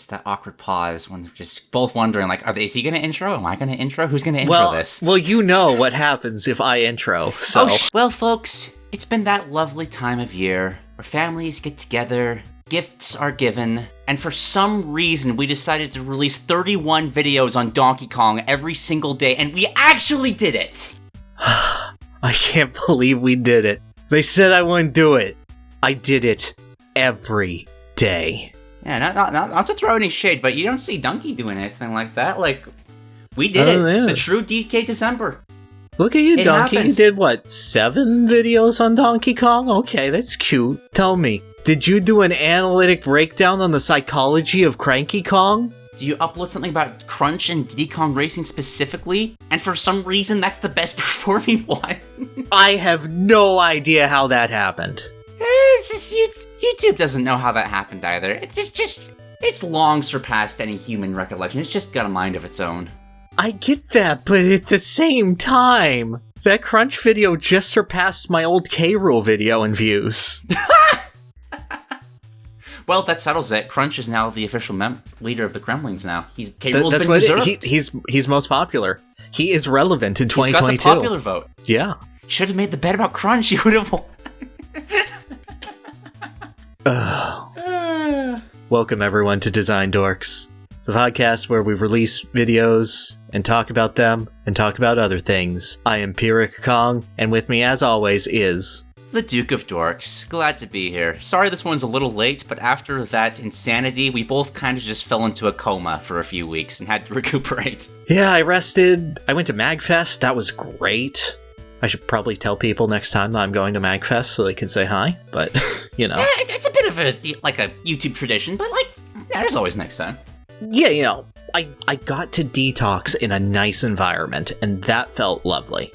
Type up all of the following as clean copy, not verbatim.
that awkward pause when they're just both wondering, like, is he going to intro? Am I going to intro? Who's going to intro this? Well, you know what happens if I intro, so... Well, folks, it's been that lovely time of year where families get together, gifts are given, and for some reason we decided to release 31 videos on Donkey Kong every single day, and we actually did it! I can't believe we did it. They said I wouldn't do it. I did it every day. Yeah, not to throw any shade, but you don't see Donkey doing anything like that. Like, we did it. Yeah. The true DK December. Look at you, It Donkey. happened. You did, what, 7 videos on Donkey Kong? Okay, that's cute. Tell me, did you do an analytic breakdown on the psychology of Cranky Kong? Do you upload something about Crunch and Diddy Kong Racing specifically? And for some reason, that's the best performing one. I have no idea how that happened. It's just, YouTube doesn't know how that happened either. It's long surpassed any human recollection. It's just got a mind of its own. I get that, but at the same time, that Crunch video just surpassed my old K-Rool video in views. Well, that settles it. Crunch is now the official leader of the Gremlings now. K-Rool's been what reserved. He's most popular. He is relevant in 2022. He's got the popular vote. Yeah. Should have made the bet about Crunch. He would have won. Welcome everyone to Design Dorks, the podcast where we release videos and talk about them and talk about other things. I am Pyrrhic Kong, and with me as always is... The Duke of Dorks. Glad to be here. Sorry this one's a little late, but after that insanity, we both kind of just fell into a coma for a few weeks and had to recuperate. Yeah, I rested. I went to MagFest. That was great. I should probably tell people next time that I'm going to MagFest so they can say hi, but, you know. Yeah, it's a bit of a YouTube tradition, but there's always next time. Yeah, you know, I got to detox in a nice environment, and that felt lovely.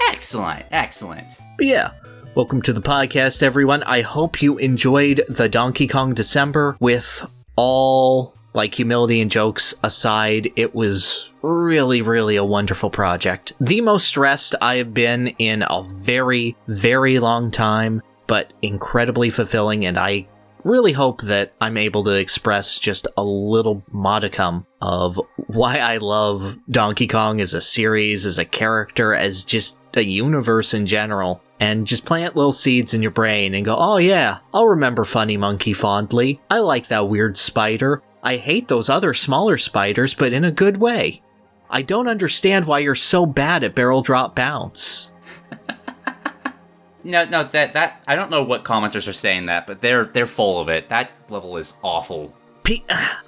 Excellent. But yeah, welcome to the podcast, everyone. I hope you enjoyed the Donkey Kong December. With all, humility and jokes aside, it was really, really a wonderful project. The most stressed I have been in a very, very long time, but incredibly fulfilling, and I really hope that I'm able to express just a little modicum of why I love Donkey Kong as a series, as a character, as just a universe in general. And just plant little seeds in your brain and go, oh yeah, I'll remember Funny Monkey fondly. I like that weird spider. I hate those other smaller spiders, but in a good way. I don't understand why you're so bad at barrel drop bounce. No, that I don't know what commenters are saying that, but they're full of it. That level is awful.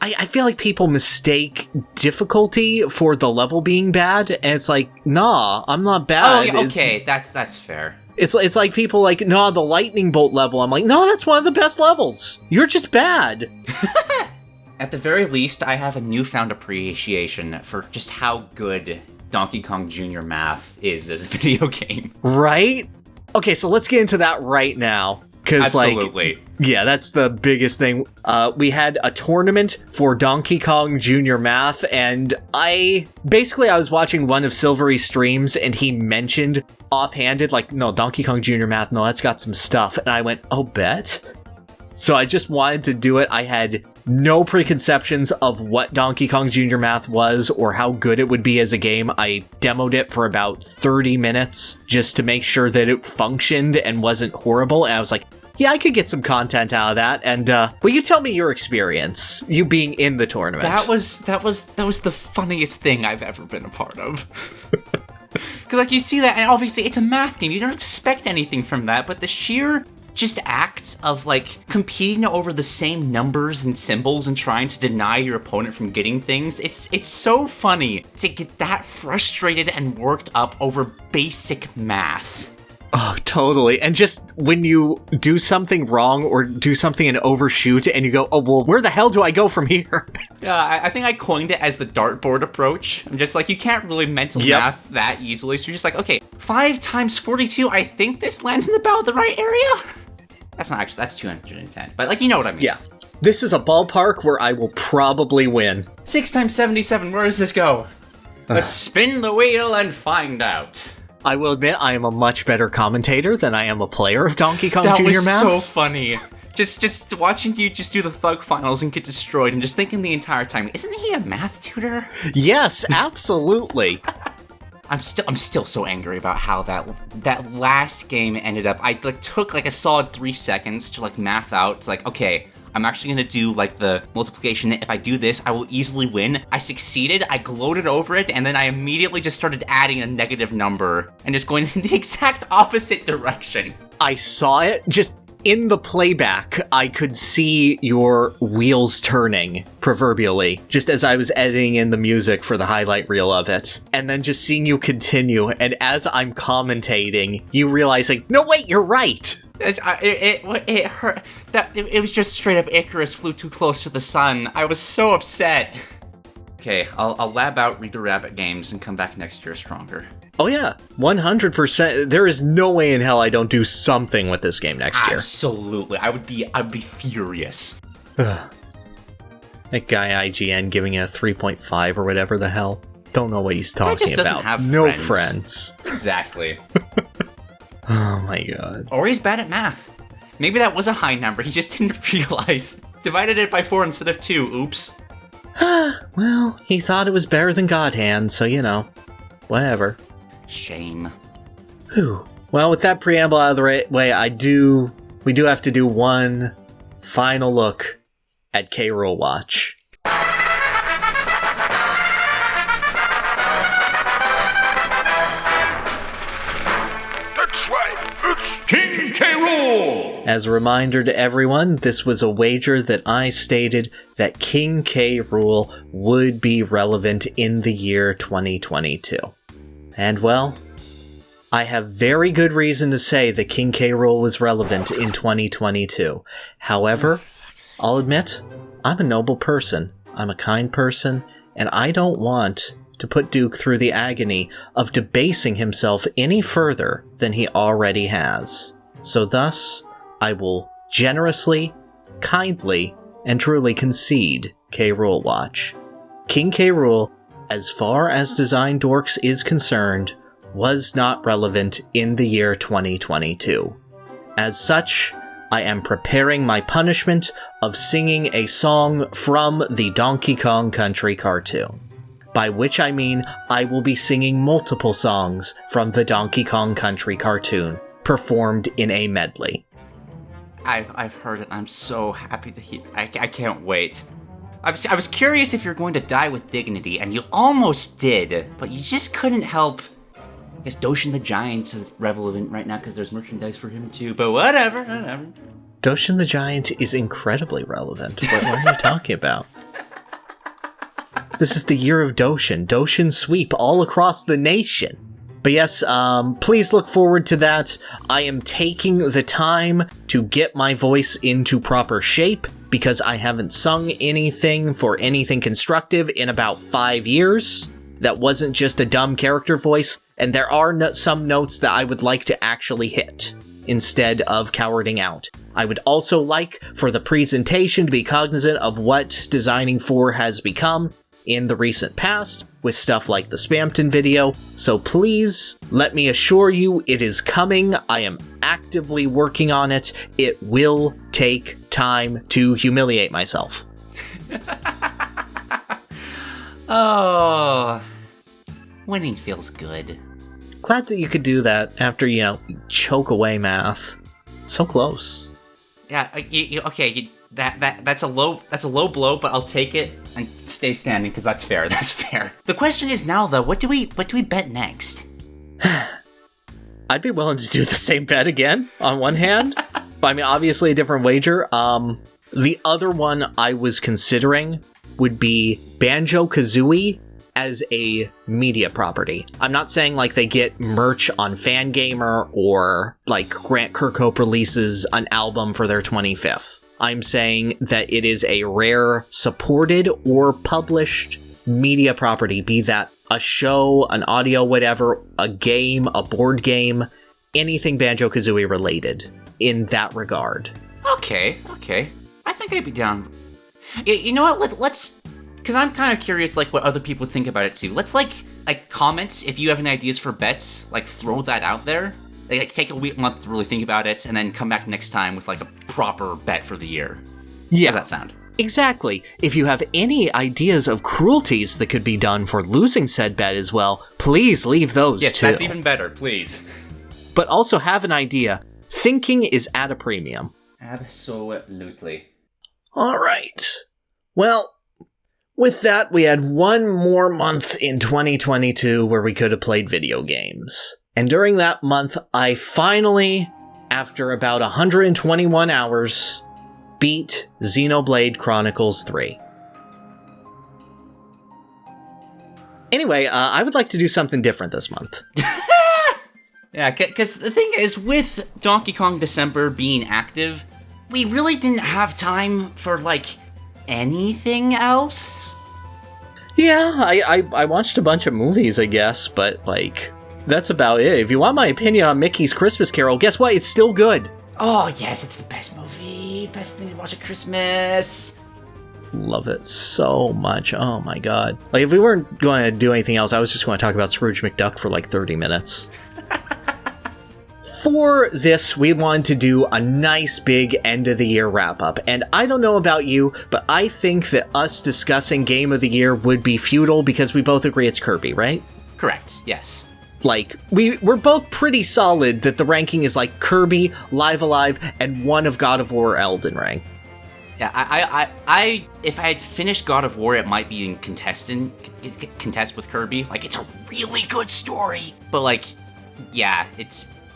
I feel like people mistake difficulty for the level being bad, and it's like, nah, I'm not bad. Oh, yeah, okay, that's fair. It's like people nah, the lightning bolt level. I'm like, no, that's one of the best levels. You're just bad. At the very least, I have a newfound appreciation for just how good Donkey Kong Jr. math is as a video game. Right? Okay, so let's get into that right now. Absolutely. Yeah, that's the biggest thing. We had a tournament for Donkey Kong Jr. Math, and I was watching one of Silvery's streams, and he mentioned offhanded, no, Donkey Kong Jr. Math, no, that's got some stuff. And I went, oh, bet? So I just wanted to do it. I had no preconceptions of what Donkey Kong Jr. Math was or how good it would be as a game. I demoed it for about 30 minutes just to make sure that it functioned and wasn't horrible. And I was like, yeah, I could get some content out of that. And, will you tell me your experience, you being in the tournament? That was the funniest thing I've ever been a part of. Because, you see that, and obviously it's a math game. You don't expect anything from that, but the sheer just act of competing over the same numbers and symbols and trying to deny your opponent from getting things, it's so funny to get that frustrated and worked up over basic math. Oh, totally. And just when you do something wrong or do something and overshoot and you go, oh, well, where the hell do I go from here? Yeah, I think I coined it as the dartboard approach. I'm just you can't really mental math that easily. So you're just okay, 5 times 42, I think this lands in about the right area? That's not actually, that's 210. But you know what I mean. Yeah. This is a ballpark where I will probably win. 6 times 77, where does this go? Let's spin the wheel and find out. I will admit I am a much better commentator than I am a player of Donkey Kong Jr. Math. That was so funny. Just watching you just do the thug finals and get destroyed, and just thinking the entire time, isn't he a math tutor? Yes, absolutely. I'm still so angry about how that last game ended up. I took a solid 3 seconds to math out. It's okay, I'm actually gonna do the multiplication. If I do this, I will easily win. I succeeded, I gloated over it, and then I immediately just started adding a negative number and just going in the exact opposite direction. I saw it, just in the playback, I could see your wheels turning, proverbially, just as I was editing in the music for the highlight reel of it. And then just seeing you continue, and as I'm commentating, you realizing, no wait, you're right! It hurt. It was just straight up Icarus flew too close to the sun. I was so upset. Okay, I'll lab out Reader Rabbit games and come back next year stronger. Oh yeah, 100%. There is no way in hell I don't do something with this game next year. Absolutely, I'd be furious. That guy IGN giving it a 3.5 or whatever the hell. Don't know what he's talking just doesn't about. Have no friends. Exactly. Oh my god. Or he's bad at math. Maybe that was a high number, he just didn't realize. Divided it by 4 instead of 2, oops. Well, he thought it was better than God Hand, so whatever. Shame. Whew. Well, with that preamble out of the way, we do have to do one final look at K. Rool Watch. That's right, it's King K. Rool! As a reminder to everyone, this was a wager that I stated that King K. Rool would be relevant in the year 2022. And well, I have very good reason to say that King K. Rool was relevant in 2022. However, I'll admit, I'm a noble person, I'm a kind person, and I don't want to put Duke through the agony of debasing himself any further than he already has. So thus, I will generously, kindly, and truly concede K. Rool Watch. King K. Rool, as far as Design Dorks is concerned, was not relevant in the year 2022. As such, I am preparing my punishment of singing a song from the Donkey Kong Country cartoon. By which I mean I will be singing multiple songs from the Donkey Kong Country cartoon, performed in a medley. I've heard it. I'm so happy to hear. I can't wait. I was curious if you're going to die with dignity, and you almost did, but you just couldn't help. I guess Doshin the Giant is relevant right now because there's merchandise for him too, but whatever. Doshin the Giant is incredibly relevant. What are you talking about? This is the year of Doshin. Doshin sweep all across the nation. But yes, please look forward to that. I am taking the time to get my voice into proper shape because I haven't sung anything for anything constructive in about 5 years. That wasn't just a dumb character voice, and there are some notes that I would like to actually hit instead of cowarding out. I would also like for the presentation to be cognizant of what Designing 4 has become in the recent past, with stuff like the Spamton video, so please let me assure you it is coming. I am actively working on it. It will take time to humiliate myself. Oh, winning feels good. Glad that you could do that after, choke away math. So close. Yeah, that's a low blow, but I'll take it and stay standing because that's fair. That's fair. The question is now though, what do we bet next? I'd be willing to do the same bet again on one hand, but I mean obviously a different wager. The other one I was considering would be Banjo-Kazooie as a media property. I'm not saying like they get merch on Fangamer or like Grant Kirkhope releases an album for their 25th. I'm saying that it is a rare supported or published media property, be that a show, an audio, whatever, a game, a board game, anything Banjo-Kazooie related in that regard. Okay. I think I'd be down. You know what, let's... Because I'm kind of curious, like, what other people think about it, too. Let's, like comments, if you have any ideas for bets, like, throw that out there. Like, take a month to really think about it, and then come back next time with, like, a proper bet for the year. Yeah. How does that sound? Exactly. If you have any ideas of cruelties that could be done for losing said bet as well, please leave those too. Yes, that's even better, please. But also have an idea. Thinking is at a premium. Absolutely. All right. Well, with that, we had one more month in 2022 where we could have played video games. And during that month, I finally, after about 121 hours, beat Xenoblade Chronicles 3. Anyway, I would like to do something different this month. Yeah, because the thing is, with Donkey Kong December being active, we really didn't have time for, like, anything else. Yeah, I watched a bunch of movies, I guess, but, like, that's about it. If you want my opinion on Mickey's Christmas Carol, guess what? It's still good. Oh, yes, it's the best movie. Best thing to watch at Christmas. Love it so much. Oh, my God. Like, if we weren't going to do anything else, I was just going to talk about Scrooge McDuck for, like, 30 minutes. For this, we wanted to do a nice big end-of-the-year wrap-up, and I don't know about you, but I think that us discussing Game of the Year would be futile because we both agree it's Kirby, right? Correct, yes. Like, we're both pretty solid that the ranking is like Kirby, Live Alive, and one of God of War or Elden Ring. Yeah, I if I had finished God of War, it might be in contest with Kirby. Like, it's a really good story, but, like, yeah,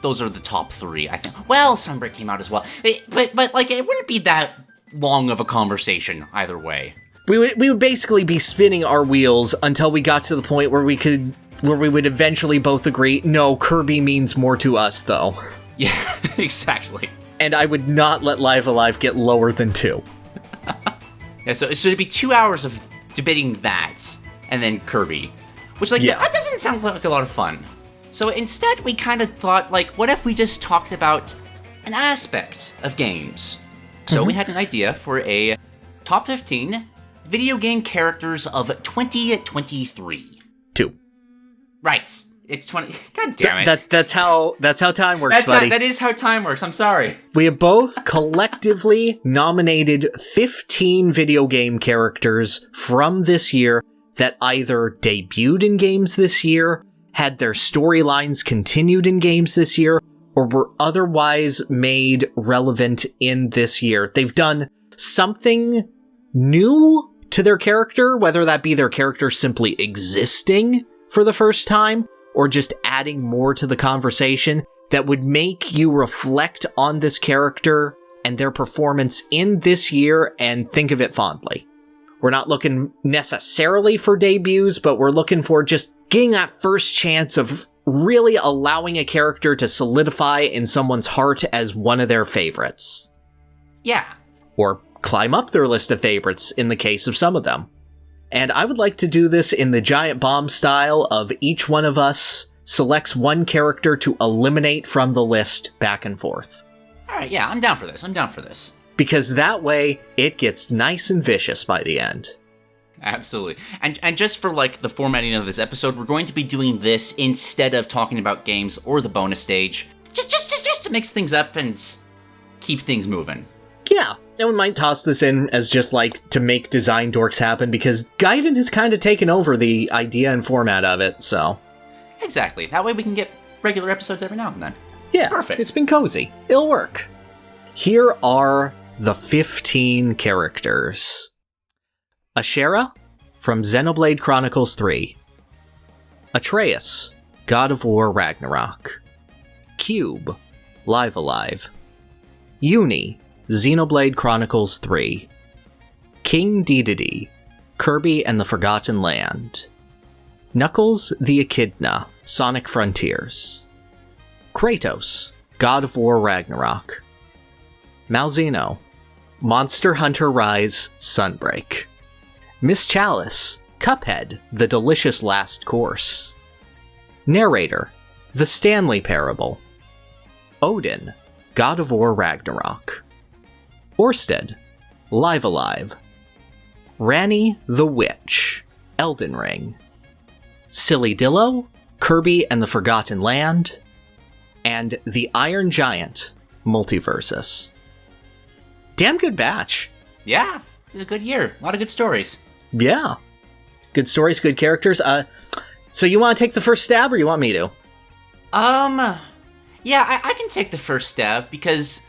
those are the top three, I think. Well, Sunbreak came out as well. But like, it wouldn't be that long of a conversation either way. We would basically be spinning our wheels until we got to the point where we would eventually both agree, no, Kirby means more to us, though. Yeah, exactly. And I would not let Live Alive get lower than 2. Yeah, so it'd be 2 hours of debating that, and then Kirby. Which, like, that doesn't sound like a lot of fun. So instead, we kind of thought, like, what if we just talked about an aspect of games? So we had an idea for a top 15 video game characters of 2023. 2. Right. It's 20. God damn it. That's how time works, buddy. That is how time works. I'm sorry. We have both collectively nominated 15 video game characters from this year that either debuted in games this year, had their storylines continued in games this year, or were otherwise made relevant in this year. They've done something new to their character, whether that be their character simply existing for the first time, or just adding more to the conversation that would make you reflect on this character and their performance in this year and think of it fondly. We're not looking necessarily for debuts, but we're looking for just getting that first chance of really allowing a character to solidify in someone's heart as one of their favorites. Yeah. Or climb up their list of favorites in the case of some of them. And I would like to do this in the giant bomb style of each one of us selects one character to eliminate from the list back and forth. Alright, yeah, I'm down for this. Because that way, it gets nice and vicious by the end. Absolutely. And just for, like, the formatting of this episode, we're going to be doing this instead of talking about games or the bonus stage. Just to mix things up and keep things moving. Yeah, and we might toss this in as just, like, to make Design Dorks happen, because Gaiden has kind of taken over the idea and format of it, so... Exactly. That way we can get regular episodes every now and then. Yeah, it's perfect. It's been cozy. It'll work. Here are the 15 characters. Ashera, from Xenoblade Chronicles 3. Atreus, God of War Ragnarok. Cube, Live Alive. Eunie, Xenoblade Chronicles 3. King Dedede, Kirby and the Forgotten Land. Knuckles the Echidna, Sonic Frontiers. Kratos, God of War Ragnarok. Malzeno, Monster Hunter Rise Sunbreak. Miss Chalice, Cuphead, The Delicious Last Course. Narrator, The Stanley Parable. Odin, God of War Ragnarok. Oersted, Live Alive. Ranni the Witch, Elden Ring. Sillydillo, Kirby and the Forgotten Land. and the Iron Giant Multiversus. Damn good batch. Yeah, it was a good year. A lot of good stories. Yeah. Good stories, good characters. So you want to take the first stab, or you want me to? Yeah, I can take the first stab, because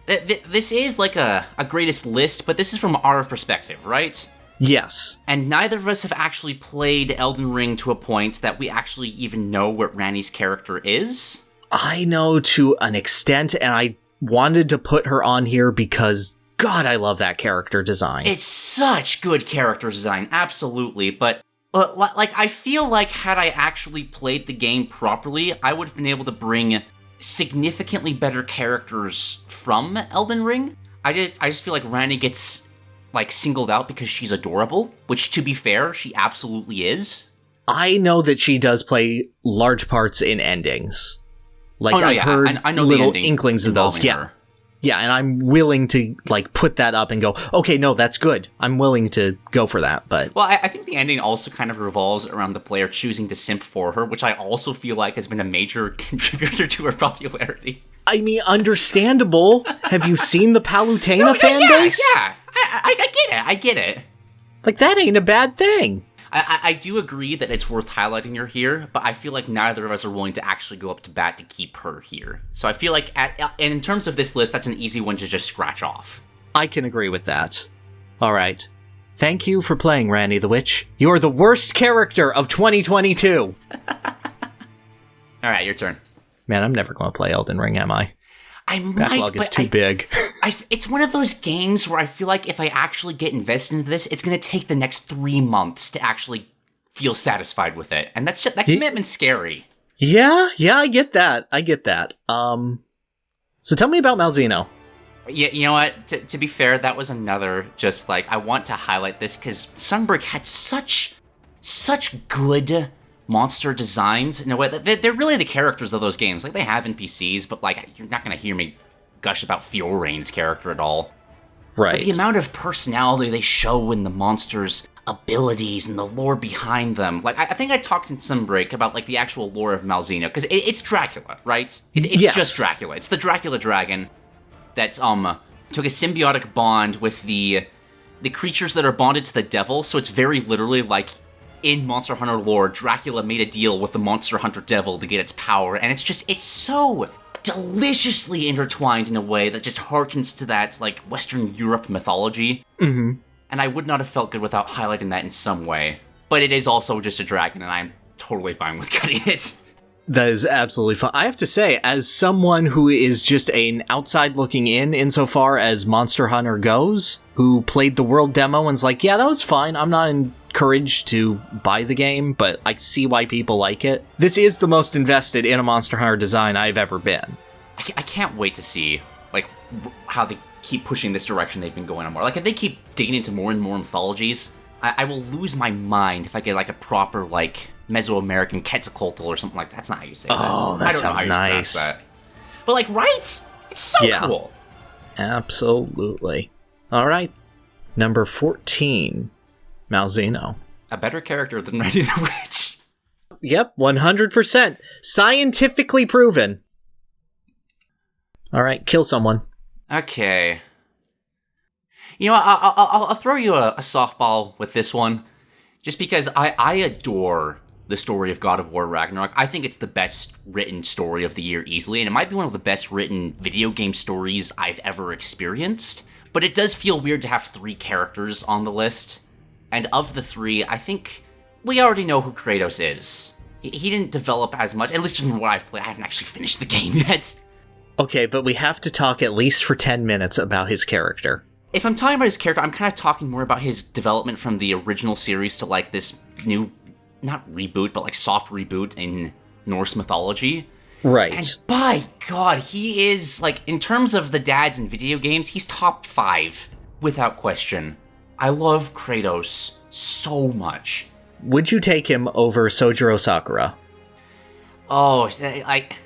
this is like a greatest list, but this is from our perspective, right? Yes. And neither of us have actually played Elden Ring to a point that we actually even know what Ranni's character is. I know to an extent, and I wanted to put her on here because, God, I love that character design. It's such good character design, absolutely, but like, I feel like had I actually played the game properly, I would have been able to bring significantly better characters from Elden Ring. I just feel like Ranni gets like singled out because she's adorable, which, to be fair, she absolutely is. I know that she does play large parts in endings. Like, I've heard I know little the inklings of those. Yeah. Her. Yeah, and I'm willing to, like, put that up and go, okay, no, that's good. I'm willing to go for that, but... Well, I think the ending also kind of revolves around the player choosing to simp for her, which I also feel like has been a major contributor to her popularity. I mean, understandable. Have you seen the Palutena fan base? Yeah, I get it. Like, that ain't a bad thing. I do agree that it's worth highlighting her here, but I feel like neither of us are willing to actually go up to bat to keep her here. So I feel like, in terms of this list, that's an easy one to just scratch off. I can agree with that. All right. Thank you for playing Ranni the Witch. You're the worst character of 2022. All right, your turn. Man, I'm never going to play Elden Ring, am I? I might, Backlog is too big. It's one of those games where I feel like if I actually get invested into this, it's going to take the next 3 months to actually feel satisfied with it. And that commitment's scary. Yeah, I get that. So tell me about Malzeno. Yeah, you know what? To be fair, that was another just like, I want to highlight this because Sunbreak had such good monster designs. In a way, they're really the characters of those games. Like, they have NPCs, but like, you're not going to hear me gush about Fiorain's character at all. Right. But the amount of personality they show in the monsters' abilities and the lore behind them. Like, I think I talked in Sunbreak about like the actual lore of Malzeno, because it's Dracula, right? It's just Dracula. It's the Dracula dragon that took a symbiotic bond with the creatures that are bonded to the devil. So it's very literally like, in Monster Hunter lore, Dracula made a deal with the Monster Hunter devil to get its power, and it's so deliciously intertwined in a way that just harkens to that, like, Western Europe mythology. Mm-hmm. And I would not have felt good without highlighting that in some way. But it is also just a dragon, and I'm totally fine with cutting it. That is absolutely fine. I have to say, as someone who is just an outside looking in insofar as Monster Hunter goes, who played the world demo and's like, yeah, that was fine. I'm not encouraged to buy the game, but I see why people like it. This is the most invested in a Monster Hunter design I've ever been. I can't wait to see, like, how they keep pushing this direction they've been going on more. Like, if they keep digging into more and more mythologies, I will lose my mind if I get, like, a proper, like, Mesoamerican Quetzalcoatl or something like that. That's not how you say that. Oh, that sounds nice. That. But, like, right? It's so cool. Absolutely. All right. Number 14. Malzeno. A better character than Ranni the Witch. Yep, 100%. Scientifically proven. All right, kill someone. Okay. You know what, I'll throw you a softball with this one. Just because I adore the story of God of War Ragnarok. I think it's the best written story of the year easily, and it might be one of the best written video game stories I've ever experienced. But it does feel weird to have 3 characters on the list. And of the 3, I think we already know who Kratos is. He didn't develop as much, at least from what I've played. I haven't actually finished the game yet. Okay, but we have to talk at least for 10 minutes about his character. If I'm talking about his character, I'm kind of talking more about his development from the original series to, like, this new, not reboot, but, like, soft reboot in Norse mythology. Right. And by God, he is, like, in terms of the dads in video games, he's top 5, without question. I love Kratos so much. Would you take him over Sojiro Sakura? Oh, like...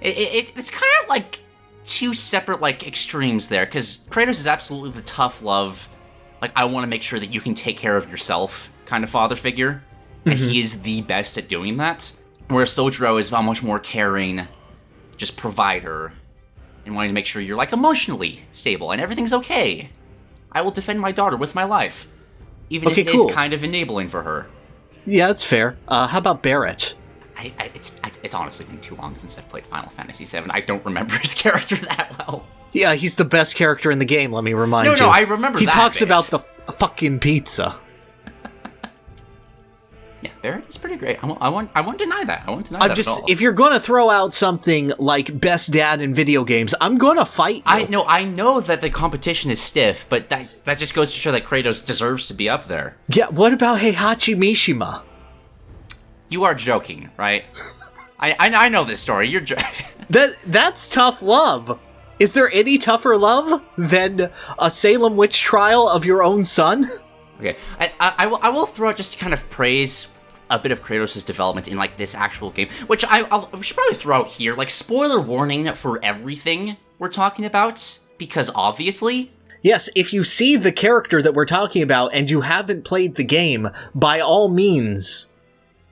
It's kind of like 2 separate, like, extremes there, because Kratos is absolutely the tough love, like, I want to make sure that you can take care of yourself kind of father figure, and he is the best at doing that. Whereas Sojiro is a much more caring, just provider, and wanting to make sure you're, like, emotionally stable and everything's okay. I will defend my daughter with my life. Even if it is kind of enabling for her. Yeah, that's fair. How about Barrett? It's honestly been too long since I've played Final Fantasy VII. I don't remember his character that well. Yeah, he's the best character in the game, let me remind you. No, I remember that He talks bit. about the fucking pizza. Yeah, Barrett is pretty great. I won't deny that. I won't deny that at all. If you're gonna throw out something like best dad in video games, I'm gonna fight you. I know that the competition is stiff, but that just goes to show that Kratos deserves to be up there. Yeah, what about Heihachi Mishima? You are joking, right? I know this story. You're joking. That's tough love. Is there any tougher love than a Salem witch trial of your own son? Okay, I will throw out just to kind of praise a bit of Kratos' development in, like, this actual game, which we should probably throw out here, like, spoiler warning for everything we're talking about, because obviously... Yes, if you see the character that we're talking about and you haven't played the game, by all means,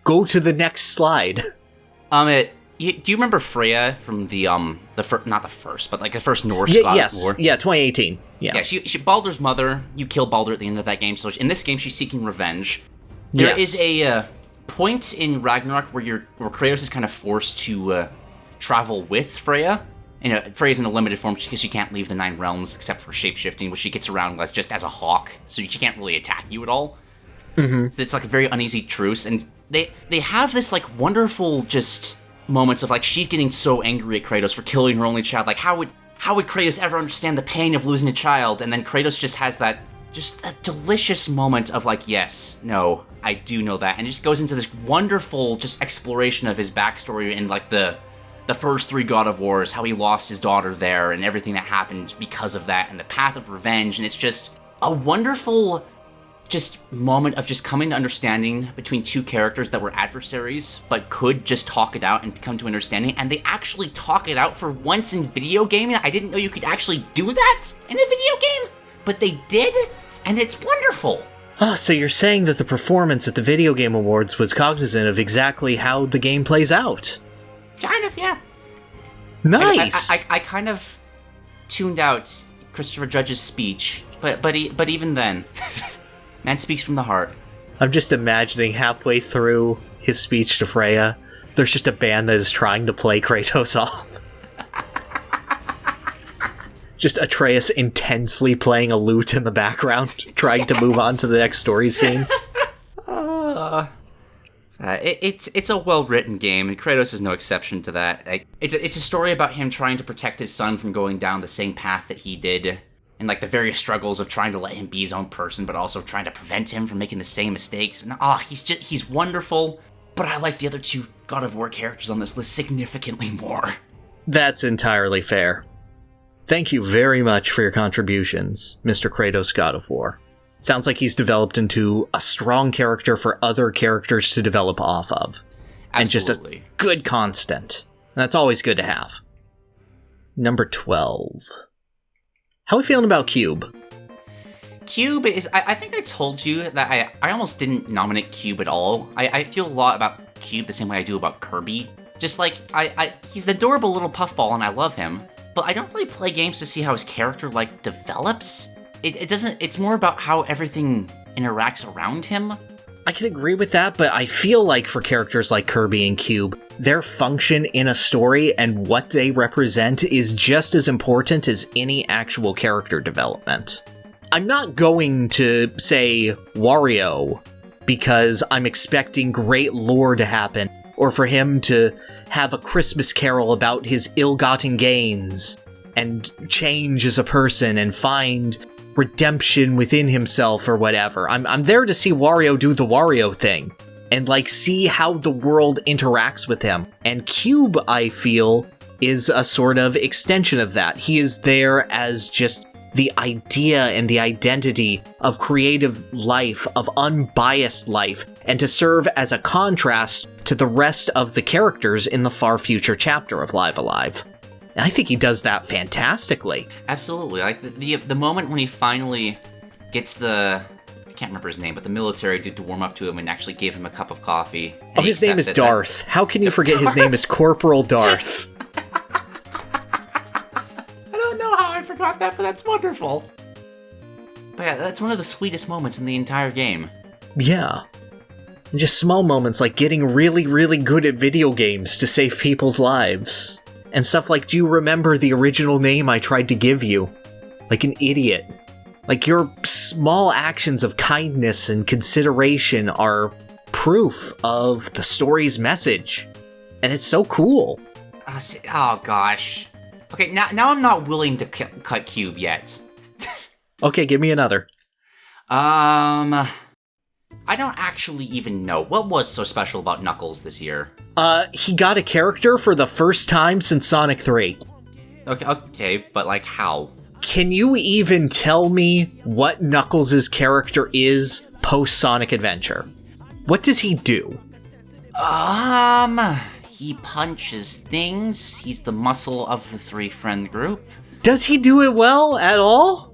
go to the next slide. Do you remember Freya from the not the first, but, like, the first Norse God of War? Yeah, 2018. Yeah, she Baldur's mother. You kill Baldur at the end of that game. So in this game, she's seeking revenge. There is a point in Ragnarok where Kratos is kind of forced to travel with Freya. Freya's in a limited form because she can't leave the 9 realms except for shapeshifting, which she gets around just as a hawk, so she can't really attack you at all. Mm-hmm. So it's like a very uneasy truce, and they have this, like, wonderful just moments of, like, she's getting so angry at Kratos for killing her only child. Like, how would Kratos ever understand the pain of losing a child? And then Kratos just has that delicious moment of, like, yes, no, I do know that. And it just goes into this wonderful just exploration of his backstory in, like, the first 3 God of Wars, how he lost his daughter there and everything that happened because of that, and the path of revenge. And it's just a wonderful just moment of just coming to understanding between 2 characters that were adversaries, but could just talk it out and come to understanding, and they actually talk it out for once in video gaming. I didn't know you could actually do that in a video game, but they did, and it's wonderful. Oh, so you're saying that the performance at the Video Game Awards was cognizant of exactly how the game plays out? Kind of, yeah. Nice! I kind of tuned out Christopher Judge's speech, but even then... Man speaks from the heart. I'm just imagining halfway through his speech to Freya, there's just a band that is trying to play Kratos off. Just Atreus intensely playing a lute in the background, trying to move on to the next story scene. It's a well-written game, and Kratos is no exception to that. It's a story about him trying to protect his son from going down the same path that he did, and, like, the various struggles of trying to let him be his own person, but also trying to prevent him from making the same mistakes. And he's wonderful, but I like the other 2 God of War characters on this list significantly more. That's entirely fair. Thank you very much for your contributions, Mr. Kratos God of War. Sounds like he's developed into a strong character for other characters to develop off of. Absolutely. And just a good constant. And that's always good to have. Number 12. How are we feeling about Cube? Cube is... I think I told you that I almost didn't nominate Cube at all. I feel a lot about Cube the same way I do about Kirby. Just like, he's the adorable little puffball and I love him, but I don't really play games to see how his character, like, develops. It doesn't... It's more about how everything interacts around him. I can agree with that, but I feel like for characters like Kirby and Cube, their function in a story and what they represent is just as important as any actual character development. I'm not going to say Wario because I'm expecting great lore to happen, or for him to have a Christmas carol about his ill-gotten gains, and change as a person and find redemption within himself or whatever. I'm there to see Wario do the Wario thing and, like, see how the world interacts with him. And Cube, I feel, is a sort of extension of that. He is there as just the idea and the identity of creative life, of unbiased life, and to serve as a contrast to the rest of the characters in the far future chapter of Live Alive. And I think he does that fantastically. Absolutely. Like, the moment when he finally gets the... I can't remember his name, but the military dude to warm up to him and actually gave him a cup of coffee. Oh, his name is Darth. How can you forget his name is Corporal Darth? I don't know how I forgot that, but that's wonderful. But yeah, that's one of the sweetest moments in the entire game. Yeah. And just small moments like getting really, really good at video games to save people's lives. And stuff like, do you remember the original name I tried to give you? Like an idiot. Like, your small actions of kindness and consideration are proof of the story's message. And it's so cool. Oh, gosh. Okay, now I'm not willing to cut Cube yet. Okay, give me another. I don't actually even know. What was so special about Knuckles this year? He got a character for the first time since Sonic 3. Okay, but like how? Can you even tell me what Knuckles' character is post-Sonic Adventure? What does he do? He punches things. He's the muscle of the three-friend group. Does he do it well at all?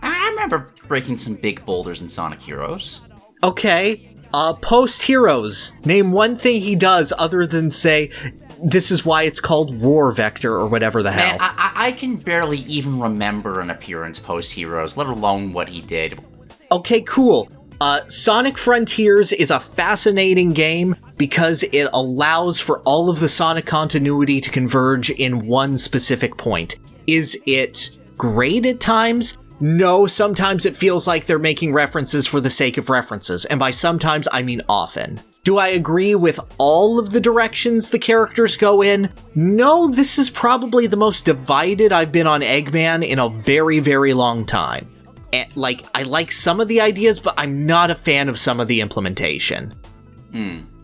I remember breaking some big boulders in Sonic Heroes. Okay, post-Heroes, name one thing he does other than say, this is why it's called War Vector or whatever the hell. Man, I can barely even remember an appearance post-Heroes, let alone what he did. Okay, cool. Sonic Frontiers is a fascinating game because it allows for all of the Sonic continuity to converge in one specific point. Is it great at times? No, sometimes it feels like they're making references for the sake of references, and by sometimes I mean often. Do I agree with all of the directions the characters go in? No, this is probably the most divided I've been on Eggman in a very, very long time. And, I like some of the ideas, but I'm not a fan of some of the implementation.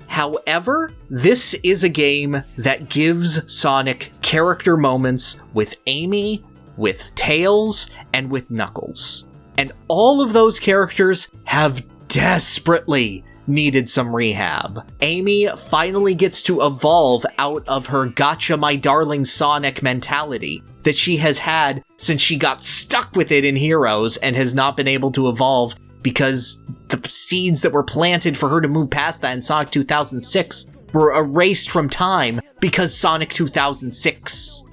However, this is a game that gives Sonic character moments with Amy, with Tails, and with Knuckles. And all of those characters have desperately needed some rehab. Amy finally gets to evolve out of her gotcha my darling Sonic mentality that she has had since she got stuck with it in Heroes and has not been able to evolve because the seeds that were planted for her to move past that in Sonic 2006 were erased from time because Sonic 2006.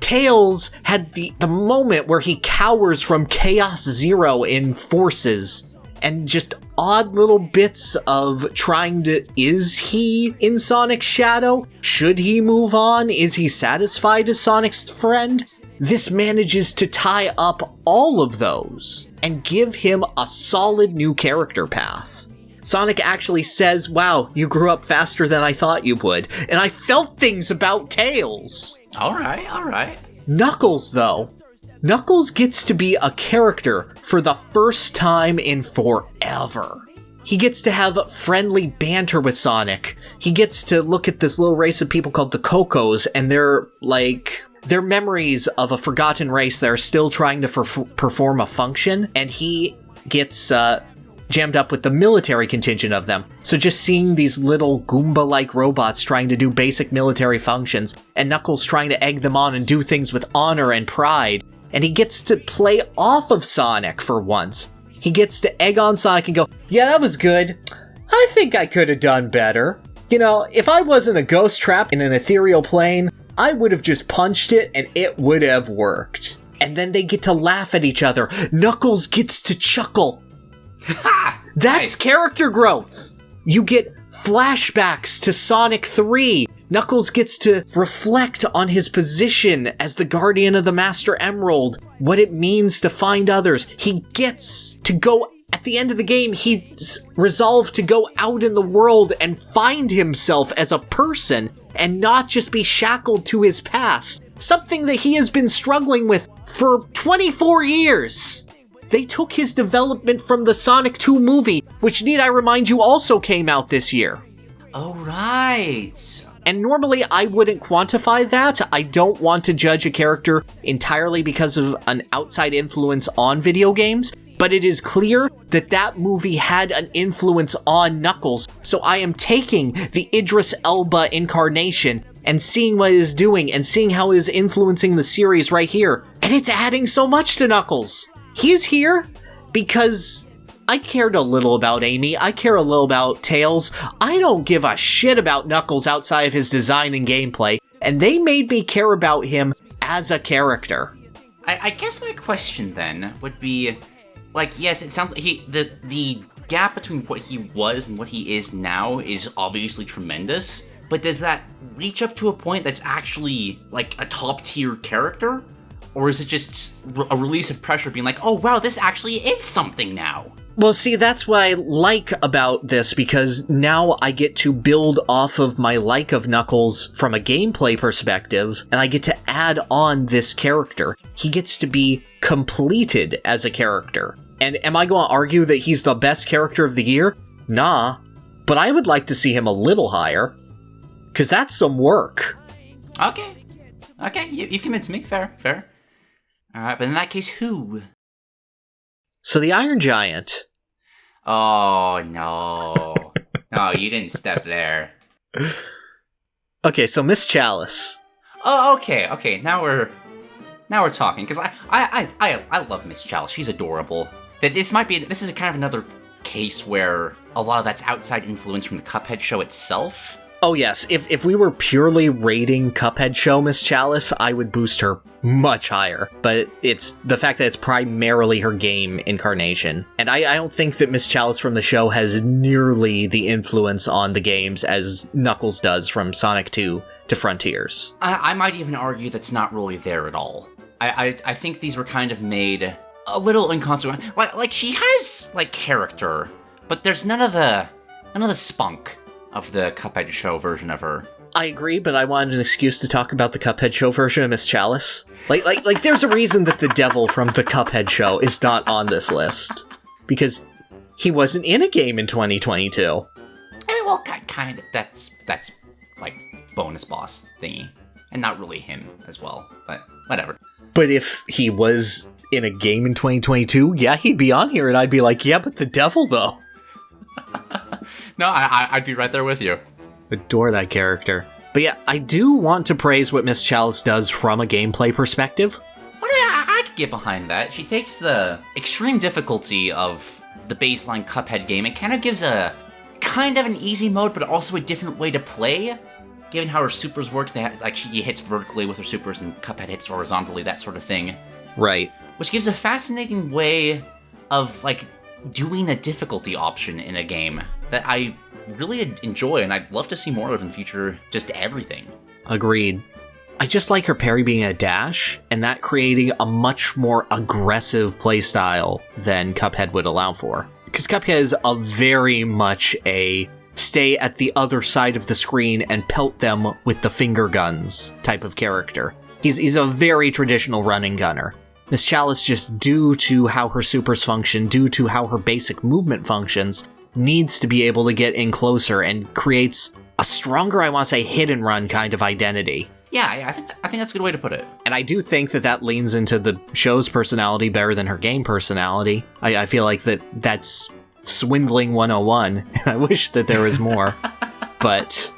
Tails had the moment where he cowers from Chaos Zero in Forces, and just odd little bits of trying to... Is he in Sonic's shadow? Should he move on? Is he satisfied as Sonic's friend? This manages to tie up all of those and give him a solid new character path. Sonic actually says, wow, you grew up faster than I thought you would, and I felt things about Tails. Alright. Knuckles, though. Knuckles gets to be a character for the first time in forever. He gets to have friendly banter with Sonic. He gets to look at this little race of people called the Cocos, and they're memories of a forgotten race that are still trying to perform a function, and he gets jammed up with the military contingent of them. So just seeing these little Goomba-like robots trying to do basic military functions, and Knuckles trying to egg them on and do things with honor and pride, and he gets to play off of Sonic for once. He gets to egg on Sonic and go, yeah, that was good. I think I could have done better. You know, if I wasn't a ghost trap in an ethereal plane, I would have just punched it and it would have worked. And then they get to laugh at each other. Knuckles gets to chuckle. That's nice. Character growth. You get flashbacks to Sonic 3. Knuckles gets to reflect on his position as the guardian of the Master Emerald, what it means to find others. He gets to go, at the end of the game, he's resolved to go out in the world and find himself as a person and not just be shackled to his past, something that he has been struggling with for 24 years. They took his development from the Sonic 2 movie, which, need I remind you, also came out this year. Oh, right. And normally I wouldn't quantify that. I don't want to judge a character entirely because of an outside influence on video games, but it is clear that that movie had an influence on Knuckles, so I am taking the Idris Elba incarnation and seeing what it is doing and seeing how it is influencing the series right here, and it's adding so much to Knuckles. He's here because I cared a little about Amy, I care a little about Tails, I don't give a shit about Knuckles outside of his design and gameplay, and they made me care about him as a character. I guess my question then would be, like, yes, it sounds like the gap between what he was and what he is now is obviously tremendous, but does that reach up to a point that's actually, like, a top-tier character? Or is it just a release of pressure being like, oh wow, this actually is something now? Well, see, that's what I like about this, because now I get to build off of my like of Knuckles from a gameplay perspective, and I get to add on this character. He gets to be completed as a character. And am I going to argue that he's the best character of the year? Nah. But I would like to see him a little higher. Because that's some work. Okay, you convinced me. Fair. Alright, but in that case, who? So the Iron Giant. Oh, no. No, you didn't step there. Okay, so Miss Chalice. Oh, okay, now we're talking, because I love Miss Chalice. She's adorable. This is kind of another case where a lot of that's outside influence from the Cuphead show itself. Oh yes, if we were purely rating Cuphead show Miss Chalice, I would boost her much higher. But it's the fact that it's primarily her game incarnation. And I don't think that Miss Chalice from the show has nearly the influence on the games as Knuckles does from Sonic 2 to Frontiers. I might even argue that's not really there at all. I think these were kind of made a little inconsequential. Like she has, like, character, but there's none of the spunk of the Cuphead show version of her. I agree, but I wanted an excuse to talk about the Cuphead show version of Miss Chalice. Like there's a reason that the devil from the Cuphead show is not on this list. Because he wasn't in a game in 2022. I mean, well, kind of. That's like bonus boss thingy. And not really him as well, but whatever. But if he was in a game in 2022, yeah, he'd be on here, and I'd be like, yeah, but the devil, though. No, I'd be right there with you. Adore that character. But yeah, I do want to praise what Miss Chalice does from a gameplay perspective. Well, I could get behind that. She takes the extreme difficulty of the baseline Cuphead game and kind of gives a kind of an easy mode, but also a different way to play. Given how her supers work, she hits vertically with her supers and Cuphead hits horizontally, that sort of thing. Right. Which gives a fascinating way of, like, doing a difficulty option in a game that I really enjoy, and I'd love to see more of in future, just everything. Agreed. I just like her parry being a dash, and that creating a much more aggressive playstyle than Cuphead would allow for. Because Cuphead is a very much a stay at the other side of the screen and pelt them with the finger guns type of character. He's a very traditional running gunner. Miss Chalice, just due to how her supers function, due to how her basic movement functions, needs to be able to get in closer and creates a stronger, I want to say, hit and run kind of identity. Yeah, I think that's a good way to put it. And I do think that leans into the show's personality better than her game personality. I feel like that's swindling 101, and I wish that there was more. But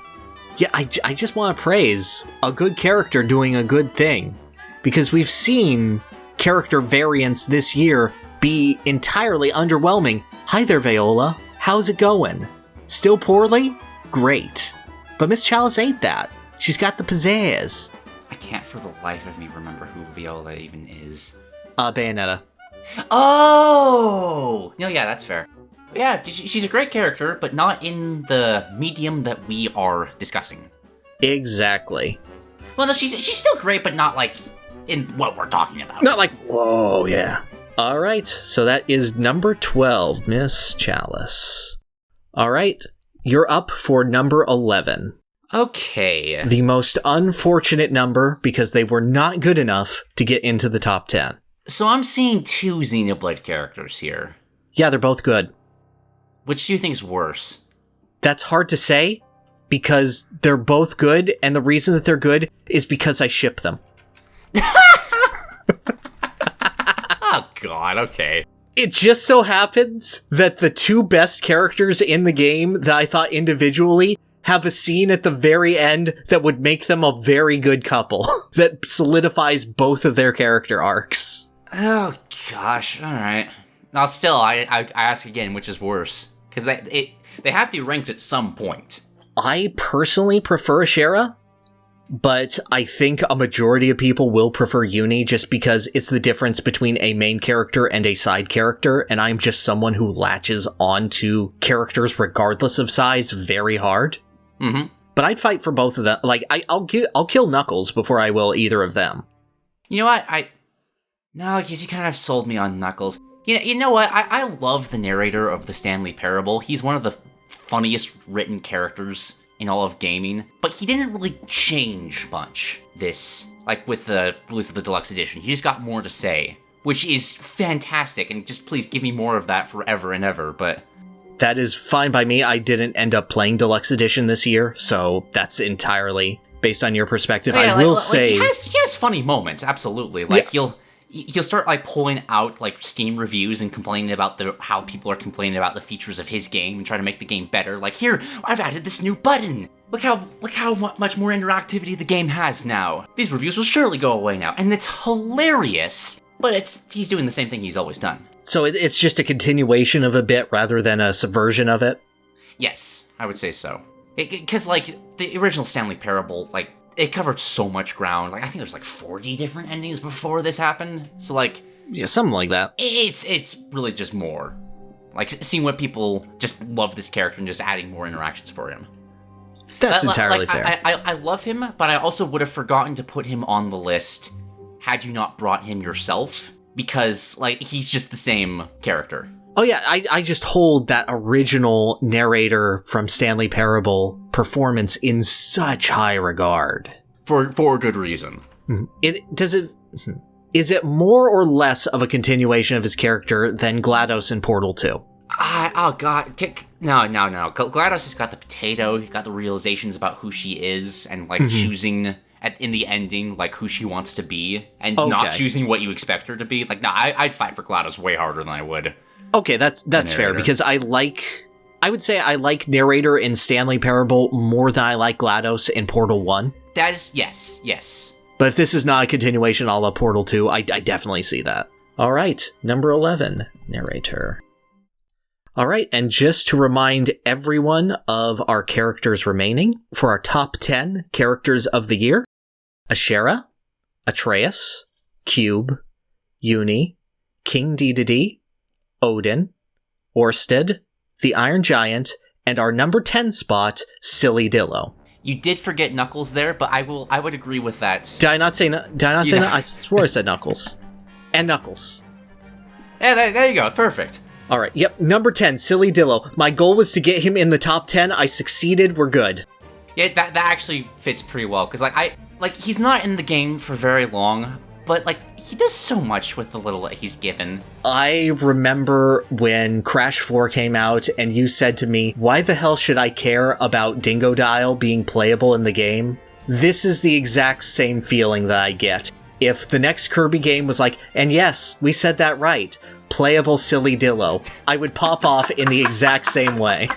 yeah, I just want to praise a good character doing a good thing. Because we've seen character variants this year be entirely underwhelming. Hi there, Viola. How's it going? Still poorly? Great. But Miss Chalice ain't that. She's got the pizzazz. I can't for the life of me remember who Viola even is. Bayonetta. Oh! No, yeah, that's fair. Yeah, she's a great character, but not in the medium that we are discussing. Exactly. Well, no, she's still great, but not, like, in what we're talking about. Not like, whoa, yeah. Alright, so that is number 12, Miss Chalice. Alright, you're up for number 11. Okay. The most unfortunate number, because they were not good enough to get into the top 10. So I'm seeing two Xenoblade characters here. Yeah, they're both good. Which do you think is worse? That's hard to say, because they're both good, and the reason that they're good is because I ship them. Oh god, okay. It just so happens that the two best characters in the game that I thought individually have a scene at the very end that would make them a very good couple, that solidifies both of their character arcs. Oh gosh, alright. Now, still, I ask again, which is worse? Because they have to be ranked at some point. I personally prefer Ashera, but I think a majority of people will prefer Eunie just because it's the difference between a main character and a side character, and I'm just someone who latches onto characters regardless of size very hard. Mm-hmm. But I'd fight for both of them. Like, I'll kill Knuckles before I will either of them. You know what? No, because you kind of sold me on Knuckles. You know what? I love the narrator of the Stanley Parable. He's one of the funniest written characters in all of gaming, but he didn't really change much with the release of the deluxe edition. He just got more to say, which is fantastic, and just please give me more of that forever and ever, but... That is fine by me. I didn't end up playing deluxe edition this year, so that's entirely based on your perspective. Yeah, I will say... He has funny moments, absolutely. Like, He'll start, like, pulling out, like, Steam reviews and complaining about how people are complaining about the features of his game and trying to make the game better. Like, here, I've added this new button! Look how much more interactivity the game has now. These reviews will surely go away now. And it's hilarious, but he's doing the same thing he's always done. So it's just a continuation of a bit rather than a subversion of it? Yes, I would say so. Because, like, the original Stanley Parable, like, it covered so much ground. Like, I think there's like 40 different endings before this happened. So, like... Yeah, something like that. It's really just more. Like, seeing what people just love this character and just adding more interactions for him. That's entirely fair. I love him, but I also would have forgotten to put him on the list had you not brought him yourself. Because, like, he's just the same character. Oh yeah, I just hold that original narrator from Stanley Parable performance in such high regard. For good reason. Is it more or less of a continuation of his character than GLaDOS in Portal 2? Oh god, no. GLaDOS has got the potato, he's got the realizations about who she is, and, like, choosing... in the ending, like, who she wants to be, and not choosing what you expect her to be. Like, I'd fight for GLaDOS way harder than I would. Okay, that's fair, because I would say I like Narrator in Stanley Parable more than I like GLaDOS in Portal 1. That is, yes. But if this is not a continuation a la Portal 2, I definitely see that. Alright, number 11, Narrator. Alright, and just to remind everyone of our characters remaining, for our top 10 characters of the year, Ashera, Atreus, Cube, Eunie, King Dedede, Odin, Oersted, the Iron Giant, and our number 10 spot, Sillydillo. You did forget Knuckles there, but I would agree with that. Did I not say Knuckles? I swore I said Knuckles. And Knuckles. Yeah, there you go. Perfect. Alright, yep, number 10, Sillydillo. My goal was to get him in the top 10. I succeeded. We're good. Yeah, that actually fits pretty well, because, like, he's not in the game for very long, but, like, he does so much with the little that he's given. I remember when Crash 4 came out, and you said to me, why the hell should I care about Dingodile being playable in the game? This is the exact same feeling that I get. If the next Kirby game was like, and yes, we said that right, playable Sillydillo, I would pop off in the exact same way.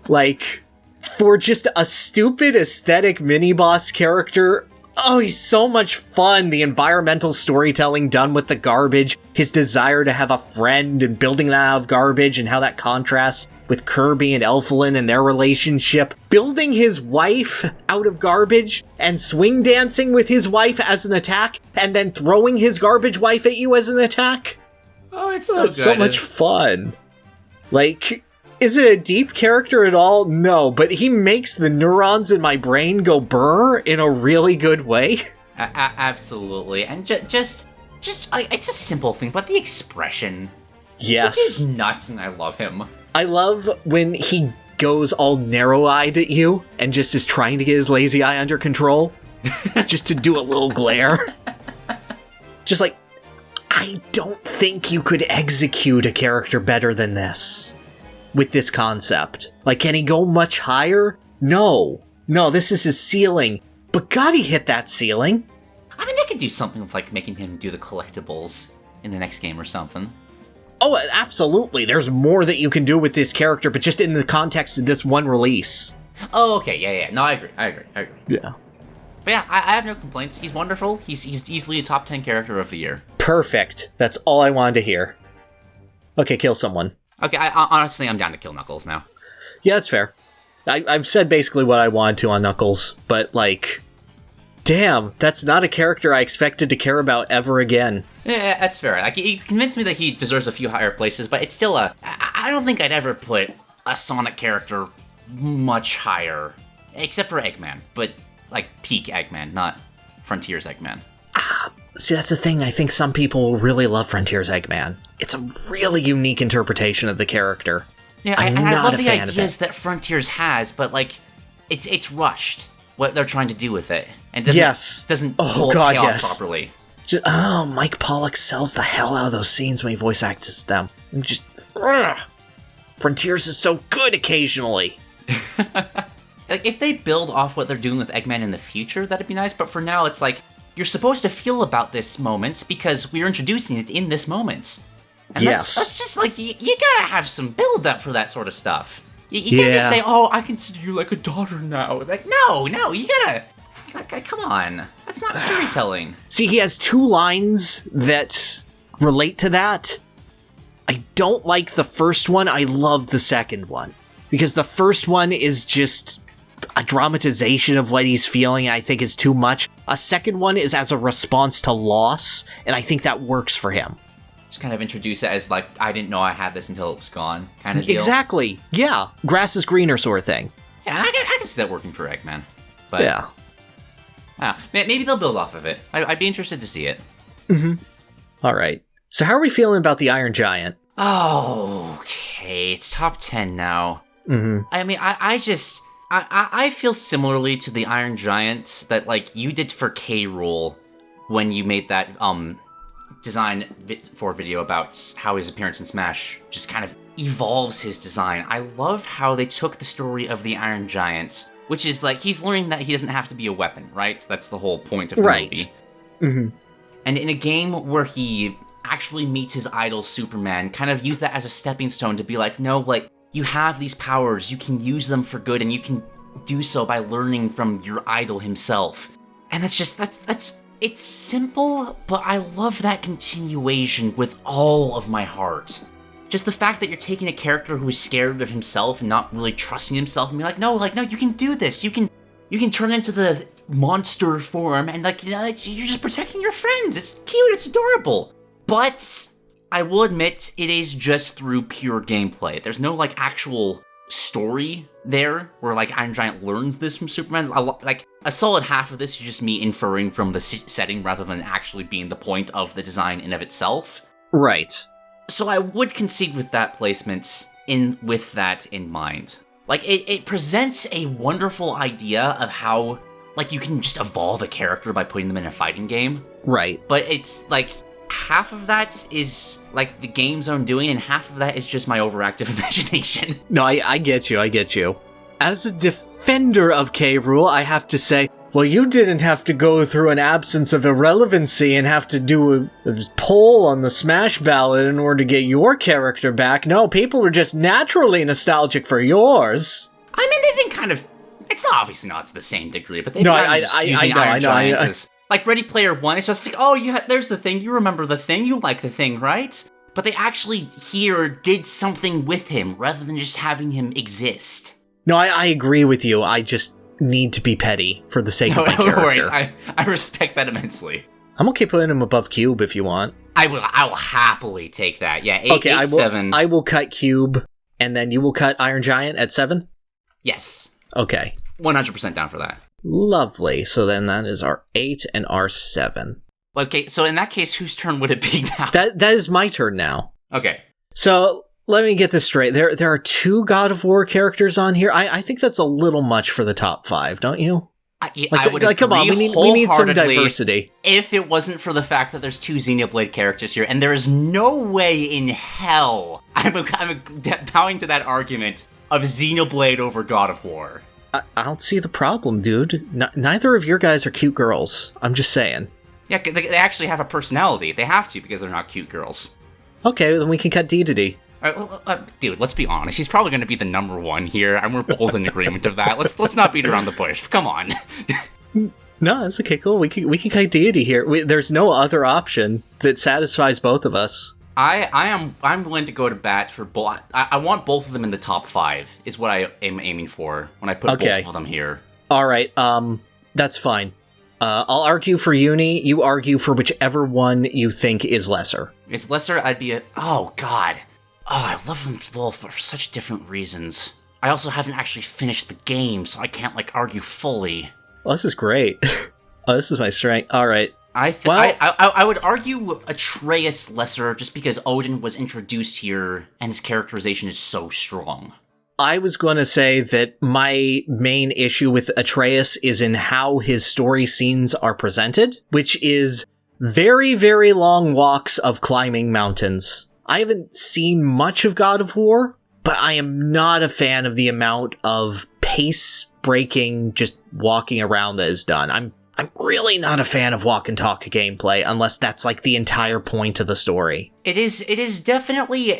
Like, for just a stupid aesthetic mini-boss character, oh, he's so much fun. The environmental storytelling done with the garbage, his desire to have a friend and building that out of garbage and how that contrasts with Kirby and Elfilin and their relationship. Building his wife out of garbage and swing dancing with his wife as an attack and then throwing his garbage wife at you as an attack. Oh, it's so good. So much fun. Like... Is it a deep character at all? No, but he makes the neurons in my brain go burr in a really good way. Absolutely, and just like, it's a simple thing, but the expression. Yes. He's nuts, and I love him. I love when he goes all narrow-eyed at you and just is trying to get his lazy eye under control, just to do a little glare. Just like, I don't think you could execute a character better than this. With this concept. Like, can he go much higher? No, this is his ceiling. But God, he hit that ceiling. I mean, they could do something with, like, making him do the collectibles in the next game or something. Oh, absolutely. There's more that you can do with this character, but just in the context of this one release. Oh, okay, yeah. No, I agree. Yeah. But yeah, I have no complaints. He's wonderful. He's easily a top 10 character of the year. Perfect. That's all I wanted to hear. Okay, kill someone. Okay, honestly, I'm down to kill Knuckles now. Yeah, that's fair. I've said basically what I wanted to on Knuckles, but, like, damn, that's not a character I expected to care about ever again. Yeah, that's fair. Like, he convinced me that he deserves a few higher places, but it's still I don't think I'd ever put a Sonic character much higher, except for Eggman, but, like, peak Eggman, not Frontiers Eggman. See, that's the thing. I think some people really love Frontiers Eggman. It's a really unique interpretation of the character. Yeah, I love the ideas that Frontiers has, but, like, it's rushed, what they're trying to do with it. And doesn't pay off properly. Mike Pollock sells the hell out of those scenes when he voice acts them. Frontiers is so good occasionally. Like, if they build off what they're doing with Eggman in the future, that'd be nice, but for now, it's like, you're supposed to feel about this moment because we're introducing it in this moment. And that's just like, you gotta have some build-up for that sort of stuff. You can't just say, oh, I consider you like a daughter now. Like, no, you gotta, like, come on. That's not storytelling. See, he has 2 lines that relate to that. I don't like the first one, I love the second one. Because the first one is just a dramatization of what he's feeling, and I think is too much. A second one is as a response to loss, and I think that works for him. Just kind of introduce it as, like, I didn't know I had this until it was gone, kind of deal. Exactly. Yeah. Grass is greener sort of thing. Yeah, I can see that working for Eggman. But, yeah. Maybe they'll build off of it. I'd be interested to see it. Mm-hmm. All right. So how are we feeling about the Iron Giant? Okay, it's top 10 now. Mm-hmm. I mean, I feel similarly to the Iron Giant that, like, you did for K-Rool when you made that, design for video about how his appearance in Smash just kind of evolves his design. I love how they took the story of the Iron Giant, which is, like, he's learning that he doesn't have to be a weapon, right? That's the whole point of the movie. Mm-hmm. And in a game where he actually meets his idol Superman, kind of use that as a stepping stone to be like, no, like, you have these powers, you can use them for good, and you can do so by learning from your idol himself. And it's simple, but I love that continuation with all of my heart. Just the fact that you're taking a character who is scared of himself and not really trusting himself and be like, no, you can do this. You can turn into the monster form and, like, you know, you're just protecting your friends. It's cute, it's adorable. But I will admit, it is just through pure gameplay. There's no, like, actual story there where, like, Iron Giant learns this from Superman. Like, a solid half of this is just me inferring from the setting rather than actually being the point of the design in of itself. Right. So I would concede with that placement with that in mind. Like, it presents a wonderful idea of how, like, you can just evolve a character by putting them in a fighting game. Right. But it's, like, half of that is, like, the game's own doing, and half of that is just my overactive imagination. No, I get you. As a defender of K-Rool, I have to say, well, you didn't have to go through an absence of irrelevancy and have to do a poll on the Smash ballot in order to get your character back. No, people are just naturally nostalgic for yours. I mean, they've been kind of... It's obviously not to the same degree, but they've been using Iron Giant as... Like, Ready Player One, it's just like, oh, there's the thing, you remember the thing, you like the thing, right? But they actually here did something with him, rather than just having him exist. No, I agree with you, I just need to be petty for the sake of my character. No worries, I respect that immensely. I'm okay putting him above Cube if you want. I will happily take that, yeah, 7. I will cut Cube, and then you will cut Iron Giant at 7? Yes. Okay. 100% down for that. Lovely. So then that is our 8 and our 7. Okay, so in that case, whose turn would it be now? That is my turn now. Okay. So let me get this straight. There are 2 God of War characters on here. I think that's a little much for the top 5, don't you? I would agree come on, we need some diversity. If it wasn't for the fact that there's 2 Xenoblade characters here, and there is no way in hell I'm bowing to that argument of Xenoblade over God of War. I don't see the problem, dude. Neither of your guys are cute girls. I'm just saying. Yeah, they actually have a personality. They have to because they're not cute girls. Okay, then we can cut Dedede. Dude, let's be honest. He's probably going to be the number 1 here, and we're both in agreement of that. Let's not beat around the bush. Come on. No, that's okay, cool. We can kite deity here. There's no other option that satisfies both of us. I'm willing to go to bat for both. I want both of them in the top 5, is what I am aiming for when I put both of them here. Alright, that's fine. I'll argue for Eunie, you argue for whichever one you think is lesser. It's lesser, I'd be oh god. Oh, I love them both for such different reasons. I also haven't actually finished the game, so I can't, argue fully. Well, this is great. Oh, this is my strength. Alright. I would argue Atreus lesser just because Odin was introduced here and his characterization is so strong. I was going to say that my main issue with Atreus is in how his story scenes are presented, which is very, very long walks of climbing mountains. I haven't seen much of God of War, but I am not a fan of the amount of pace-breaking, just walking around that is done. I'm really not a fan of walk and talk gameplay, unless that's the entire point of the story. It is definitely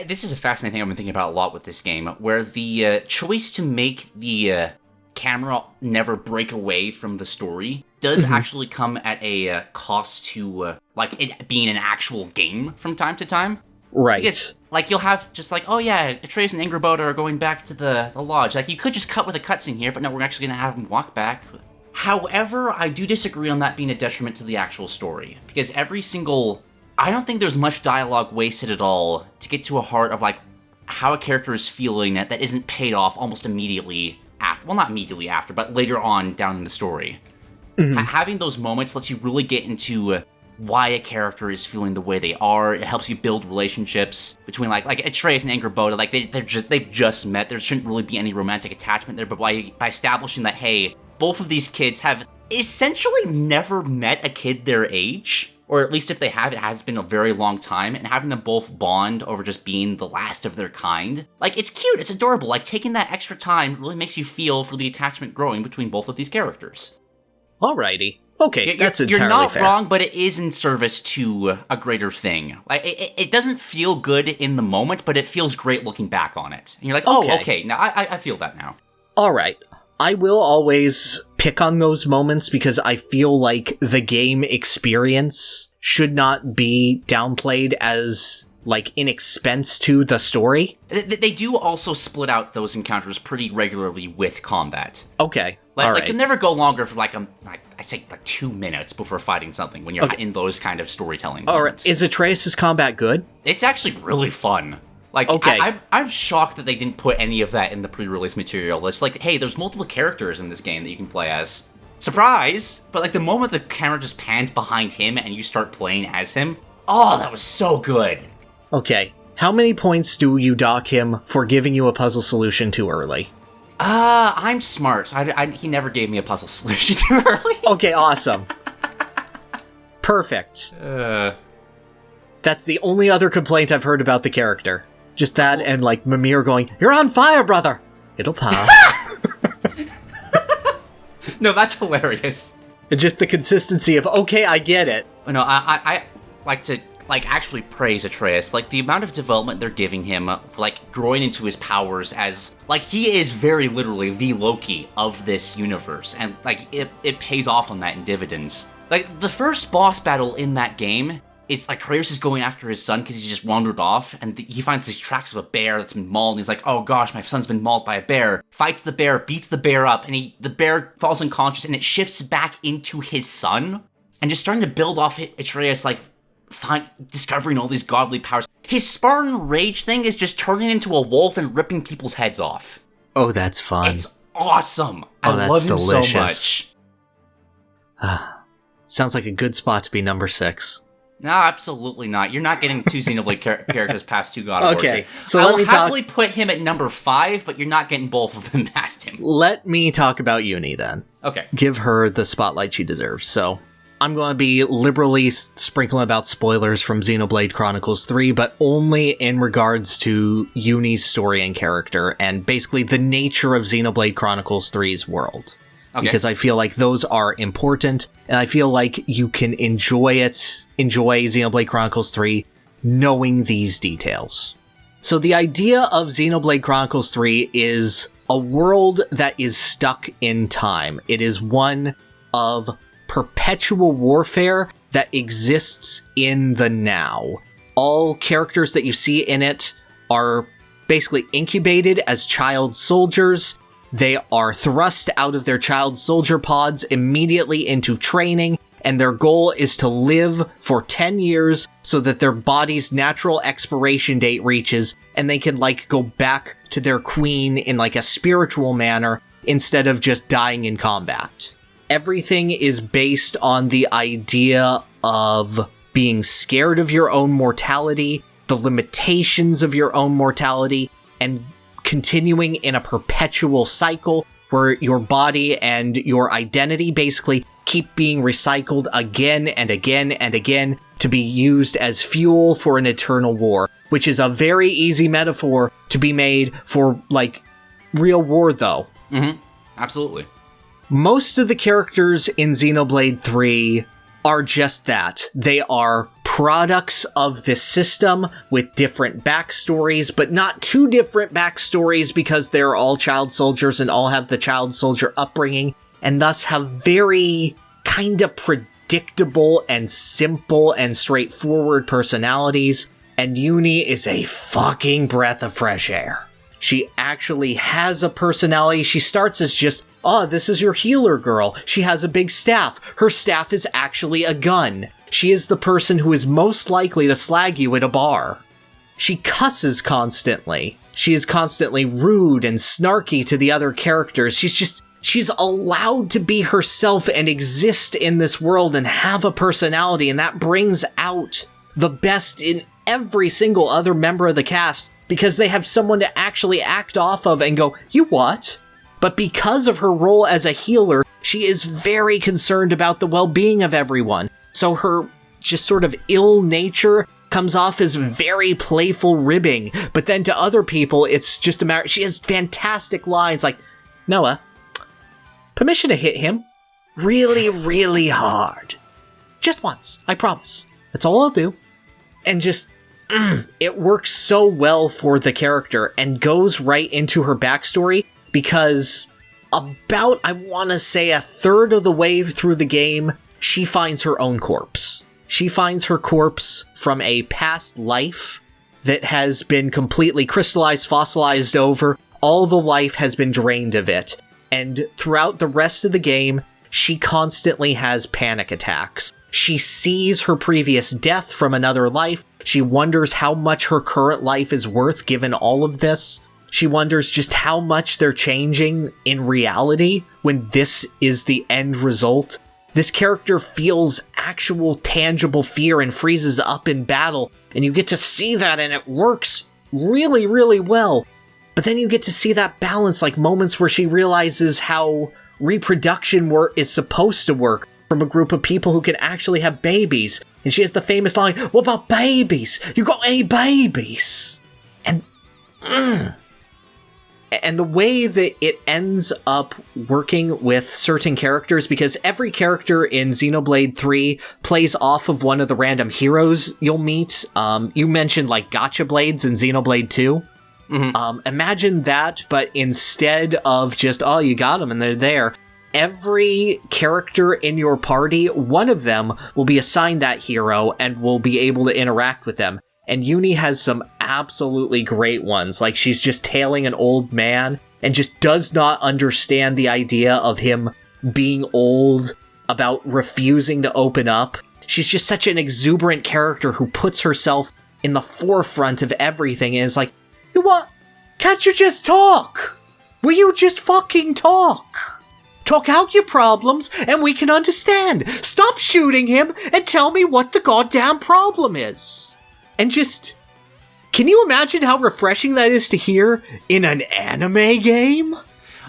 this is a fascinating thing I've been thinking about a lot with this game, where the choice to make the camera never break away from the story does actually come at a cost to, it being an actual game from time to time. Right. Because, you'll have just oh yeah, Atreus and Angrboda are going back to the lodge. You could just cut with a cutscene here, but no, we're actually going to have them walk back. However, I do disagree on that being a detriment to the actual story, because I don't think there's much dialogue wasted at all to get to a heart of, how a character is feeling that isn't paid off almost immediately after. Well, not immediately after, but later on down in the story. Mm-hmm. Having those moments lets you really get into why a character is feeling the way they are. It helps you build relationships between, like Atreus and Angrboda. They've just met. There shouldn't really be any romantic attachment there, but by establishing that, hey, both of these kids have essentially never met a kid their age, or at least if they have, it has been a very long time, and having them both bond over just being the last of their kind. It's cute, it's adorable. Taking that extra time really makes you feel for the attachment growing between both of these characters. Alrighty. Okay, that's entirely fair. You're not wrong, but it is in service to a greater thing. It doesn't feel good in the moment, but it feels great looking back on it. And you're okay, now I feel that now. Alright. I will always pick on those moments because I feel like the game experience should not be downplayed as, in expense to the story. They do also split out those encounters pretty regularly with combat. Okay, alright. You'll never go longer for, I'd say, 2 minutes before fighting something when you're in those kind of storytelling moments. Alright, is Atreus' combat good? It's actually really fun. Okay. I'm shocked that they didn't put any of that in the pre-release material. It's hey, there's multiple characters in this game that you can play as. Surprise! But the moment the camera just pans behind him and you start playing as him, oh, that was so good. Okay, how many points do you dock him for giving you a puzzle solution too early? I'm smart. He never gave me a puzzle solution too early. Okay, awesome. Perfect. That's the only other complaint I've heard about the character. Just that and, Mimir going, "You're on fire, brother!" It'll pass. No, that's hilarious. And just the consistency of, okay, I get it. No, I like to, actually praise Atreus. The amount of development they're giving him, growing into his powers as, he is very literally the Loki of this universe. And, it pays off on that in dividends. The first boss battle in that game is Kratos is going after his son because he just wandered off, and he finds these tracks of a bear that's been mauled, and he's oh gosh, my son's been mauled by a bear. Fights the bear, beats the bear up, and the bear falls unconscious, and it shifts back into his son, and just starting to build off Atreus, discovering all these godly powers. His Spartan rage thing is just turning into a wolf and ripping people's heads off. Oh, that's fun. It's awesome. I love him delicious. So much. Sounds like a good spot to be number 6. No, absolutely not. You're not getting 2 Xenoblade characters past 2 God of War. Okay, so I will happily put him at number 5, but you're not getting both of them past him. Let me talk about Eunie then. Okay. Give her the spotlight she deserves. So, I'm going to be liberally sprinkling about spoilers from Xenoblade Chronicles 3, but only in regards to Eunie's story and character, and basically the nature of Xenoblade Chronicles 3's world. Okay. Because I feel like those are important, and I feel like you can enjoy Xenoblade Chronicles 3, knowing these details. So the idea of Xenoblade Chronicles 3 is a world that is stuck in time. It is one of perpetual warfare that exists in the now. All characters that you see in it are basically incubated as child soldiers. They are thrust out of their child soldier pods immediately into training, and their goal is to live for 10 years so that their body's natural expiration date reaches, and they can, go back to their queen in, a spiritual manner instead of just dying in combat. Everything is based on the idea of being scared of your own mortality, the limitations of your own mortality, and continuing in a perpetual cycle where your body and your identity basically keep being recycled again and again and again to be used as fuel for an eternal war, which is a very easy metaphor to be made for, real war, though. Mm-hmm. Absolutely. Most of the characters in Xenoblade 3 are just that. They are products of this system with different backstories, but not too different backstories because they're all child soldiers and all have the child soldier upbringing, and thus have very kind of predictable and simple and straightforward personalities. And Eunie is a fucking breath of fresh air. She actually has a personality. She starts as just, this is your healer girl. She has a big staff. Her staff is actually a gun. She is the person who is most likely to slag you at a bar. She cusses constantly. She is constantly rude and snarky to the other characters. She's allowed to be herself and exist in this world and have a personality, and that brings out the best in every single other member of the cast, because they have someone to actually act off of and go, you what? But because of her role as a healer, she is very concerned about the well-being of everyone. So her just sort of ill nature comes off as very playful ribbing. But then to other people, it's just a matter... She has fantastic lines like, Noah, permission to hit him really, really hard. Just once, I promise. That's all I'll do. And just... it works so well for the character and goes right into her backstory, because about, I want to say, a third of the way through the game, she finds her own corpse. She finds her corpse from a past life that has been completely crystallized, fossilized over. All the life has been drained of it. And throughout the rest of the game, she constantly has panic attacks. She sees her previous death from another life. She wonders how much her current life is worth given all of this. She wonders just how much they're changing in reality when this is the end result. This character feels actual tangible fear and freezes up in battle, and you get to see that, and it works really, really well. But then you get to see that balance, moments where she realizes how reproduction is supposed to work from a group of people who can actually have babies. And she has the famous line, what about babies? You got any babies? And the way that it ends up working with certain characters, because every character in Xenoblade 3 plays off of one of the random heroes you'll meet. You mentioned Gacha Blades in Xenoblade 2. Mm-hmm. Imagine that, but instead of just, you got them and they're there, every character in your party, one of them will be assigned that hero and will be able to interact with them. And Eunie has some absolutely great ones. She's just tailing an old man and just does not understand the idea of him being old, about refusing to open up. She's just such an exuberant character who puts herself in the forefront of everything and is like, you what? Can't you just talk? Will you just fucking talk? Talk out your problems, and we can understand. Stop shooting him, and tell me what the goddamn problem is. And just... Can you imagine how refreshing that is to hear in an anime game?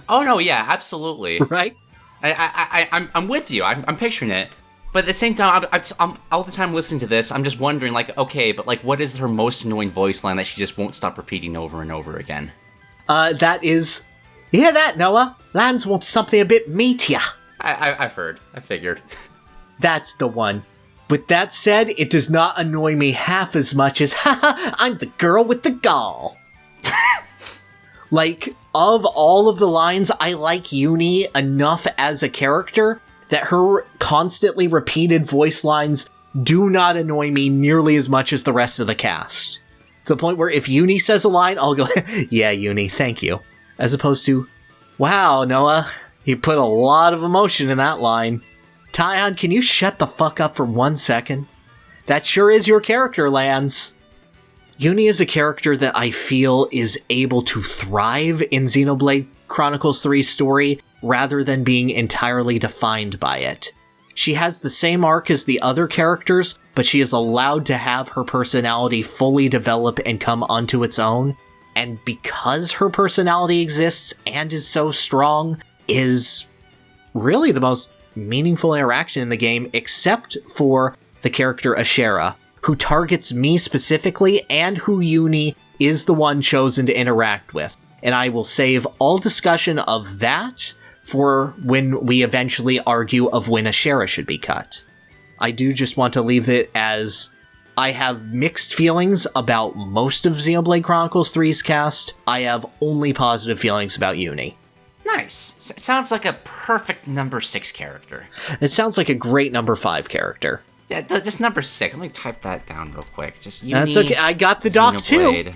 Oh, no, yeah, absolutely. Right? I'm with you. I'm picturing it. But at the same time, I'm all the time listening to this, I'm just wondering, okay, but, what is her most annoying voice line that she just won't stop repeating over and over again? That is... You hear that, Noah? Lands wants something a bit meatier. I've heard. I figured. That's the one. With that said, it does not annoy me half as much as, haha, I'm the girl with the gall. Like, of all of the lines, I like Eunie enough as a character that her constantly repeated voice lines do not annoy me nearly as much as the rest of the cast. To the point where if Eunie says a line, I'll go, yeah, Eunie, thank you. As opposed to, wow, Noah, you put a lot of emotion in that line. Taihan, can you shut the fuck up for 1 second? That sure is your character, Lance. Eunie is a character that I feel is able to thrive in Xenoblade Chronicles 3's story rather than being entirely defined by it. She has the same arc as the other characters, but she is allowed to have her personality fully develop and come onto its own. And because her personality exists and is so strong, is really the most meaningful interaction in the game, except for the character Ashera, who targets me specifically and who Eunie is the one chosen to interact with. And I will save all discussion of that for when we eventually argue of when Ashera should be cut. I do just want to leave it as I have mixed feelings about most of Xenoblade Chronicles 3's cast. I have only positive feelings about Eunie. Nice. Sounds like a perfect number 6 character. It sounds like a great number 5 character. Yeah, just number 6. Let me type that down real quick. Just Eunie. That's okay. I got the doc too.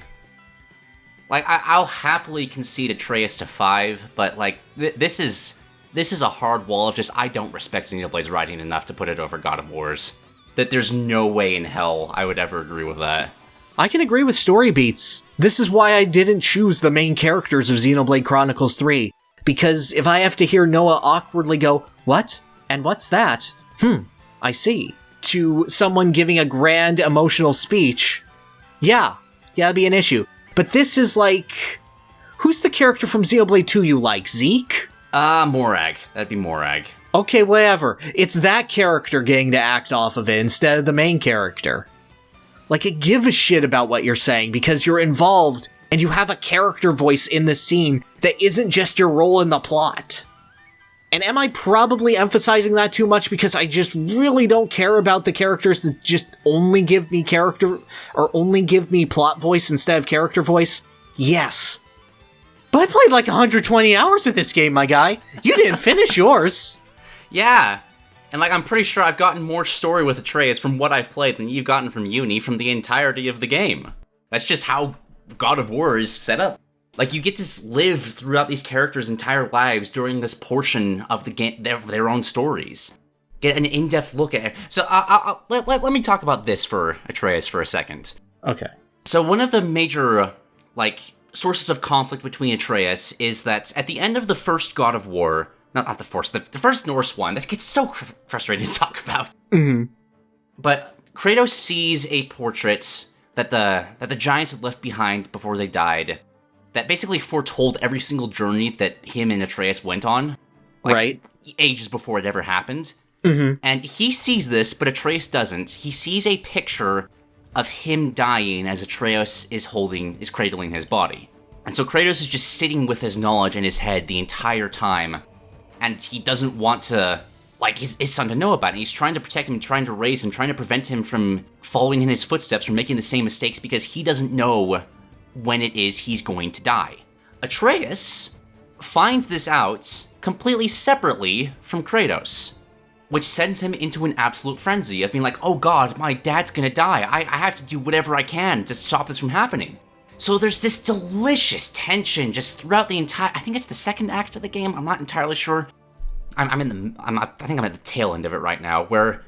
Like, I'll happily concede Atreus to 5, but like this is a hard wall of just I don't respect Xenoblade's writing enough to put it over God of War's. That there's no way in hell I would ever agree with that. I can agree with story beats. This is why I didn't choose the main characters of Xenoblade Chronicles 3. Because if I have to hear Noah awkwardly go, what? And what's that? I see. To someone giving a grand emotional speech, yeah, that'd be an issue. But this is like, who's the character from Xenoblade 2 you like? Zeke? Morag. That'd be Morag. Okay, whatever. It's that character getting to act off of it instead of the main character. Like, give a shit about what you're saying because you're involved and you have a character voice in the scene that isn't just your role in the plot. And am I probably emphasizing that too much because I just really don't care about the characters that just only give me character or only give me plot voice instead of character voice? Yes. But I played like 120 hours of this game, my guy. You didn't finish yours. Yeah. And like, I'm pretty sure I've gotten more story with Atreus from what I've played than you've gotten from Eunie from the entirety of the game. That's just how God of War is set up. Like, you get to live throughout these characters' entire lives during this portion of the game, their own stories. Get an in-depth look at it. So, let me talk about this for Atreus for a second. Okay. So, one of the major, sources of conflict between Atreus is that at the end of the first God of War, not the first Norse one, that gets so frustrating to talk about. Mm-hmm. But Kratos sees a portrait that the giants had left behind before they died, that basically foretold every single journey that him and Atreus went on. Right. Ages before it ever happened. Mm-hmm. And he sees this, but Atreus doesn't. He sees a picture of him dying as Atreus is cradling his body. And so Kratos is just sitting with his knowledge in his head the entire time. And he doesn't want to, his son to know about it. He's trying to protect him, trying to raise him, trying to prevent him from following in his footsteps, from making the same mistakes, because he doesn't know when it is he's going to die. Atreus finds this out completely separately from Kratos, which sends him into an absolute frenzy of being like, oh god, my dad's gonna die. I have to do whatever I can to stop this from happening. So there's this delicious tension just throughout the entire, I think it's the second act of the game, I'm not entirely sure. I think I'm at the tail end of it right now, where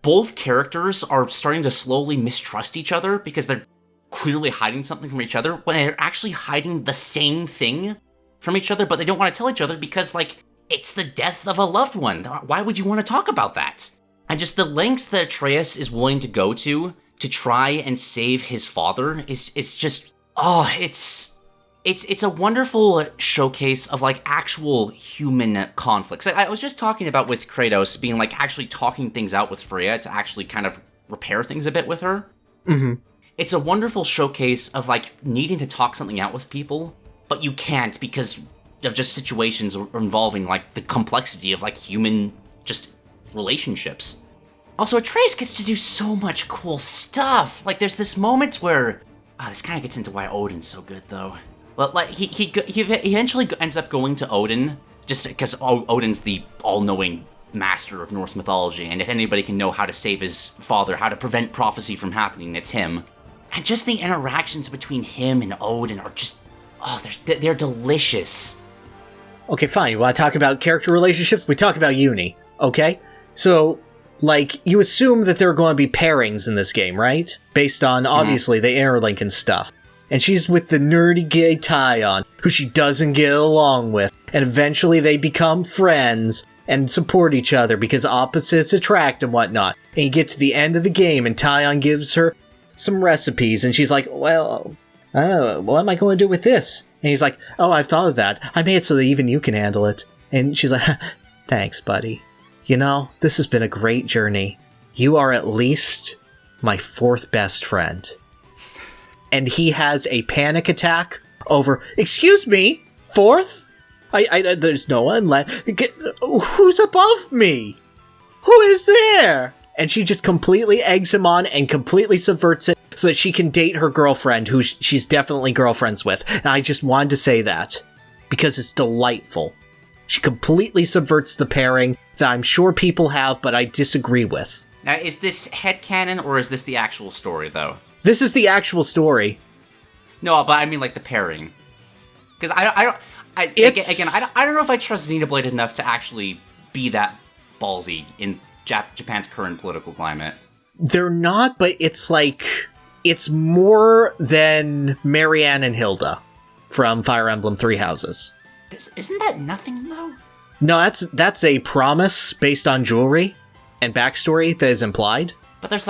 both characters are starting to slowly mistrust each other because they're clearly hiding something from each other when they're actually hiding the same thing from each other, but they don't want to tell each other because, it's the death of a loved one. Why would you want to talk about that? And just the lengths that Atreus is willing to go to try and save his father it's just, it's a wonderful showcase of, actual human conflicts. I was just talking about with Kratos being, actually talking things out with Freya to actually kind of repair things a bit with her. Mm-hmm. It's a wonderful showcase of, needing to talk something out with people, but you can't because of just situations involving, the complexity of, human, just, relationships. Also, Atreus gets to do so much cool stuff. There's this moment where... this kind of gets into why Odin's so good, though. Well, like, he eventually ends up going to Odin, just because Odin's the all-knowing master of Norse mythology, and if anybody can know how to save his father, how to prevent prophecy from happening, it's him. And just the interactions between him and Odin are just, they're delicious. Okay, fine. You want to talk about character relationships? We talk about Eunie, okay? So, like, you assume that there are going to be pairings in this game, right? Based on, obviously, the interlink and stuff. And she's with the nerdy gay Tyon, who she doesn't get along with. And eventually they become friends and support each other because opposites attract and whatnot. And you get to the end of the game and Tyon gives her some recipes and she's like, well, what am I going to do with this? And he's like, oh, I've thought of that. I made it so that even you can handle it. And she's like, thanks, buddy. You know, this has been a great journey. You are at least my fourth best friend. And he has a panic attack over, excuse me, fourth? There's no one left. Who's above me? Who is there? And she just completely eggs him on and completely subverts it so that she can date her girlfriend, who she's definitely girlfriends with. And I just wanted to say that because it's delightful. She completely subverts the pairing that I'm sure people have, but I disagree with. Now, is this headcanon or is this the actual story, though? This is the actual story. No, but I mean, like, the pairing. Because I don't know if I trust Xenoblade enough to actually be that ballsy in Japan's current political climate. They're not, but it's like, it's more than Marianne and Hilda from Fire Emblem Three Houses. Isn't that nothing, though? No, that's a promise based on jewelry and backstory that is implied. But there's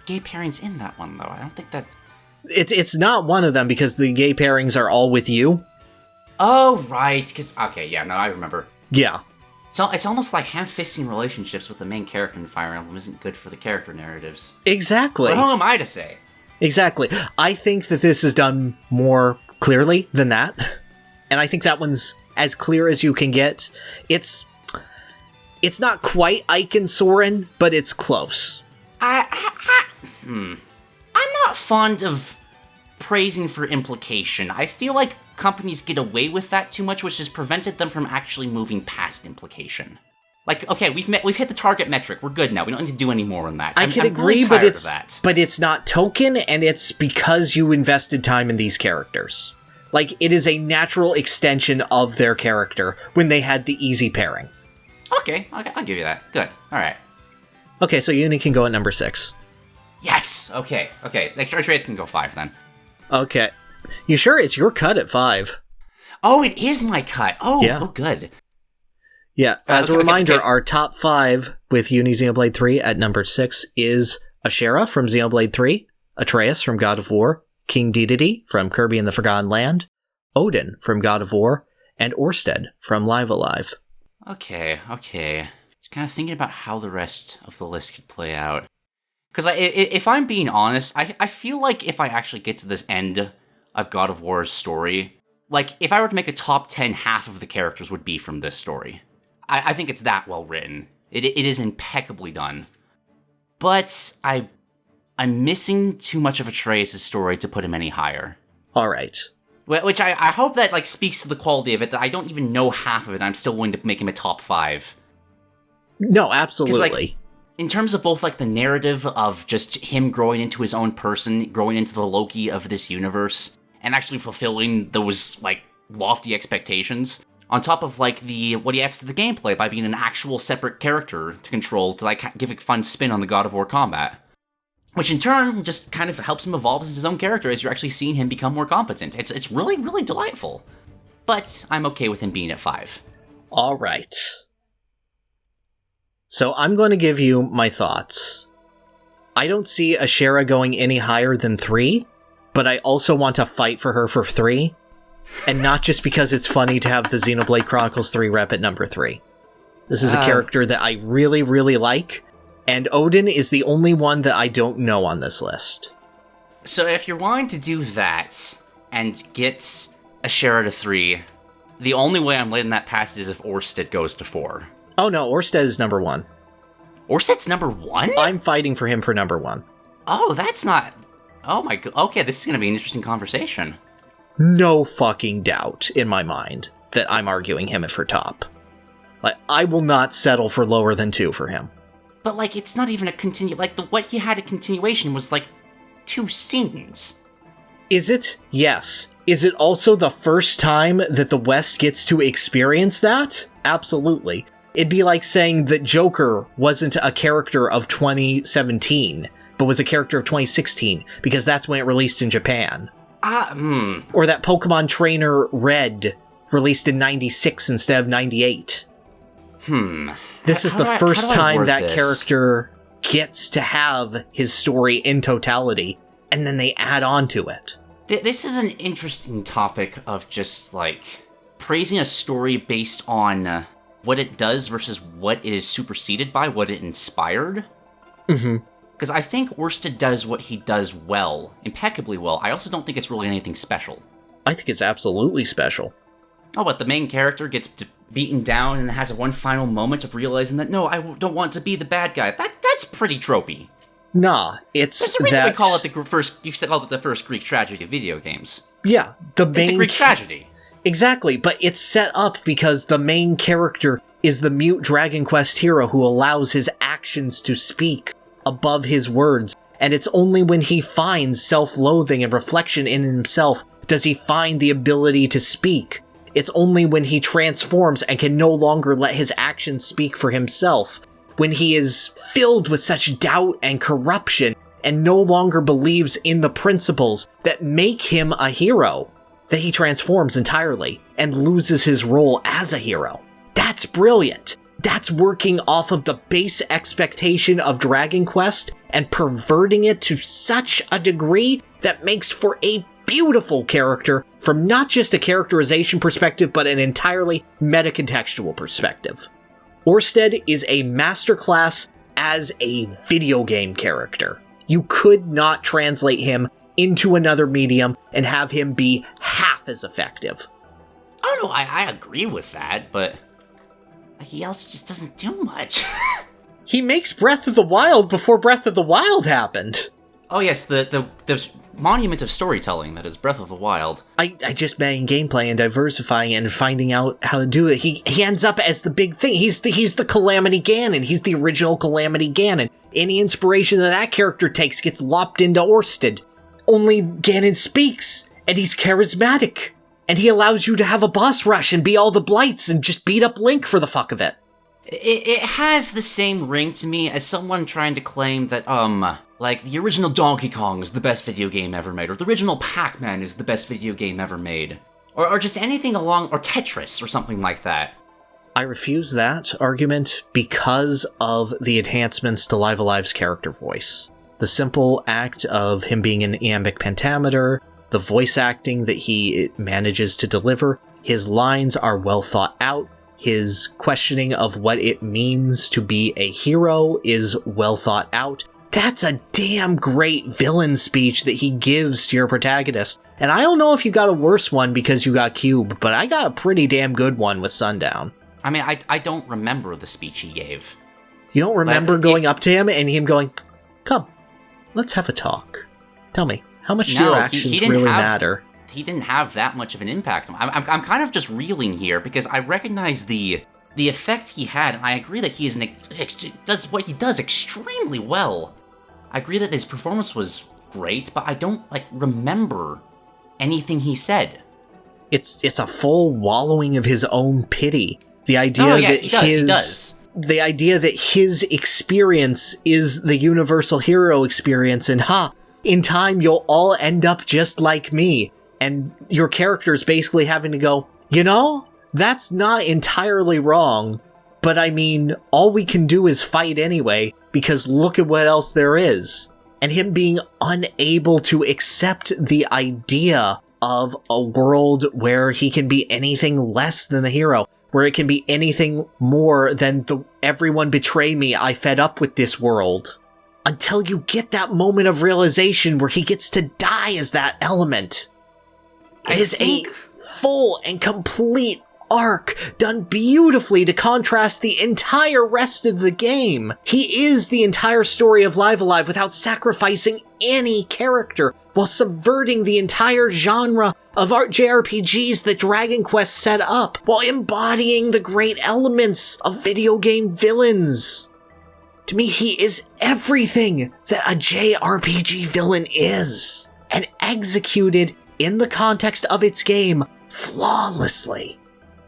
gay pairings in that one, though. I don't think that... It's not one of them because the gay pairings are all with you. Oh, right, because... Okay, yeah, no, I remember. Yeah. So it's almost like ham-fisting relationships with the main character in Fire Emblem isn't good for the character narratives. Exactly. But who am I to say? Exactly. I think that this is done more clearly than that. And I think that one's as clear as you can get. It's not quite Ike and Soren, but it's close. I'm not fond of praising for implication. I feel like companies get away with that too much, which has prevented them from actually moving past implication. Like, okay, we've hit the target metric. We're good now. We don't need to do any more on that. I can agree, really but it's not token, and it's because you invested time in these characters. Like, it is a natural extension of their character when they had the easy pairing. Okay, I'll give you that. Good. All right. Okay, so Eunie can go at number 6. Yes! Okay. Atreus can go 5, then. Okay. You sure it's your cut at 5? Oh, it is my cut. Oh, yeah. Oh, good. Yeah, as a reminder, our top 5 with Eunie Xenoblade 3 at number 6 is Ashera from Xenoblade 3, Atreus from God of War, King Dedede from Kirby and the Forgotten Land, Odin from God of War, and Oersted from Live Alive. Okay. Just kind of thinking about how the rest of the list could play out. Because if I'm being honest, I feel like if I actually get to this end of God of War's story, like, if I were to make a top 10, half of the characters would be from this story. I think it's that well written. It is impeccably done. But I'm missing too much of Atreus' story to put him any higher. All right. Which I hope that, like, speaks to the quality of it, that I don't even know half of it, I'm still willing to make him a top 5. No, absolutely. Like, in terms of both, like, the narrative of just him growing into his own person, growing into the Loki of this universe, and actually fulfilling those, like, lofty expectations, on top of, like, what he adds to the gameplay by being an actual separate character to control, to, like, give a fun spin on the God of War combat. Which, in turn, just kind of helps him evolve as his own character as you're actually seeing him become more competent. It's really, really delightful. But I'm okay with him being at 5. All right. So I'm going to give you my thoughts. I don't see Ashera going any higher than 3, but I also want to fight for her for 3. And not just because it's funny to have the Xenoblade Chronicles 3 rep at number 3. This is a character that I really, really like, and Odin is the only one that I don't know on this list. So if you're wanting to do that, and get Ashera to 3, the only way I'm letting that pass is if Oersted goes to 4. Oh no, Oersted is number 1. Oersted's number 1? I'm fighting for him for number 1. Oh, that's not... Oh my god. Okay, this is going to be an interesting conversation. no fucking doubt in my mind that I'm arguing him for top. Like, I will not settle for lower than 2 for him. But, like, it's not even a what he had a continuation was, like, 2 scenes. Is it? Yes. Is it also the first time that the West gets to experience that? Absolutely. It'd be like saying that Joker wasn't a character of 2017, but was a character of 2016, because that's when it released in Japan. Or that Pokemon Trainer Red released in 96 instead of 98. This is the first time that character gets to have his story in totality, and then they add on to it. This is an interesting topic of just, like, praising a story based on what it does versus what it is superseded by, what it inspired. Because I think Oersted does what he does well, impeccably well. I also don't think it's really anything special. I think it's absolutely special. Oh, but the main character gets beaten down and has one final moment of realizing that, no, I don't want to be the bad guy. That's pretty tropey. Nah, it's There's a reason we call it the first Greek tragedy of video games. Yeah, it's a Greek tragedy. Exactly, but it's set up because the main character is the mute Dragon Quest hero who allows his actions to speak above his words, and it's only when he finds self-loathing and reflection in himself does he find the ability to speak. It's only when he transforms and can no longer let his actions speak for himself, when he is filled with such doubt and corruption and no longer believes in the principles that make him a hero, that he transforms entirely and loses his role as a hero. That's brilliant. That's working off of the base expectation of Dragon Quest and perverting it to such a degree that makes for a beautiful character from not just a characterization perspective, but an entirely meta-contextual perspective. Oersted is a masterclass as a video game character. You could not translate him into another medium and have him be half as effective. Oh no, I agree with that, but he also just doesn't do much. He makes Breath of the Wild before Breath of the Wild happened. Oh yes, the monument of storytelling that is Breath of the Wild. I just meant in gameplay and diversifying and finding out how to do it. He ends up as the big thing. He's the Calamity Ganon. He's the original Calamity Ganon. Any inspiration that character takes gets lopped into Oersted. Only Ganon speaks, and he's charismatic. And he allows you to have a boss rush and be all the blights and just beat up Link for the fuck of it. It has the same ring to me as someone trying to claim that, like, the original Donkey Kong is the best video game ever made, or the original Pac-Man is the best video game ever made. Or just anything along, or Tetris, or something like that. I refuse that argument because of the enhancements to Live Alive's character voice. The simple act of him being an iambic pentameter, the voice acting that he manages to deliver, his lines are well thought out, his questioning of what it means to be a hero is well thought out. That's a damn great villain speech that he gives to your protagonist. And I don't know if you got a worse one because you got Cube, but I got a pretty damn good one with Sundown. I mean, I don't remember the speech he gave. You don't remember going up to him and him going, "Come, let's have a talk. Tell me, how much do your actions really matter?" He didn't have that much of an impact. I'm kind of just reeling here because I recognize the effect he had, and I agree that he does what he does extremely well. I agree that his performance was great, but I don't remember anything he said. It's a full wallowing of his own pity. The idea he does. The idea that his experience is the universal hero experience, and in time you'll all end up just like me. And your character's basically having to go, that's not entirely wrong, but I mean, all we can do is fight anyway, because look at what else there is. And him being unable to accept the idea of a world where he can be anything less than the hero, where it can be anything more than the everyone betray me, I fed up with this world. Until you get that moment of realization where he gets to die as that element. It is a full and complete arc done beautifully to contrast the entire rest of the game. He is the entire story of Live Alive without sacrificing any character, while subverting the entire genre of JRPGs that Dragon Quest set up, while embodying the great elements of video game villains. To me, he is everything that a JRPG villain is, and executed in the context of its game flawlessly.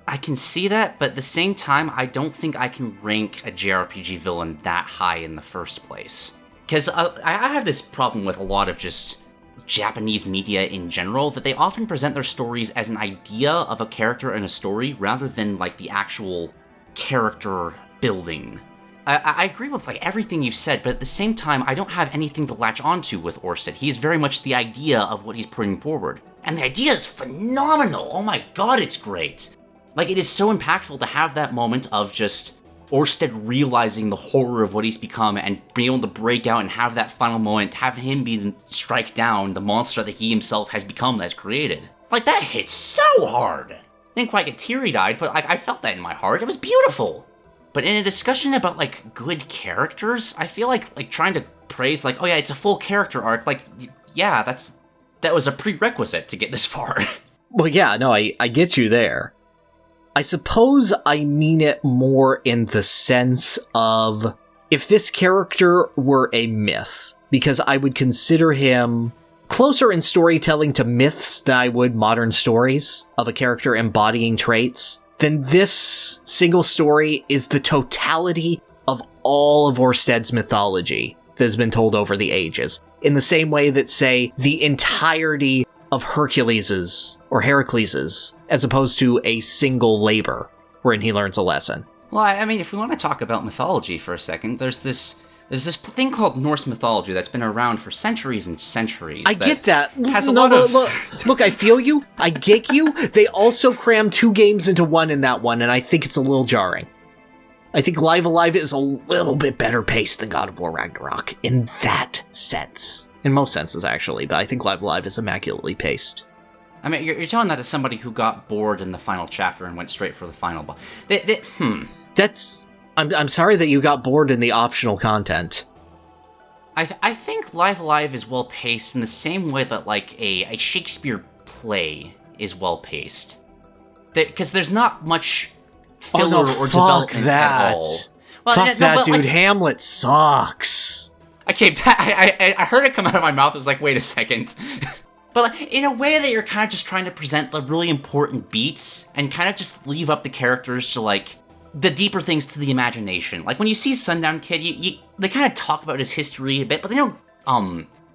I can see that, but at the same time, I don't think I can rank a JRPG villain that high in the first place. Because I have this problem with a lot of just Japanese media in general, that they often present their stories as an idea of a character and a story, rather than, like, the actual character building. I agree with, like, everything you've said, but at the same time, I don't have anything to latch onto with Oersted. He's very much the idea of what he's putting forward. And the idea is phenomenal! Oh my god, it's great! Like, it is so impactful to have that moment of just Oersted realizing the horror of what he's become and being able to break out and have that final moment, have him strike down the monster that he himself has become, has created. Like, that hits so hard! I didn't quite get teary-eyed, but I felt that in my heart. It was beautiful! But in a discussion about, like, good characters, I feel like trying to praise, like, oh yeah, it's a full character arc, like, yeah, that was a prerequisite to get this far. Well, yeah, no, I get you there. I suppose I mean it more in the sense of, if this character were a myth, because I would consider him closer in storytelling to myths than I would modern stories of a character embodying traits, then this single story is the totality of all of Oersted's mythology that has been told over the ages. In the same way that, say, the entirety of Hercules's, as opposed to a single labor, wherein he learns a lesson. Well, I mean, if we want to talk about mythology for a second, there's this thing called Norse mythology that's been around for centuries and centuries. I get that. Look, I feel you. I get you. They also cram 2 games into one in that one, and I think it's a little jarring. I think Live Alive is a little bit better paced than God of War Ragnarok in that sense. In most senses, actually, but I think Live Alive is immaculately paced. I mean, you're telling that to somebody who got bored in the final chapter and went straight for the final boss. I'm sorry that you got bored in the optional content. I think Live Alive is well paced in the same way that, like, a Shakespeare play is well paced. Because there's not much filler or development at all. Well, fuck that, dude. Like, Hamlet sucks. I heard it come out of my mouth. I was like, wait a second. But like, in a way that you're kind of just trying to present the really important beats and kind of just leave up the characters to, like, the deeper things to the imagination. Like, when you see Sundown Kid, they kind of talk about his history a bit, but they don't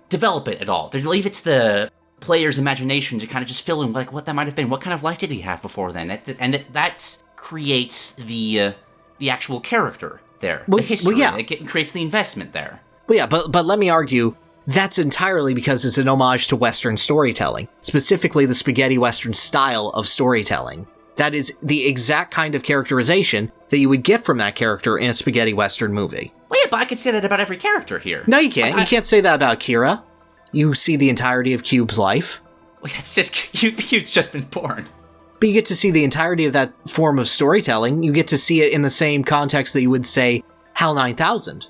develop it at all. They leave it to the player's imagination to kind of just fill in, like, what that might have been. What kind of life did he have before then? And that creates the actual character there. The history. Well, yeah. It creates the investment there. Well, yeah, but let me argue, that's entirely because it's an homage to Western storytelling, specifically the spaghetti Western style of storytelling. That is the exact kind of characterization that you would get from that character in a spaghetti Western movie. Well, yeah, but I could say that about every character here. No, you can't. You can't say that about Kira. You see the entirety of Cube's life. Well, it's just, Cube's just been born. But you get to see the entirety of that form of storytelling. You get to see it in the same context that you would say HAL 9000.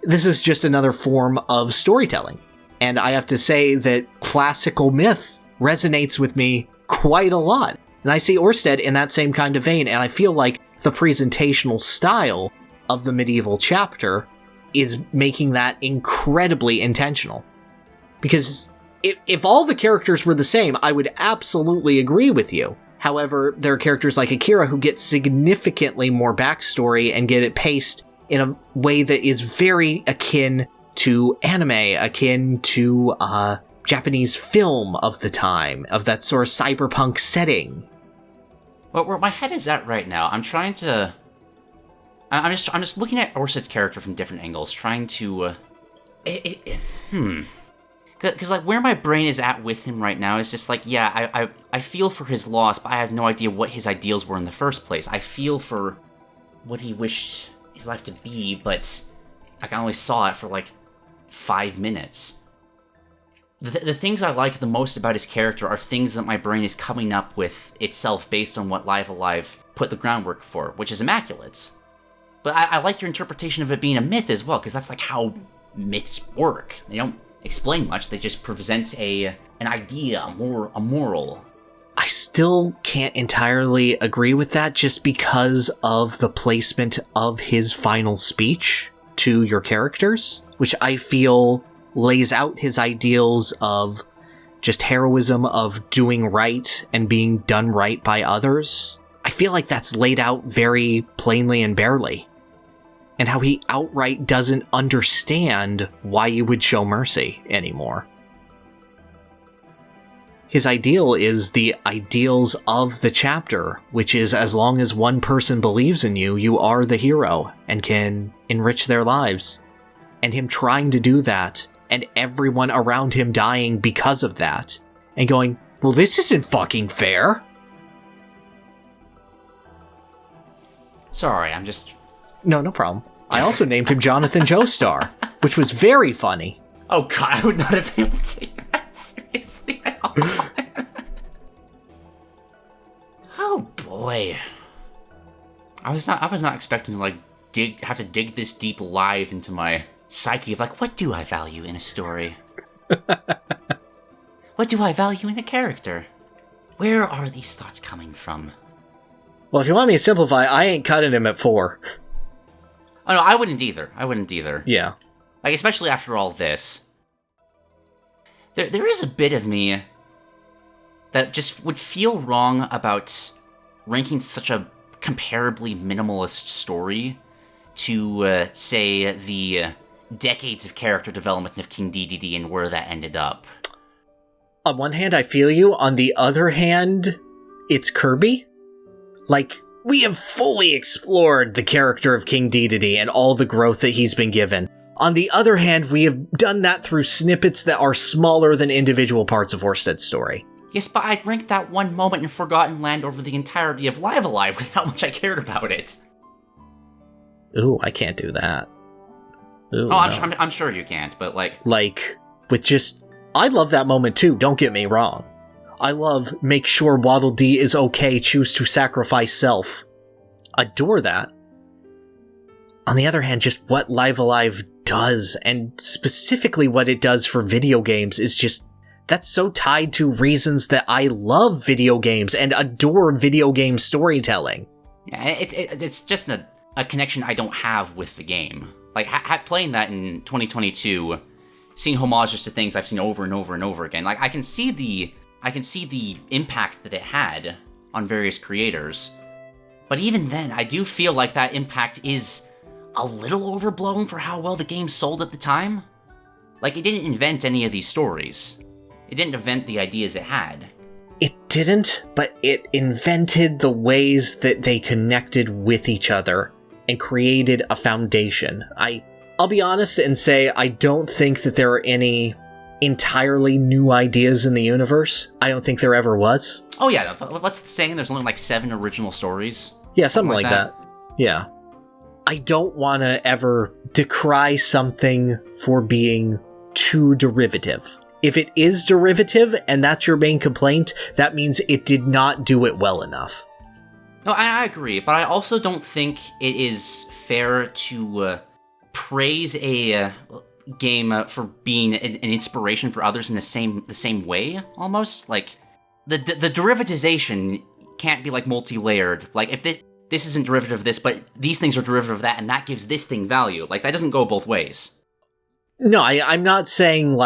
This is just another form of storytelling. And I have to say that classical myth resonates with me quite a lot. And I see Oersted in that same kind of vein, and I feel like the presentational style of the medieval chapter is making that incredibly intentional. Because if all the characters were the same, I would absolutely agree with you. However, there are characters like Akira who get significantly more backstory and get it paced in a way that is very akin to anime, akin to Japanese film of the time, of that sort of cyberpunk setting. Well, where my head is at right now, I'm just looking at Oersted's character from different angles, trying to, Because, like, where my brain is at with him right now is just like, yeah, I feel for his loss, but I have no idea what his ideals were in the first place. I feel for what he wished his life to be, but I only saw it for, like, 5 minutes. the things I like the most about his character are things that my brain is coming up with itself based on what Live Alive put the groundwork for, which is immaculate. But I like your interpretation of it being a myth as well, because that's like how myths work. They don't explain much, they just present an idea, a moral. I still can't entirely agree with that just because of the placement of his final speech to your characters, which I feel lays out his ideals of just heroism, of doing right and being done right by others. I feel like that's laid out very plainly and barely. And how he outright doesn't understand why you would show mercy anymore. His ideal is the ideals of the chapter, which is as long as one person believes in you, you are the hero and can enrich their lives. And him trying to do that, and everyone around him dying because of that, and going, well, this isn't fucking fair. Sorry, I'm just... No problem. I also named him Jonathan Joestar, which was very funny. Oh god, I would not have been able to take that seriously at all. Oh boy. I was not expecting to have to dig this deep live into my psyche of what do I value in a story? What do I value in a character? Where are these thoughts coming from? Well, if you want me to simplify, I ain't cutting him at 4. Oh no, I wouldn't either. Yeah. Especially after all this. There is a bit of me that just would feel wrong about ranking such a comparably minimalist story to, say, the decades of character development of King Dedede and where that ended up. On one hand, I feel you. On the other hand, it's Kirby. We have fully explored the character of King Dedede and all the growth that he's been given. On the other hand, we have done that through snippets that are smaller than individual parts of Oersted's story. Yes, but I'd rank that one moment in Forgotten Land over the entirety of Live Alive with how much I cared about it. Ooh, I can't do that. Ooh, oh, no. I'm sure you can't, but I love that moment too, don't get me wrong. I love make sure Waddle Dee is okay, choose to sacrifice self. Adore that. On the other hand, just what Live Alive does, and specifically what it does for video games, is just, that's so tied to reasons that I love video games and adore video game storytelling. Yeah, it's just a connection I don't have with the game. Playing that in 2022, seeing homages to things I've seen over and over and over again, I can see the impact that it had on various creators. But even then, I do feel like that impact is a little overblown for how well the game sold at the time. It didn't invent any of these stories. It didn't invent the ideas it had. It didn't, but it invented the ways that they connected with each other and created a foundation. I'll be honest and say I don't think that there are any entirely new ideas in the universe. I don't think there ever was. Oh yeah, what's the saying? There's only 7 original stories? Yeah, something like that. Yeah. I don't want to ever decry something for being too derivative. If it is derivative, and that's your main complaint, that means it did not do it well enough. No, I agree, but I also don't think it is fair to praise a game for being an inspiration for others in the same way, almost. The derivatization can't be multi-layered. If this isn't derivative of this, but these things are derivative of that, and that gives this thing value. That doesn't go both ways. No, I'm not saying,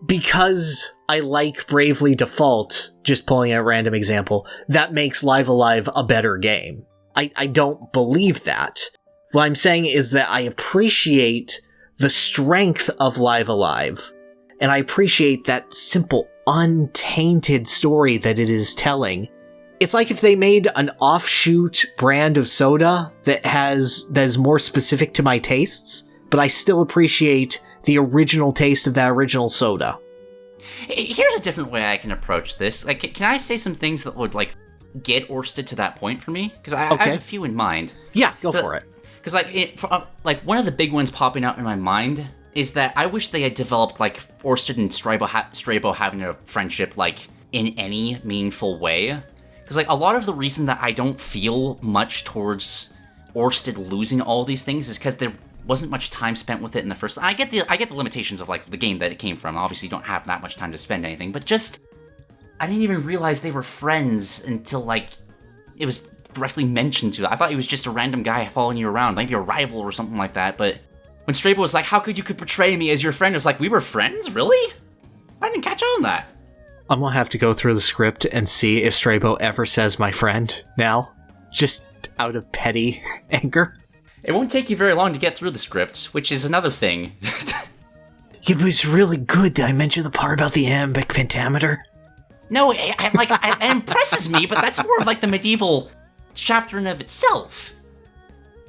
because I like Bravely Default, just pulling out a random example, that makes Live Alive a better game. I don't believe that. What I'm saying is that I appreciate the strength of Live Alive, and I appreciate that simple, untainted story that it is telling. It's like if they made an offshoot brand of soda that is more specific to my tastes, but I still appreciate the original taste of that original soda. Here's a different way I can approach this. Can I say some things that would get Oersted to that point for me? Because I have a few in mind. Yeah, go for it. Because one of the big ones popping out in my mind is that I wish they had developed, like, Oersted and Strabo having a friendship, like, in any meaningful way. Because, like, a lot of the reason that I don't feel much towards Oersted losing all these things is because there wasn't much time spent with it in the first... I get the limitations of, like, the game that it came from. Obviously, you don't have that much time to spend anything, but just... I didn't even realize they were friends until, like, it was directly mentioned to it. I thought he was just a random guy following you around, maybe a rival or something like that, but... When Strabo was like, how could you portray me as your friend? It was like, we were friends? Really? I didn't catch on that. I'm gonna have to go through the script and see if Strabo ever says my friend now. Just out of petty anger. It won't take you very long to get through the script, which is another thing. It was really good. Did I mention the part about the iambic pentameter? No, it impresses me, but that's more of like the medieval chapter in of itself.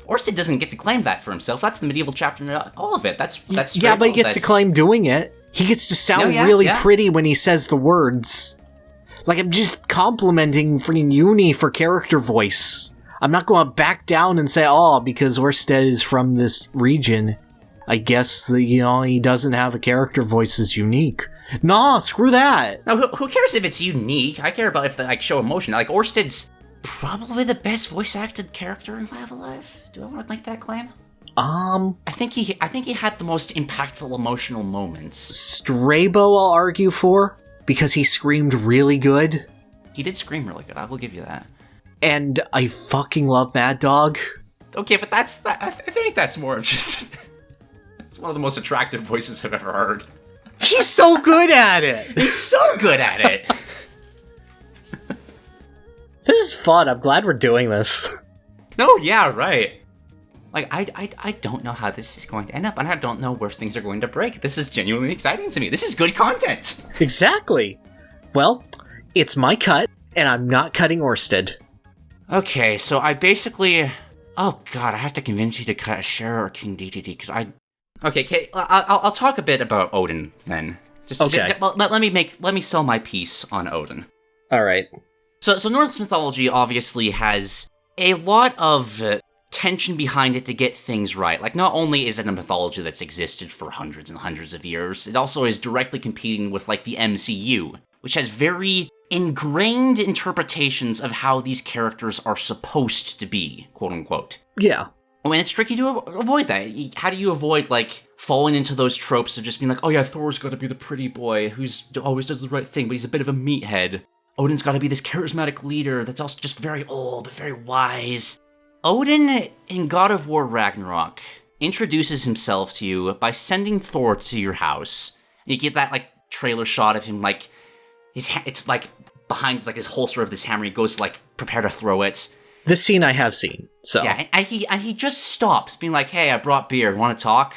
Oersted doesn't get to claim that for himself. That's the medieval chapter in all of it. That's yeah, but he gets to claim doing it. He gets to sound really pretty when he says the words. Like, I'm just complimenting freaking Eunie for character voice. I'm not going to back down and say, oh, because Oersted is from this region, I guess that, he doesn't have a character voice that's unique. Nah, screw that. No, who cares if it's unique? I care about if they, like, show emotion. Like, Oersted's probably the best voice-acted character in Live Alive. Do I want to make that claim? I think he had the most impactful emotional moments. Strabo, I'll argue for, because he screamed really good. He did scream really good, I will give you that. And I fucking love Mad Dog. Okay, but I think that's more of just... It's one of the most attractive voices I've ever heard. He's so good at it! He's so good at it! This is fun, I'm glad we're doing this. No, yeah, right. Like, I don't know how this is going to end up, and I don't know where things are going to break. This is genuinely exciting to me. This is good content! Exactly. Well, it's my cut, and I'm not cutting Oersted. Okay, so I basically... Oh god, I have to convince you to cut Ashera or King Dedede, because I... Okay, I'll talk a bit about Odin, then. Let me sell my piece on Odin. Alright. So Norse mythology obviously has a lot of tension behind it to get things right. Like, not only is it a mythology that's existed for hundreds and hundreds of years, it also is directly competing with, like, the MCU, which has very ingrained interpretations of how these characters are supposed to be, quote-unquote. Yeah. I mean, it's tricky to avoid that. How do you avoid, like, falling into those tropes of just being like, oh yeah, Thor's gotta be the pretty boy who's always does the right thing, but he's a bit of a meathead. Odin's gotta be this charismatic leader that's also just very old, but very wise. Odin, in God of War Ragnarok, introduces himself to you by sending Thor to your house. And you get that, like, trailer shot of him, like, it's, like, behind, like, his holster of this hammer. He goes to, like, prepare to throw it. This scene I have seen, so... Yeah, and he just stops, being like, hey, I brought beer, want to talk?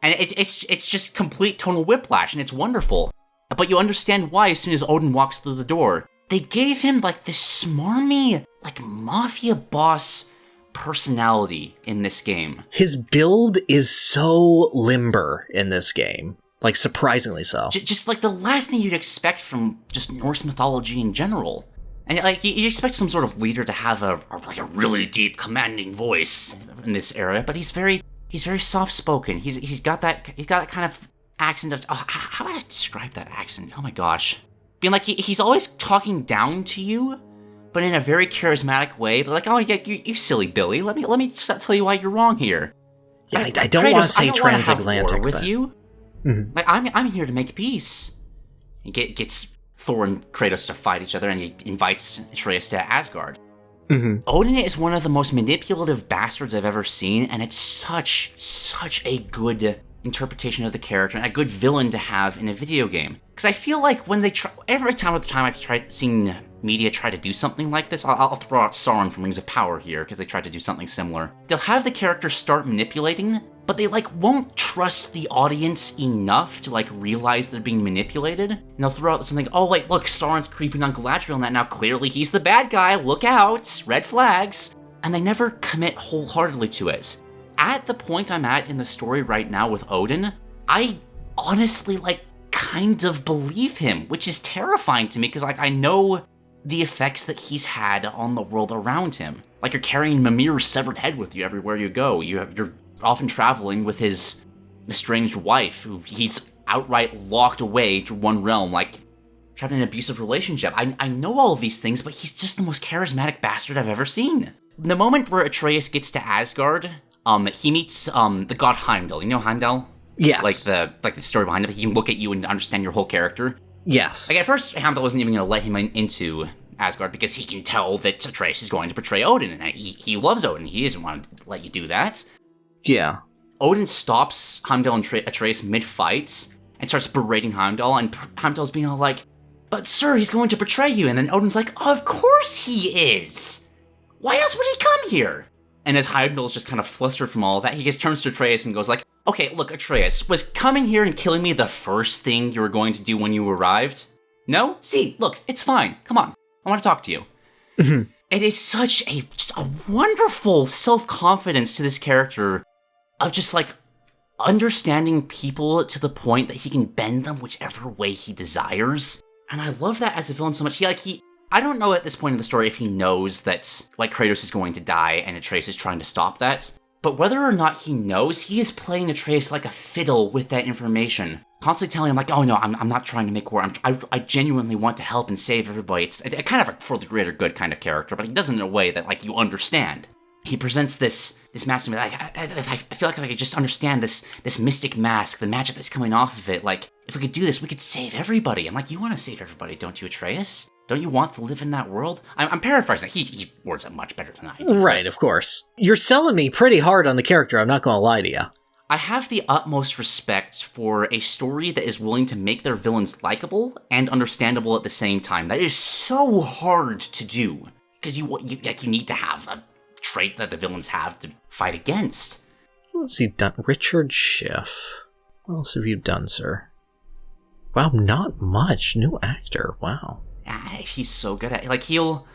And it's just complete tonal whiplash, and it's wonderful. But you understand why as soon as Odin walks through the door. They gave him, like, this smarmy, like, mafia boss personality in this game. His build is so limber in this game. Like, surprisingly so. Just, like, the last thing you'd expect from just Norse mythology in general. And, like, you expect some sort of leader to have a really deep, commanding voice in this era, but he's very soft-spoken. He's got that kind of accent of... Oh, how do I describe that accent? Oh my gosh. Being like, he's always talking down to you, but in a very charismatic way. But like, oh yeah, you silly Billy. Let me tell you why you're wrong here. Yeah, I don't want to say transatlantic with you. Mm-hmm. Like, I'm here to make peace. He gets Thor and Kratos to fight each other, and he invites Atreus to Asgard. Mm-hmm. Odin is one of the most manipulative bastards I've ever seen, and it's such a good interpretation of the character and a good villain to have in a video game. Because I feel like when they every time I've seen media try to do something like this, I'll throw out Sauron from Rings of Power here, because they tried to do something similar. They'll have the character start manipulating, but they, like, won't trust the audience enough to, like, realize they're being manipulated. And they'll throw out something, oh, wait, look, Sauron's creeping on Galadriel and that, now clearly he's the bad guy, look out, red flags. And they never commit wholeheartedly to it. At the point I'm at in the story right now with Odin, I honestly, like, kind of believe him, which is terrifying to me, because, like, I know the effects that he's had on the world around him. Like, you're carrying Mimir's severed head with you everywhere you go. You're often traveling with his estranged wife who he's outright locked away to one realm, like trapped in an abusive relationship. I know all of these things, but he's just the most charismatic bastard I've ever seen. The moment where Atreus gets to Asgard, he meets the god Heimdall. You know Heimdall? Yes. Like the story behind it. He can look at you and understand your whole character. Yes. Like at first, Heimdall wasn't even going to let him into Asgard because he can tell that Atreus is going to betray Odin, and he loves Odin. He doesn't want to let you do that. Yeah. Odin stops Heimdall and Atreus mid-fight and starts berating Heimdall, and Heimdall's being all like, "But sir, he's going to betray you." And then Odin's like, "Of course he is! Why else would he come here?" And as Heimdall's just kind of flustered from all of that, he just turns to Atreus and goes like, "Okay, look, Atreus, was coming here and killing me the first thing you were going to do when you arrived? No? See, look, it's fine. Come on. I want to talk to you." Mm-hmm. It is such just a wonderful self-confidence to this character of just like understanding people to the point that he can bend them whichever way he desires. And I love that as a villain so much. I don't know at this point in the story if he knows that, like, Kratos is going to die and Atreus is trying to stop that. But whether or not he knows, he is playing Atreus like a fiddle with that information. Constantly telling him, like, "Oh no, I'm not trying to make war. I genuinely want to help and save everybody." It's kind of a for the greater good kind of character, but he does it in a way that, like, you understand. He presents this mask to me, like, I feel like if I could just understand this mystic mask, the magic that's coming off of it, like, if we could do this, we could save everybody. And, like, you want to save everybody, don't you, Atreus? Don't you want to live in that world? I'm paraphrasing. He words it much better than I do. Right, of course. You're selling me pretty hard on the character, I'm not gonna lie to you. I have the utmost respect for a story that is willing to make their villains likable and understandable at the same time. That is so hard to do, because you need to have a trait that the villains have to fight against. What else have you done? Richard Schiff. What else have you done, sir? Wow, not much. New actor. Wow. He's so good at it. Like, he'll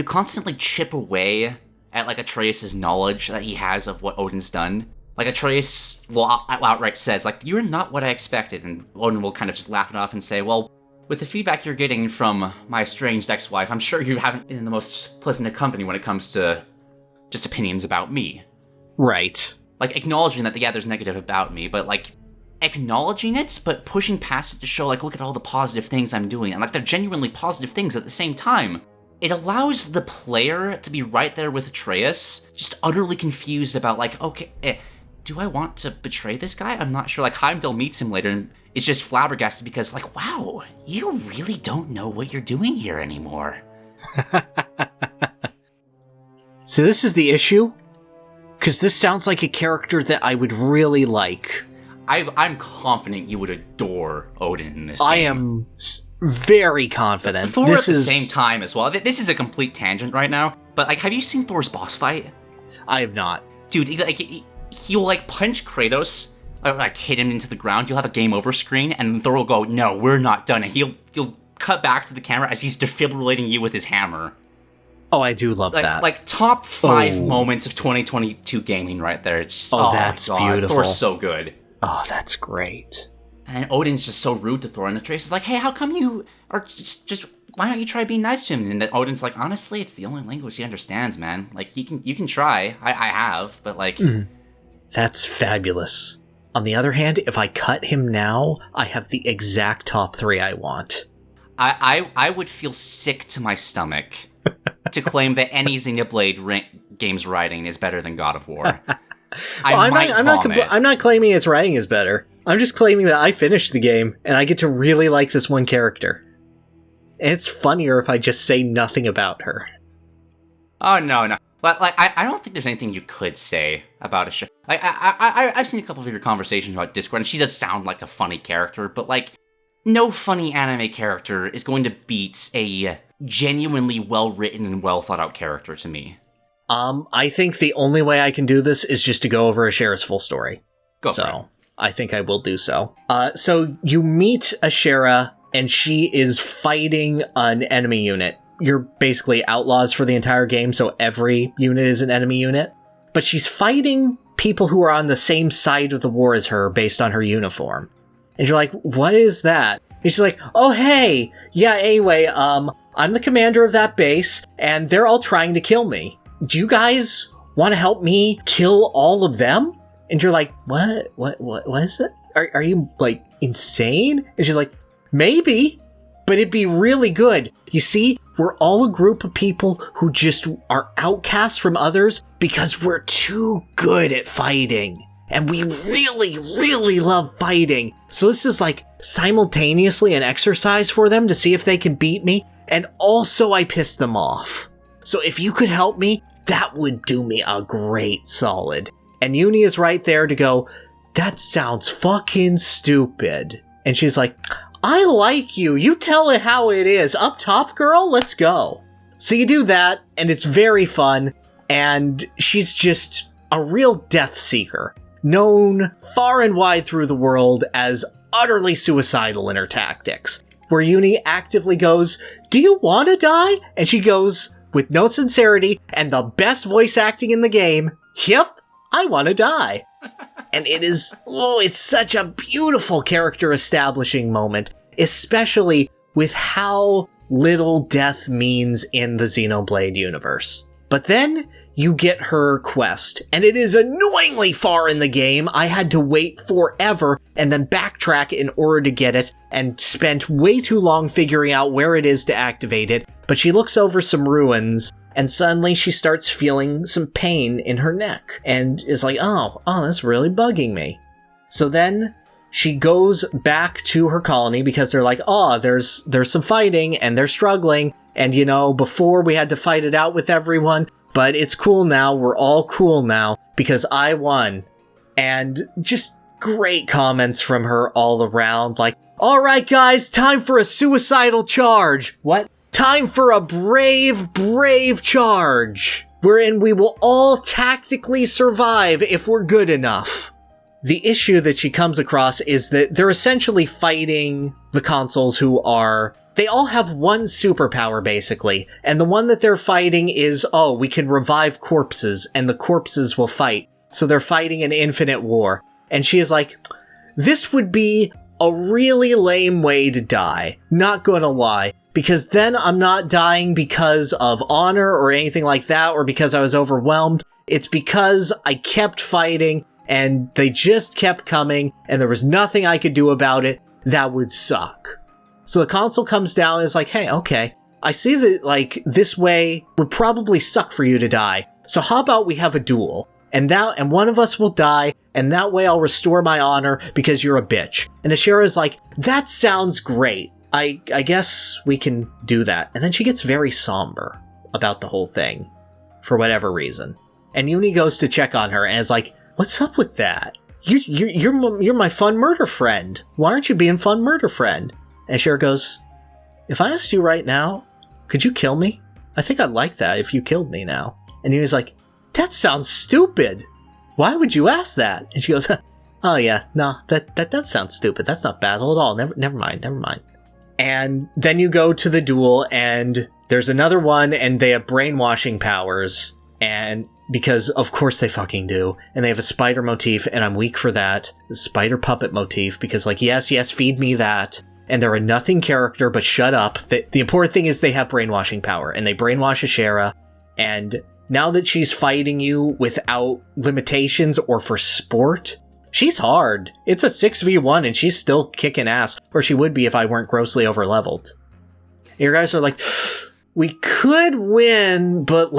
constantly chip away at, like, Atreus' knowledge that he has of what Odin's done. Like, Atreus will outright says, like, "You're not what I expected," and Odin will kind of just laugh it off and say, "Well, with the feedback you're getting from my estranged ex-wife, I'm sure you haven't been in the most pleasant of company when it comes to just opinions about me." Right. Like, acknowledging that, yeah, there's negative about me, but, like, acknowledging it, but pushing past it to show, like, look at all the positive things I'm doing. And, like, they're genuinely positive things at the same time. It allows the player to be right there with Atreus, just utterly confused about, like, okay, do I want to betray this guy? I'm not sure. Like, Heimdall meets him later and is just flabbergasted because, like, wow, you really don't know what you're doing here anymore. So this is the issue? Because this sounds like a character that I would really like. I'm confident you would adore Odin in this game. I am very confident. Thor at the same time as well. This is a complete tangent right now, but, like, have you seen Thor's boss fight? I have not. Dude, he'll, like, punch Kratos, or, like, hit him into the ground. You'll have a game over screen, and Thor will go, "No, we're not done." And he'll cut back to the camera as he's defibrillating you with his hammer. Oh, I do love that. Like, top 5 moments of 2022 gaming right there. It's just, that's God, beautiful. Thor's so good. Oh, that's great. And then Odin's just so rude to Thor, and Atreus is like, "Hey, how come you are just why don't you try being nice to him?" And then Odin's like, "Honestly, it's the only language he understands, man. Like, you can try. I have, but, like..." That's fabulous. On the other hand, if I cut him now, I have the exact top 3 I want. I would feel sick to my stomach to claim that any Xenoblade game's writing is better than God of War. I'm not claiming its writing is better. I'm just claiming that I finished the game, and I get to really like this one character. And it's funnier if I just say nothing about her. Oh, no. But, like, I don't think there's anything you could say about Ashera. Like, I've seen a couple of your conversations about Discord, and she does sound like a funny character, but, like, no funny anime character is going to beat a genuinely well-written and well-thought-out character to me. I think the only way I can do this is just to go over Ashera's full story. Go for it. I think I will do so. So you meet Ashera, and she is fighting an enemy unit. You're basically outlaws for the entire game, so every unit is an enemy unit. But she's fighting people who are on the same side of the war as her based on her uniform. And you're like, what is that? And she's like, oh, hey, yeah, anyway, I'm the commander of that base, and they're all trying to kill me. Do you guys want to help me kill all of them? And you're like, what is it? Are you, like, insane? And she's like, maybe, but it'd be really good. You see, we're all a group of people who just are outcasts from others because we're too good at fighting. And we really, really love fighting. So this is like simultaneously an exercise for them to see if they can beat me. And also I piss them off. So if you could help me, that would do me a great solid. And Eunie is right there to go, that sounds fucking stupid. And she's like, I like you. You tell it how it is. Up top, girl, let's go. So you do that, and it's very fun. And she's just a real death seeker, known far and wide through the world as utterly suicidal in her tactics, where Eunie actively goes, do you want to die? And she goes, with no sincerity and the best voice acting in the game, yep, I want to die. And it is, it's such a beautiful character establishing moment, especially with how little death means in the Xenoblade universe. But then you get her quest, and it is annoyingly far in the game. I had to wait forever and then backtrack in order to get it, and spent way too long figuring out where it is to activate it. But she looks over some ruins, and suddenly she starts feeling some pain in her neck, and is like, oh, that's really bugging me. So then she goes back to her colony because they're like, there's some fighting, and they're struggling, and before we had to fight it out with everyone, but it's cool now, we're all cool now, because I won. And just great comments from her all around, like, alright guys, time for a suicidal charge! What? Time for a brave, brave charge, wherein we will all tactically survive if we're good enough. The issue that she comes across is that they're essentially fighting the consoles who they all have one superpower, basically, and the one that they're fighting is, we can revive corpses, and the corpses will fight. So they're fighting an infinite war. And she is like, this would be a really lame way to die, not gonna lie, because then I'm not dying because of honor or anything like that, or because I was overwhelmed. It's because I kept fighting, and they just kept coming, and there was nothing I could do about it. That would suck. So the console comes down and is like, hey, okay, I see that, this way would probably suck for you to die. So how about we have a duel? And one of us will die, and that way I'll restore my honor because you're a bitch. And Ashera's like, that sounds great. I guess we can do that. And then she gets very somber about the whole thing, for whatever reason. And Eunie goes to check on her and is like, what's up with that? You're my fun murder friend. Why aren't you being fun murder friend? And Ashera goes, if I asked you right now, could you kill me? I think I'd like that if you killed me now. And he was like, that sounds stupid. Why would you ask that? And she goes, oh yeah, no, that does sound stupid. That's not battle at all. Never mind. And then you go to the duel, and there's another one, and they have brainwashing powers, and because of course they fucking do, and they have a spider motif, and I'm weak for that. The spider puppet motif, because yes, feed me that. And they're a nothing character, but shut up. The important thing is they have brainwashing power, and they brainwash Ashera, and now that she's fighting you without limitations or for sport, she's hard. It's a 6v1, and she's still kicking ass, or she would be if I weren't grossly overleveled. Your guys are like, we could win, but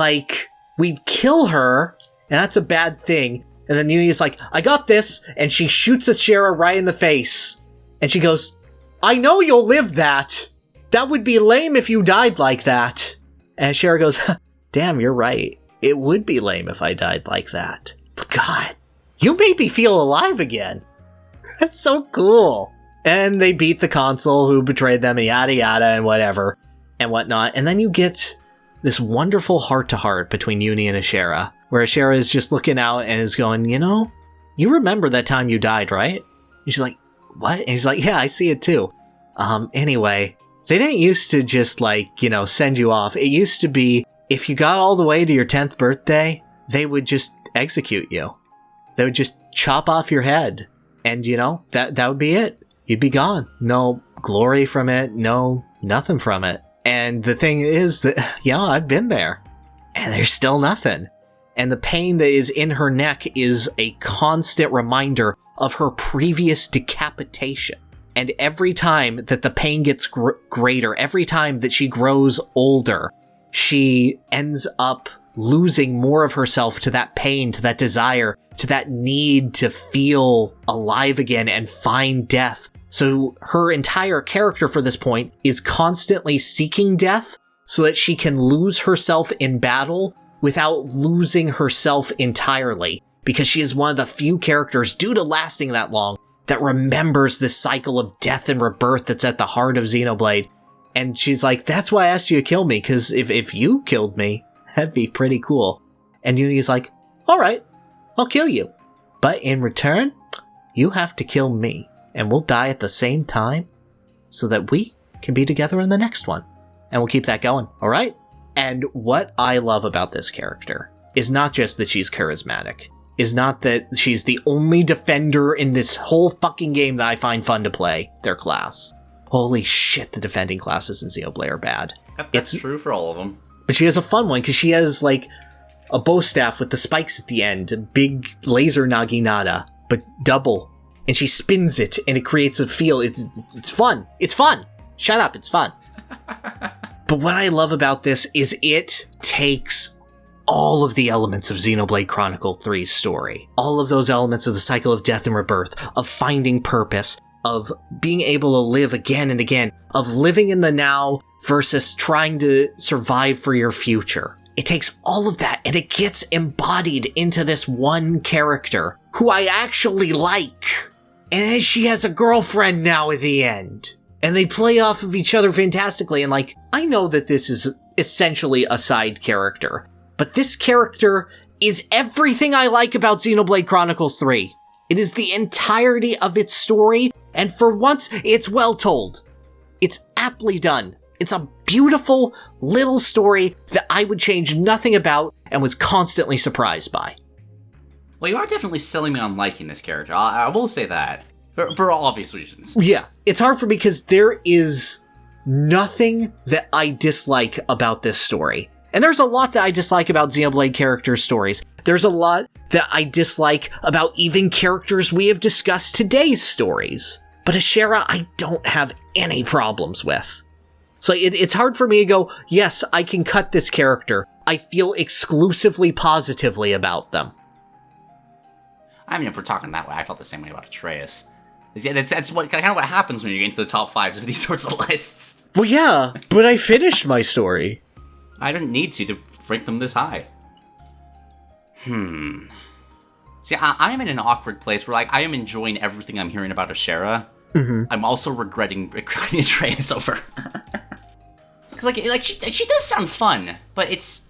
we'd kill her, and that's a bad thing. And then Eunie's like, I got this, and she shoots Ashera right in the face. And she goes, I know you'll live that. That would be lame if you died like that. And Ashera goes, damn, you're right. It would be lame if I died like that. But God, you made me feel alive again. That's so cool. And they beat the console who betrayed them, and yada yada and whatever and whatnot. And then you get this wonderful heart-to-heart between Eunie and Ashera, where Ashera is just looking out and is going, you remember that time you died, right? And she's like, what? And he's like, yeah, I see it too. Anyway, they didn't used to just send you off. It used to be, if you got all the way to your 10th birthday, they would just execute you. They would just chop off your head. And that would be it. You'd be gone. No glory from it. No, nothing from it. And the thing is that, I've been there. And there's still nothing. And the pain that is in her neck is a constant reminder of her previous decapitation. And every time that the pain gets greater, every time that she grows older, she ends up losing more of herself to that pain, to that desire, to that need to feel alive again and find death. So her entire character for this point is constantly seeking death so that she can lose herself in battle without losing herself entirely, because she is one of the few characters, due to lasting that long, that remembers this cycle of death and rebirth that's at the heart of Xenoblade. And she's like, that's why I asked you to kill me, because if you killed me, that'd be pretty cool. And Eunie's like, alright, I'll kill you. But in return, you have to kill me, and we'll die at the same time, so that we can be together in the next one. And we'll keep that going, alright? And what I love about this character is not just that she's charismatic, is not that she's the only defender in this whole fucking game that I find fun to play, their class. Holy shit, the defending classes in Xenoblade are bad. That's true for all of them. But she has a fun one, because she has, like, a bow staff with the spikes at the end, a big laser naginata, but double. And she spins it, and it creates a feel. It's fun. It's fun! Shut up, it's fun. But what I love about this is it takes all of the elements of Xenoblade Chronicle 3's story. All of those elements of the cycle of death and rebirth, of finding purpose, of being able to live again and again, of living in the now versus trying to survive for your future. It takes all of that and it gets embodied into this one character who I actually like. And then she has a girlfriend now at the end. And they play off of each other fantastically, and like, I know that this is essentially a side character, but this character is everything I like about Xenoblade Chronicles 3. It is the entirety of its story, and for once, it's well told. It's aptly done. It's a beautiful little story that I would change nothing about and was constantly surprised by. Well, you are definitely selling me on liking this character. I will say that. For obvious reasons. Yeah, it's hard for me because there is nothing that I dislike about this story. And there's a lot that I dislike about Xenoblade characters' stories. There's a lot that I dislike about even characters we have discussed today's stories. But Ashera, I don't have any problems with. So it's hard for me to go, yes, I can cut this character. I feel exclusively positively about them. I mean, if we're talking that way, I felt the same way about Atreus. Yeah, that's what kind of what happens when you get into the top fives of these sorts of lists. Well, yeah, but I finished my story. I didn't need to rank them this high. See, I'm in an awkward place where, like, I am enjoying everything I'm hearing about Ashera. Mm-hmm. I'm also regretting Atreus over her. Because, like she does sound fun, but it's...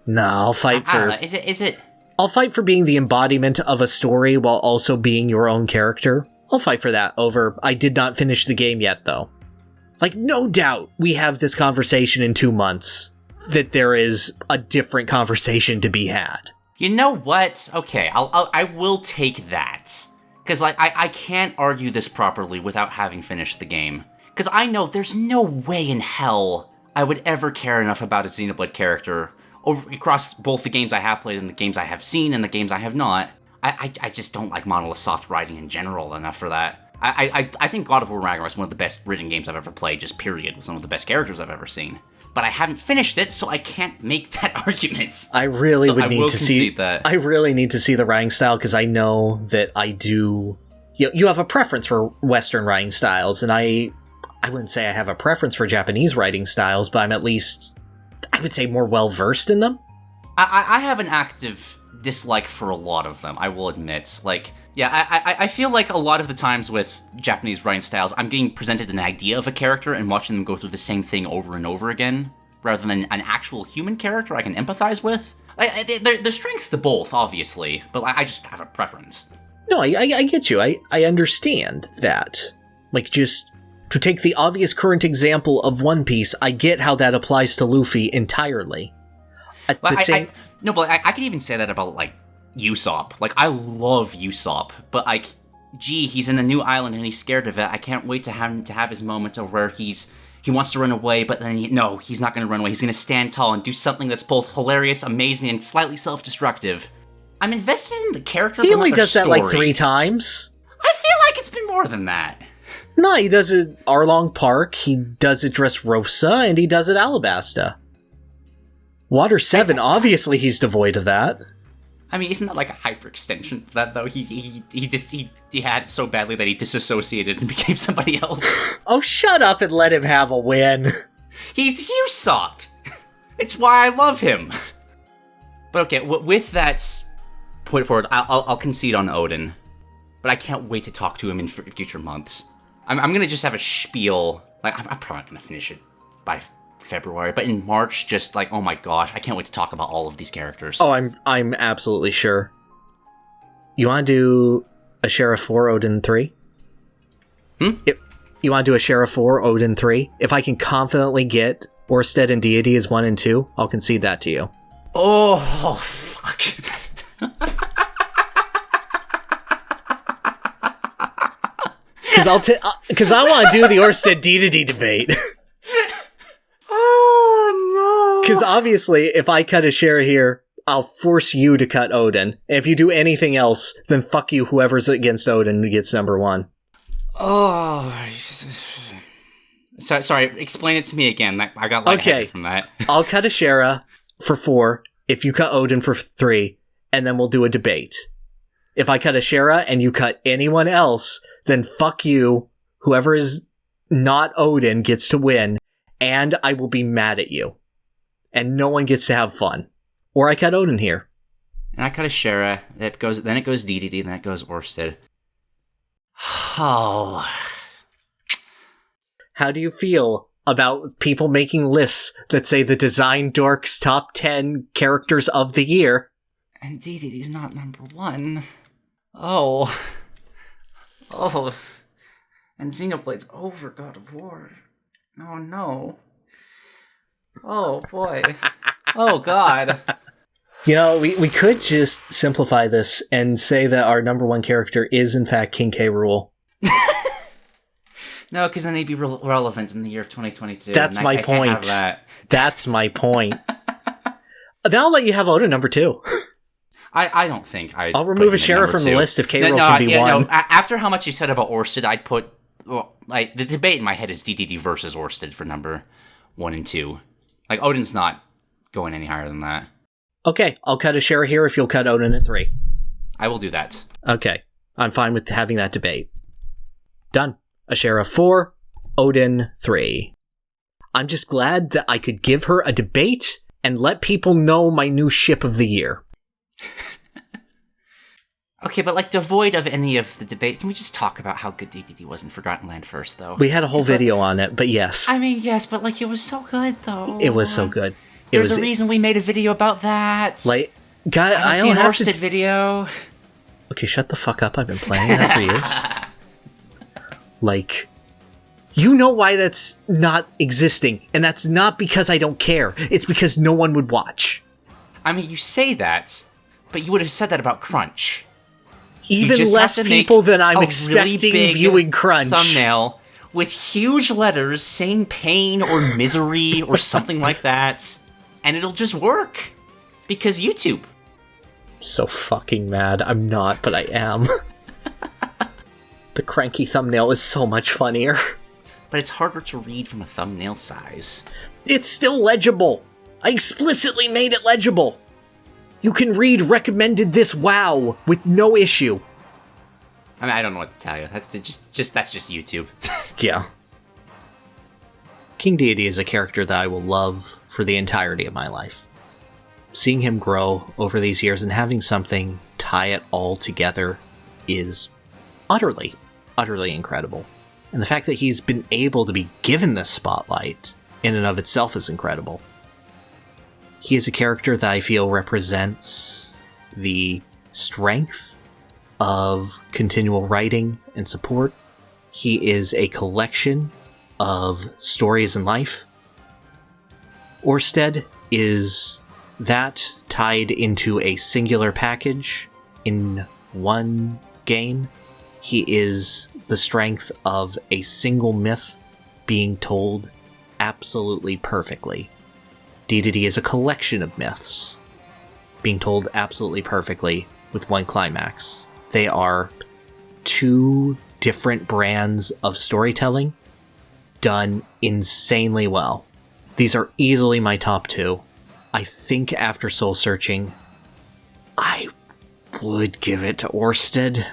No, I'll fight for... I don't know, is it... I'll fight for being the embodiment of a story while also being your own character. I'll fight for that over, I did not finish the game yet, though. Like, no doubt we have this conversation in 2 months, that there is a different conversation to be had. You know what? Okay, I will take that. Because, like, I can't argue this properly without having finished the game. Because I know there's no way in hell I would ever care enough about a Xenoblade character across both the games I have played and the games I have seen and the games I have not. I just don't like Monolith Soft writing in general enough for that. I think God of War Ragnarok is one of the best written games I've ever played, just period, with some of the best characters I've ever seen. But I haven't finished it, so I can't make that argument. I really need to see that. I really need to see the writing style, because I know that I do... You have a preference for Western writing styles, and I wouldn't say I have a preference for Japanese writing styles, but I'm at least... I would say more well-versed in them. I have an active dislike for a lot of them, I will admit. Like, yeah, I feel like a lot of the times with Japanese writing styles, I'm getting presented an idea of a character and watching them go through the same thing over and over again, rather than an actual human character I can empathize with. There's strengths to both, obviously, but I just have a preference. No, I get you. I understand that. Like, just... To take the obvious current example of One Piece, I get how that applies to Luffy entirely. But I could even say that about, like, Usopp. Like, I love Usopp, but, like, gee, he's in a new island and he's scared of it. I can't wait to have him to have his moment of where he's he wants to run away, but then no, he's not going to run away. He's going to stand tall and do something that's both hilarious, amazing, and slightly self-destructive. I'm invested in the character. He only does that like 3 times. I feel like it's been more than that. No, he does it Arlong Park, he does it Dressrosa, and he does it Alabasta. Water 7, obviously he's devoid of that. I mean, isn't that like a hyperextension for that, though? He had it so badly that he disassociated and became somebody else. Oh, shut up and let him have a win. He's Usopp! It's why I love him. But okay, with that point forward, I'll concede on Odin. But I can't wait to talk to him in future months. I'm gonna just have a spiel. Like, I'm probably not gonna finish it by February, but in March, just like, oh my gosh, I can't wait to talk about all of these characters. Oh, I'm absolutely sure. You want to do Ashera 4, Odin 3? You want to do Ashera 4, Odin 3? If I can confidently get Oersted and Dedede as 1 and 2, I'll concede that to you. Oh, fuck. Because I want to do the Oersted Dedede debate. Oh, no. Because obviously, if I cut Ashera here, I'll force you to cut Odin. And if you do anything else, then fuck you, whoever's against Odin gets number 1. Oh. Sorry, explain it to me again. I got lightheaded from that. I'll cut Ashera for 4, if you cut Odin for 3, and then we'll do a debate. If I cut Ashera and you cut anyone else, then fuck you, whoever is not Odin gets to win, and I will be mad at you. And no one gets to have fun. Or I cut Odin here. And I cut Ashera, then it goes Dedede, then it goes Oersted. Oh. How do you feel about people making lists that say the Design Dorks top 10 characters of the year? And Dedede's not number 1. Oh. And Xenoblade's over God of War. Oh no. Oh boy. Oh god. You know, we could just simplify this and say that our number 1 character is in fact King K. Rool. No, because then they'd be relevant in the year of 2022. That's my point. I can't have that. That's my point. Then I'll let you have Oda number 2. I don't think I'll remove Ashera from the list if K-Rool can be 1. No, after how much you said about Oersted, I'd put... Well, like, the debate in my head is Dedede versus Oersted for number 1 and 2. Like, Odin's not going any higher than that. Okay, I'll cut Ashera here if you'll cut Odin at 3. I will do that. Okay, I'm fine with having that debate. Done. Ashera 4, Odin 3. I'm just glad that I could give her a debate and let people know my new ship of the year. Okay, but like devoid of any of the debate, can we just talk about how good Dedede was in Forgotten Land first, though? We had a whole video on it, but yes. I mean, yes, but like it was so good, though. It was so good. There's a reason we made a video about that. Like, guy, I don't have an Oersted video. Okay, shut the fuck up. I've been playing that for years. Like, you know why that's not existing, and that's not because I don't care. It's because no one would watch. I mean, you say that, but you would have said that about Crunch. Even less people than I'm expecting really viewing Crunch. Thumbnail with huge letters saying pain or misery or something like that, and it'll just work because YouTube. So fucking mad. I'm not, but I am. The cranky thumbnail is so much funnier. But it's harder to read from a thumbnail size. It's still legible. I explicitly made it legible. You can read recommended this WoW with no issue. I mean, I don't know what to tell you. That's just YouTube. Yeah. King Dedede is a character that I will love for the entirety of my life. Seeing him grow over these years and having something tie it all together is utterly, utterly incredible. And the fact that he's been able to be given this spotlight in and of itself is incredible. He is a character that I feel represents the strength of continual writing and support. He is a collection of stories in life. Oersted is that tied into a singular package in one game. He is the strength of a single myth being told absolutely perfectly. Dedede is a collection of myths being told absolutely perfectly with one climax. They are two different brands of storytelling done insanely well. These are easily my top two. I think after soul searching, I would give it to Oersted,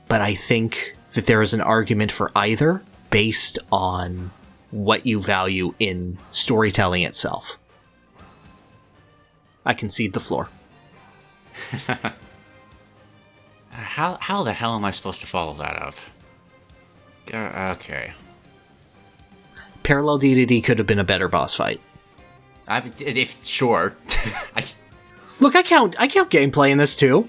but I think that there is an argument for either based on what you value in storytelling itself. I concede the floor. How the hell am I supposed to follow that up? Okay. Parallel Dedede could have been a better boss fight. Sure. Look, I count gameplay in this too.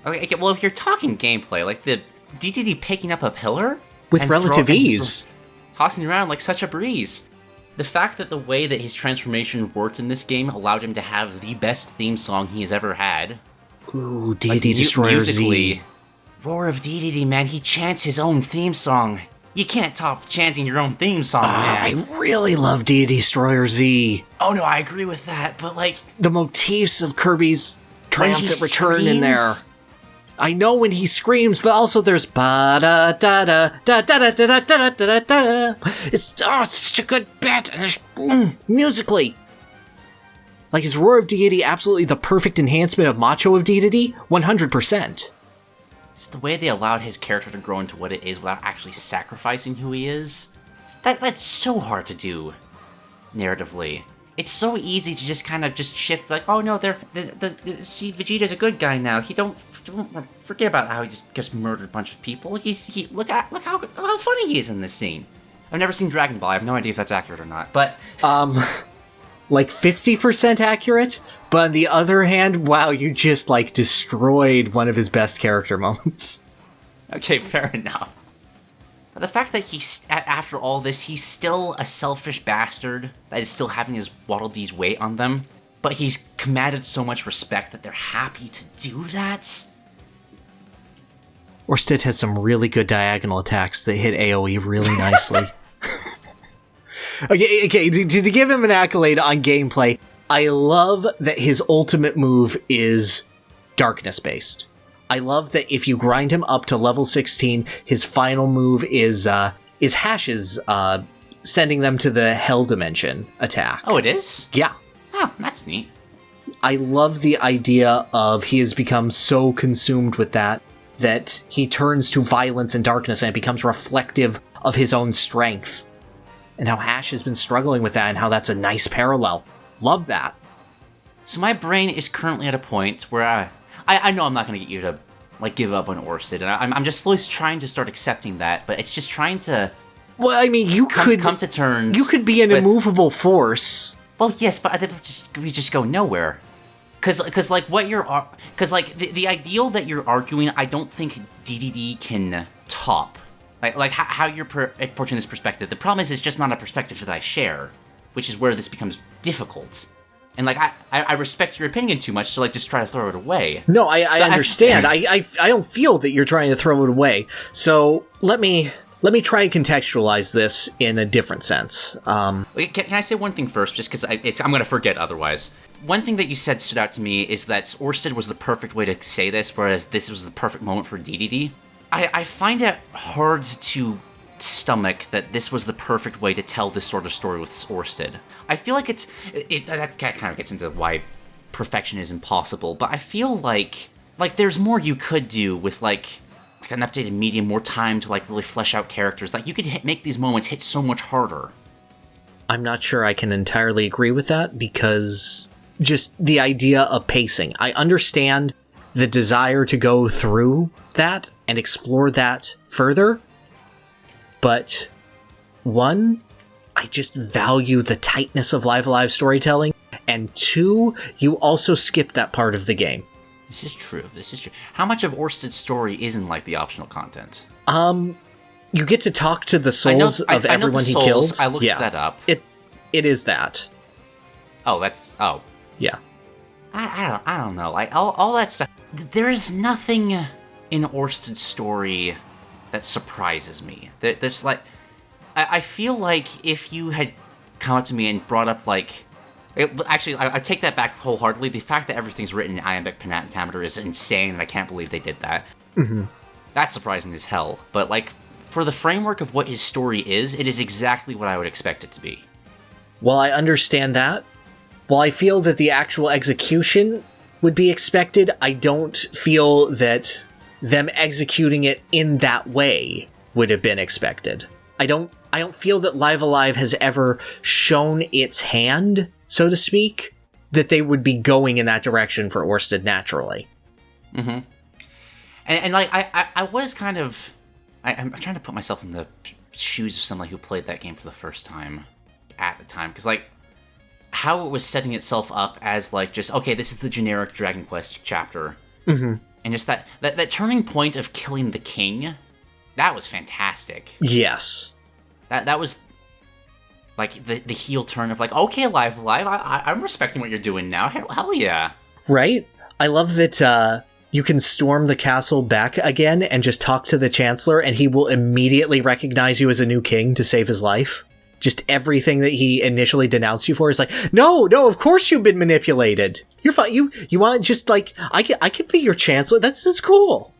Okay, well, if you're talking gameplay, like the Dedede picking up a pillar with relative ease, tossing around like such a breeze. The fact that the way that his transformation worked in this game allowed him to have the best theme song he has ever had. Ooh, Dedede Destroyer Z. Roar of Dedede, man, he chants his own theme song. You can't top chanting your own theme song, man. I really love Dedede Destroyer Z. Oh no, I agree with that, but like... the motifs of Kirby's triumphant return in there. I know when he screams, but also there's ba-da-da-da-da-da-da-da-da-da-da. It's such a good bit, and it's musically. Like, is Roar of Dedede absolutely the perfect enhancement of Macho of Dedede? 100%. Just the way they allowed his character to grow into what it is without actually sacrificing who he is. That's so hard to do, narratively. It's so easy to just kind of just shift, like, oh no, see, Vegeta's a good guy now. He don't forget about how he just murdered a bunch of people. Look how funny he is in this scene. I've never seen Dragon Ball. I have no idea if that's accurate or not, but like 50% accurate. But on the other hand, wow, you just like destroyed one of his best character moments. Okay, fair enough. But the fact that after all this, he's still a selfish bastard that is still having his Waddle Dee's weight on them, but he's commanded so much respect that they're happy to do that. Oersted has some really good diagonal attacks that hit AoE really nicely. Okay, to give him an accolade on gameplay, I love that his ultimate move is darkness-based. I love that if you grind him up to level 16, his final move is Hash's sending them to the Hell Dimension attack. Oh, it is? Yeah. Oh, that's neat. I love the idea of he has become so consumed with that he turns to violence and darkness and it becomes reflective of his own strength. And how Hash has been struggling with that and how that's a nice parallel. Love that. So my brain is currently at a point where I know I'm not going to get you to like give up on Oersted, and I'm just slowly trying to start accepting that, but it's just trying to... Well, I mean, you could come to terms. You could be an immovable force. Well, yes, but we just go nowhere. Because like what you're... Because like the ideal that you're arguing, I don't think Dedede can top. Like how you're approaching this perspective. The problem is it's just not a perspective that I share, which is where this becomes difficult. And, like, I respect your opinion too much to, like, just try to throw it away. No, I understand. I don't feel that you're trying to throw it away. So, let me try and contextualize this in a different sense. Can I say one thing first, just because I'm going to forget otherwise? One thing that you said stood out to me is that Oersted was the perfect way to say this, whereas this was the perfect moment for Dedede. I find it hard to stomach that this was the perfect way to tell this sort of story with Oersted. I feel like that kind of gets into why perfection is impossible, but I feel like there's more you could do with like an updated medium, more time to like really flesh out characters. Like you could make these moments hit so much harder. I'm not sure I can entirely agree with that because just the idea of pacing. I understand the desire to go through that and explore that further. But, one, I just value the tightness of Live Alive storytelling, and two, you also skip that part of the game. This is true. How much of Oersted's story isn't like the optional content? You get to talk to the souls of everyone he killed. I looked that up. It is that. Oh, yeah. I don't know. Like all that stuff. There is nothing in Oersted's story that surprises me. There's like, I feel like if you had come up to me and brought up, like... Actually, I take that back wholeheartedly. The fact that everything's written in iambic pentameter is insane, and I can't believe they did that. Mm-hmm. That's surprising as hell. But, like, for the framework of what his story is, it is exactly what I would expect it to be. While I understand that, while I feel that the actual execution would be expected, I don't feel that them executing it in that way would have been expected. I don't feel that Live Alive has ever shown its hand, so to speak, that they would be going in that direction for Oersted naturally. Mm-hmm. And like, I was kind of... I'm trying to put myself in the shoes of somebody who played that game for the first time at the time, because, like, how it was setting itself up as, like, just, okay, this is the generic Dragon Quest chapter. Mm-hmm. And just that turning point of killing the king, that was fantastic. Yes. That was, like, the heel turn of, like, okay, Live Alive, I'm respecting what you're doing now. Hell yeah. Right? I love that you can storm the castle back again and just talk to the Chancellor, and he will immediately recognize you as a new king to save his life. Just everything that he initially denounced you for is like, no, of course you've been manipulated. You're fine. You want to just, like, I could be your Chancellor. That's cool.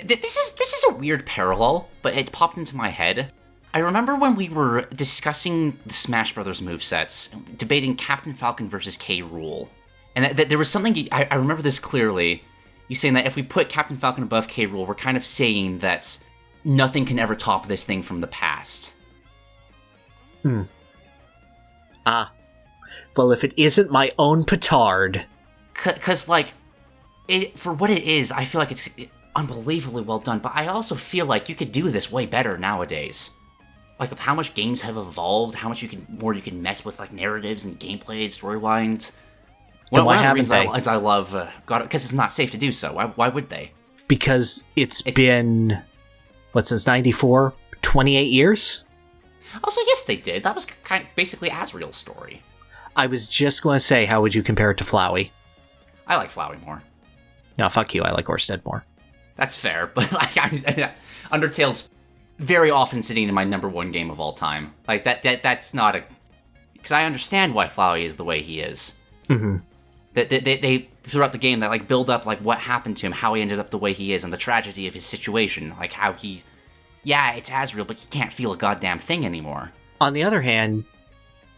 This is a weird parallel, but it popped into my head. I remember when we were discussing the Smash Brothers movesets, debating Captain Falcon versus K. Rool, and that there was something, I remember this clearly, you saying that if we put Captain Falcon above K. Rool, we're kind of saying that nothing can ever top this thing from the past. Well, if it isn't my own petard. Because, like, for what it is, I feel like it's unbelievably well done, but I also feel like you could do this way better nowadays. Like, with how much games have evolved, how much more you can mess with, like, narratives and gameplay and storylines. One of the reasons I love God, because it's not safe to do so. Why would they? Because it's been, since 94? 28 years? Also, yes, they did. That was basically Asriel's story. I was just going to say, how would you compare it to Flowey? I like Flowey more. No, fuck you. I like Oersted more. That's fair, but like, Undertale's very often sitting in my number one game of all time. Like that's not a... Because I understand why Flowey is the way he is. Mm-hmm. They throughout the game, that like build up like what happened to him, how he ended up the way he is, and the tragedy of his situation. Like how he... Yeah, it's Asriel, but he can't feel a goddamn thing anymore. On the other hand,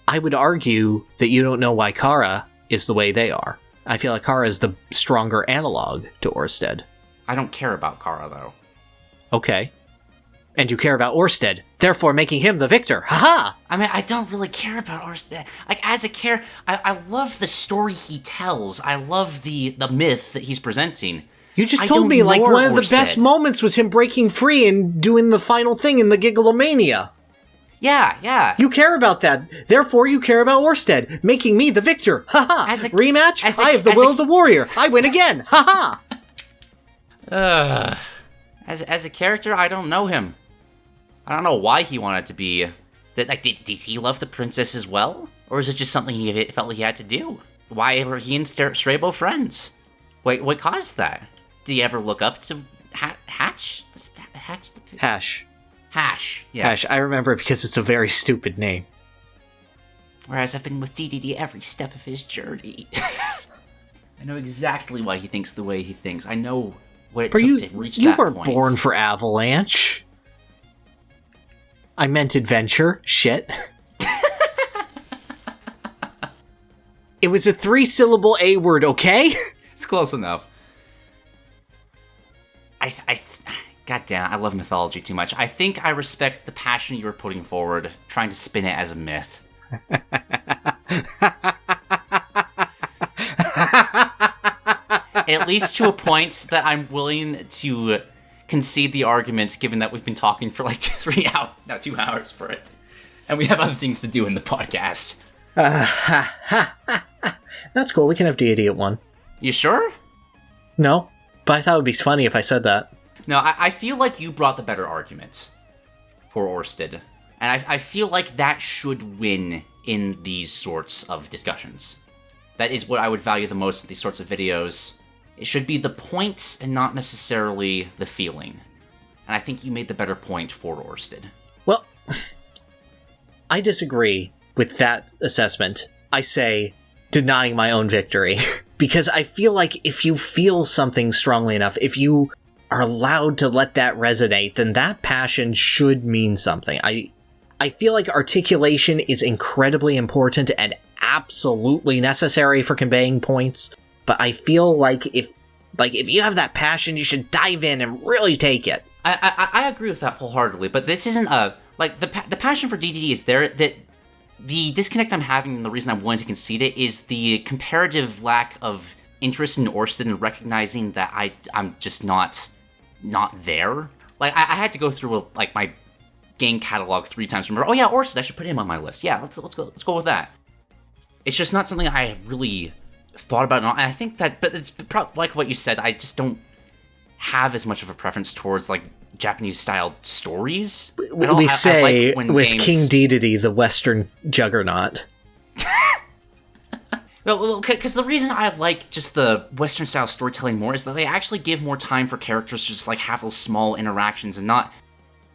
I would argue that you don't know why Kara is the way they are. I feel like Kara is the stronger analog to Oersted. I don't care about Kara, though. Okay. And you care about Oersted, therefore making him the victor. Haha! I mean, I don't really care about Oersted. Like, as a character, I love the story he tells. I love the myth that he's presenting. You just told me, like, one of the best moments was him breaking free and doing the final thing in the Gigalomania. Yeah. You care about that. Therefore, you care about Oersted, making me the victor. Haha! Rematch? I have the will of the warrior. I win again. Haha! As a character, I don't know him. I don't know why he wanted to be... Like, did he love the princess as well? Or is it just something he felt like he had to do? Why were he and Strabo friends? What caused that? Did he ever look up to Hatch? Hash. Hash, yes. Hash, I remember it because it's a very stupid name. Whereas I've been with Dedede every step of his journey. I know exactly why he thinks the way he thinks. I know what it took to reach that point. You weren't born for Avalanche. I meant adventure. Shit. It was a 3-syllable A word, okay? It's close enough. Goddamn, I love mythology too much. I think I respect the passion you were putting forward, trying to spin it as a myth. At least to a point that I'm willing to concede the arguments, given that we've been talking for like 2 hours for it. And we have other things to do in the podcast. That's cool, we can have deity at 1. You sure? No, but I thought it would be funny if I said that. No, I feel like you brought the better arguments for Oersted. And I feel like that should win in these sorts of discussions. That is what I would value the most in these sorts of videos. It should be the points and not necessarily the feeling. And I think you made the better point for Oersted. Well, I disagree with that assessment, I say denying my own victory. Because I feel like if you feel something strongly enough, if you are allowed to let that resonate, then that passion should mean something. I feel like articulation is incredibly important and absolutely necessary for conveying points, but I feel like if you have that passion, you should dive in and really take it. I agree with that wholeheartedly, but this isn't the passion for DDD is there. That the disconnect I'm having, and the reason I'm willing to concede it, is the comparative lack of interest in Oersted and recognizing that I'm just not there. Like I had to go through my game catalog 3 times to remember, oh yeah, Oersted, I should put him on my list. Yeah, let's go with that. It's just not something I really thought about, and I think that, but it's like what you said, I just don't have as much of a preference towards like Japanese style stories. We say like with games... King Dedede, the Western juggernaut. Well, because the reason I like just the Western style storytelling more is that they actually give more time for characters to just like have those small interactions and not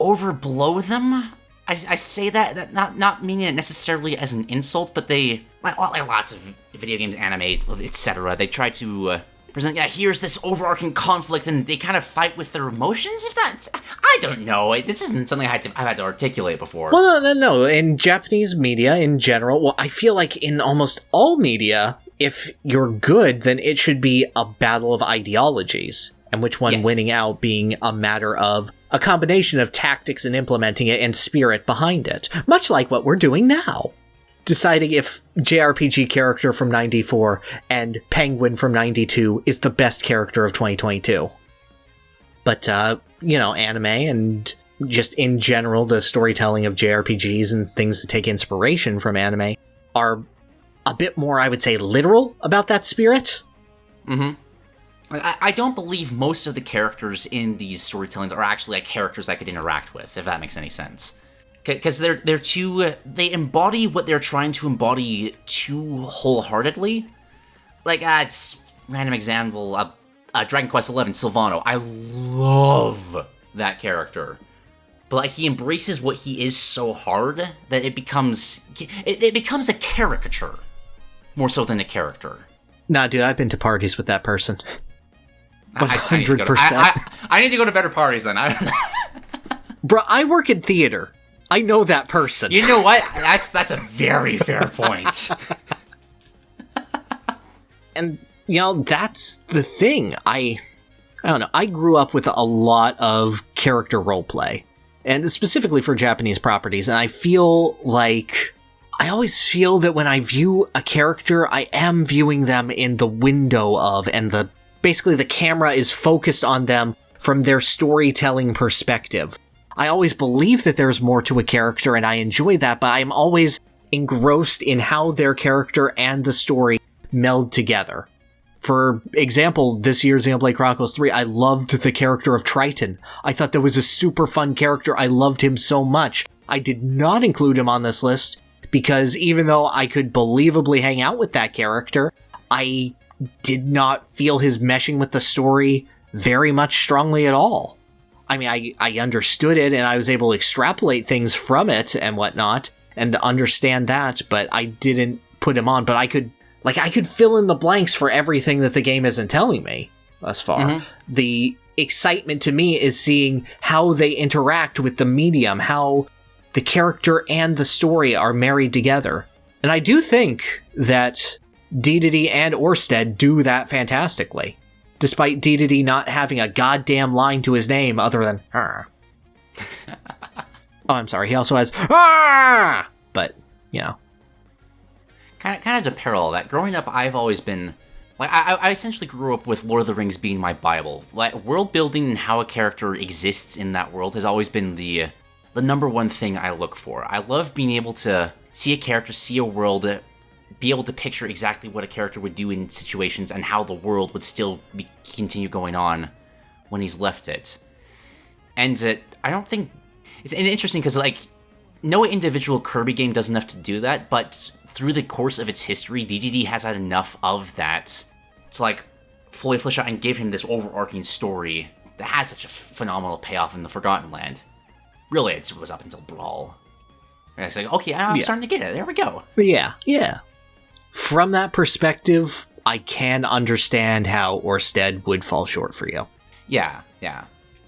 overblow them. I say that not meaning it necessarily as an insult, but they like lots of video games, anime, etc. They try to present, here's this overarching conflict, and they kind of fight with their emotions. If that's, I don't know. This isn't something I've had to articulate before. Well, no. In Japanese media in general, well, I feel like in almost all media, if you're good, then it should be a battle of ideologies, and which one winning out being a matter of a combination of tactics and implementing it and spirit behind it. Much like what we're doing now. Deciding if JRPG character from 94 and Penguin from 92 is the best character of 2022. But, anime and just in general, the storytelling of JRPGs and things that take inspiration from anime are a bit more, I would say, literal about that spirit. Mm-hmm. I don't believe most of the characters in these storytellings are actually like characters I could interact with, if that makes any sense. Because they embody what they're trying to embody too wholeheartedly. Like, it's random example, Dragon Quest XI, Sylvano. I love that character. But like, he embraces what he is so hard that it becomes a caricature more so than a character. Nah, dude, I've been to parties with that person. 100%. I need to go to better parties then. Bro, I work in theater. I know that person. You know what? That's a very fair point. And, that's the thing. I don't know. I grew up with a lot of character roleplay, and specifically for Japanese properties, and I always feel that when I view a character, I am viewing them in the window of, and basically the camera is focused on them from their storytelling perspective. I always believe that there's more to a character, and I enjoy that, but I'm always engrossed in how their character and the story meld together. For example, this year's Xenoblade Chronicles 3, I loved the character of Triton. I thought that was a super fun character. I loved him so much. I did not include him on this list, because even though I could believably hang out with that character, I did not feel his meshing with the story very much strongly at all. I mean, I understood it, and I was able to extrapolate things from it and whatnot, and understand that, but I didn't put him on. But I could fill in the blanks for everything that the game isn't telling me thus far. Mm-hmm. The excitement to me is seeing how they interact with the medium, how the character and the story are married together. And I do think that Dedede and Oersted do that fantastically. Despite Dedede not having a goddamn line to his name other than "Arr." Oh, I'm sorry. He also has "Arr!" But, Kind of to parallel that. Growing up, I've always been like I essentially grew up with Lord of the Rings being my Bible. Like, world building and how a character exists in that world has always been the number one thing I look for. I love being able to see a character, see a world, be able to picture exactly what a character would do in situations and how the world would still continue going on when he's left it. And I don't think... It's interesting because, like, no individual Kirby game does enough to do that, but through the course of its history, DDD has had enough of that to, like, fully flesh out and give him this overarching story that has such a phenomenal payoff in the Forgotten Land. Really, it was up until Brawl. And it's like, okay, I'm starting to get it. There we go. Yeah. From that perspective, I can understand how Oersted would fall short for you. Yeah.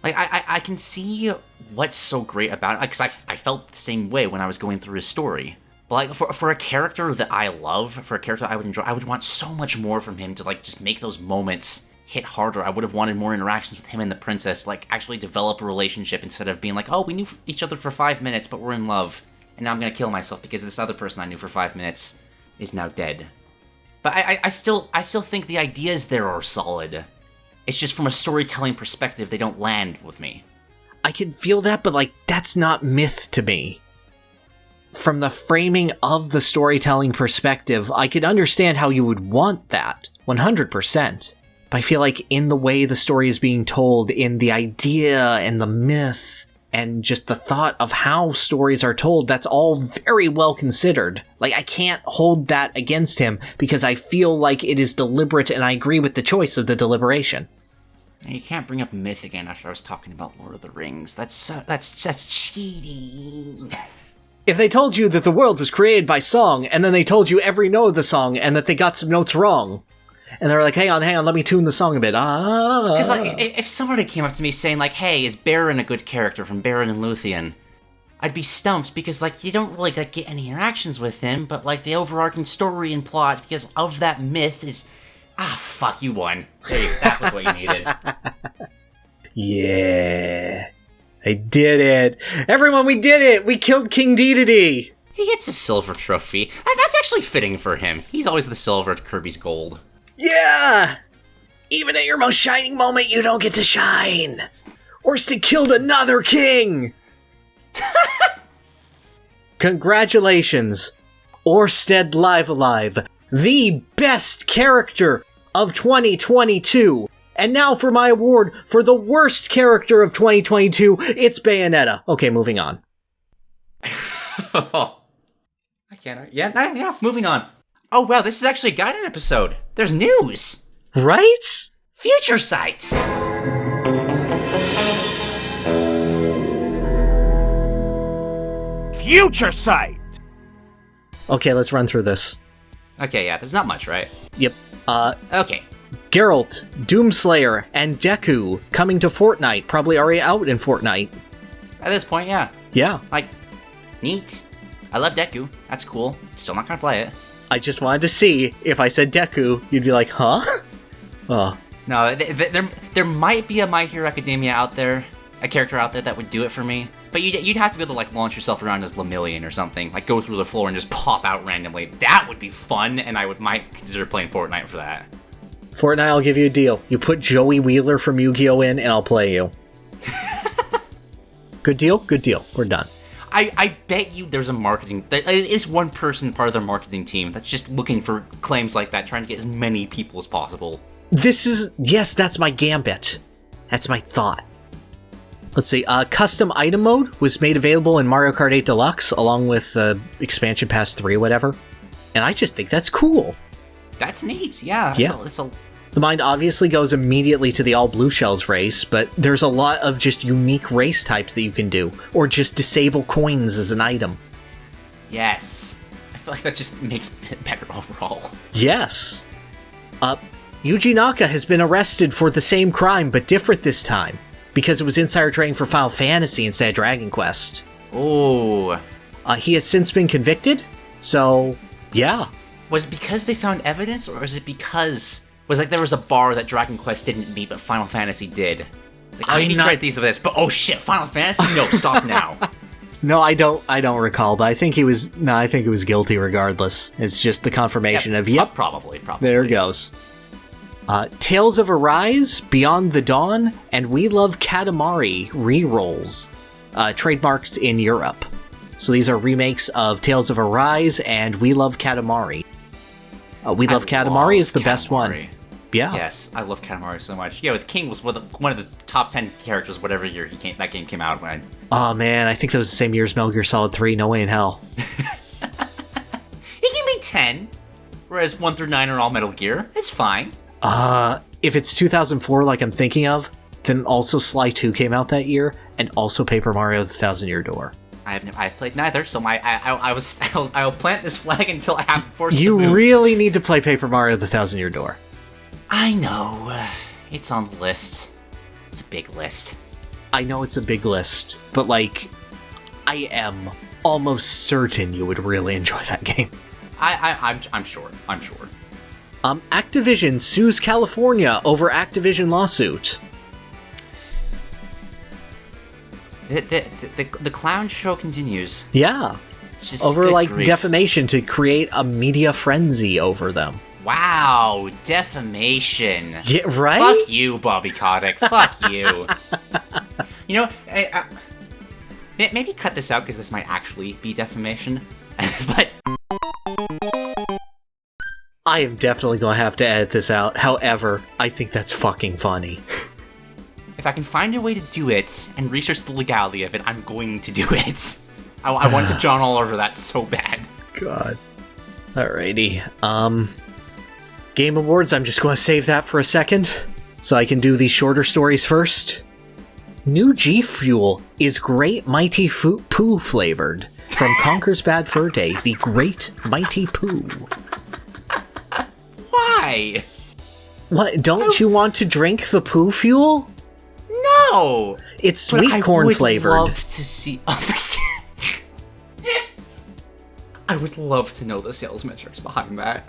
Like, I can see what's so great about it, because I felt the same way when I was going through his story. But, like, for a character that I love, for a character I would enjoy, I would want so much more from him to, like, just make those moments hit harder. I would have wanted more interactions with him and the princess, like, actually develop a relationship instead of being like, oh, we knew each other for 5 minutes, but we're in love, and now I'm gonna kill myself because this other person I knew for 5 minutes is now dead. But I still think the ideas there are solid. It's just from a storytelling perspective, they don't land with me. I can feel that, but, like, that's not myth to me. From the framing of the storytelling perspective, I could understand how you would want that, 100%. But I feel like in the way the story is being told, in the idea and the myth, and just the thought of how stories are told, that's all very well considered. Like, I can't hold that against him, because I feel like it is deliberate, and I agree with the choice of the deliberation. You can't bring up myth again after I was talking about Lord of the Rings. That's cheating. If they told you that the world was created by song, and then they told you every note of the song, and that they got some notes wrong, and they're like, hang on, let me tune the song a bit. Because, like, if somebody came up to me saying, like, hey, is Baron a good character from Baron and Luthien? I'd be stumped, because, like, you don't really, like, get any interactions with him, but, like, the overarching story and plot, because of that myth, is... fuck, you won. That was what you needed. Yeah. I did it. Everyone, we did it! We killed King Dedede! He gets a silver trophy. That's actually fitting for him. He's always the silver to Kirby's gold. Yeah! Even at your most shining moment, you don't get to shine! Oersted killed another king! Congratulations! Oersted Live Alive, the best character of 2022! And now for my award for the worst character of 2022, it's Bayonetta. Okay, moving on. I can't... Yeah, moving on. Oh, wow, this is actually a Gaiden episode. There's news. Right? Future Sight. Future Sight. Okay, let's run through this. Okay, yeah, there's not much, right? Yep. Okay. Geralt, Doomslayer, and Deku coming to Fortnite. Probably already out in Fortnite. At this point, yeah. Yeah. Like, neat. I love Deku. That's cool. Still not gonna play it. I just wanted to see if I said Deku, you'd be like, huh? Oh. No, there might be a My Hero Academia out there, a character out there that would do it for me. But you'd have to be able to, like, launch yourself around as Lemillion or something. Like, go through the floor and just pop out randomly. That would be fun, and I might consider playing Fortnite for that. Fortnite, I'll give you a deal. You put Joey Wheeler from Yu-Gi-Oh! In, and I'll play you. Good deal? Good deal. We're done. I bet you there's a marketing... There is one person part of their marketing team that's just looking for claims like that, trying to get as many people as possible. Yes, that's my gambit. That's my thought. Let's see, custom item mode was made available in Mario Kart 8 Deluxe, along with Expansion Pass 3 or whatever. And I just think that's cool. That's neat, yeah. The mind obviously goes immediately to the all blue shells race, but there's a lot of just unique race types that you can do, or just disable coins as an item. Yes. I feel like that just makes it better overall. Yes. Yuji Naka has been arrested for the same crime, but different this time, because it was insider trading for Final Fantasy instead of Dragon Quest. Oh. He has since been convicted, so, yeah. Was it because they found evidence, or is it because... Was like there was a bar that Dragon Quest didn't meet, but Final Fantasy did? It's like, I need to trade these of this, but oh shit, Final Fantasy? No, stop now. No, I don't recall, but I think he was guilty regardless. It's just the confirmation of, yep. Probably. There it goes. Tales of Arise, Beyond the Dawn, and We Love Katamari re-rolls, trademarked in Europe. So these are remakes of Tales of Arise and We Love Katamari. We Love Katamari is the best one. Yeah. Yes, I love Katamari so much. Yeah, King was one of the top 10 characters whatever year that game came out when. Oh man, I think that was the same year as Metal Gear Solid 3, no way in hell. It can be 10, whereas 1 through 9 are all Metal Gear. It's fine. If it's 2004 like I'm thinking of, then also Sly 2 came out that year, and also Paper Mario: The Thousand Year Door. I've played neither, so I'll plant this flag until I have forced You to move. really need to play Paper Mario: The Thousand Year Door. I know. It's on the list. It's a big list. I know it's a big list, but, like, I am almost certain you would really enjoy that game. I'm sure. Activision sues California over Activision lawsuit. The clown show continues. Yeah. Just over, like, grief. defamation to create a media frenzy over them. Wow, defamation. Yeah, right? Fuck you, Bobby Kotick. Fuck you. You know, maybe cut this out because this might actually be defamation. But I am definitely going to have to edit this out. However, I think that's fucking funny. if I can find a way to do it and research the legality of it, I'm going to do it. I want to John all over that so bad. God. Alrighty. Game Awards, I'm just going to save that for a second, so I can do these shorter stories first. New G Fuel is Great Mighty Poo flavored from Conker's Bad Fur Day, the Great Mighty Poo. Why? What, don't you want to drink the poo fuel? No! It's sweet corn flavored. I would love to see... I would love to know the sales metrics behind that.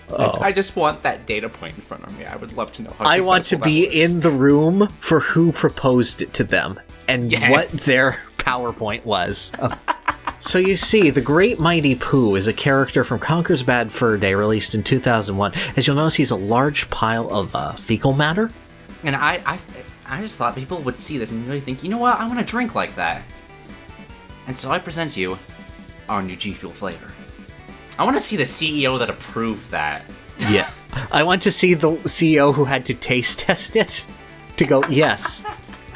Oh. I just want that data point in front of me. I would love to know how I want to be in the room for who proposed it to them and what their PowerPoint was. So you see, the Great Mighty Pooh is a character from Conker's Bad Fur Day, released in 2001. As you'll notice, he's a large pile of fecal matter. And I just thought people would see this and really think, you know what, I want to drink like that. And so I present you our new G Fuel flavor. I want to see the CEO that approved that. Yeah. I want to see the CEO who had to taste test it to go, yes,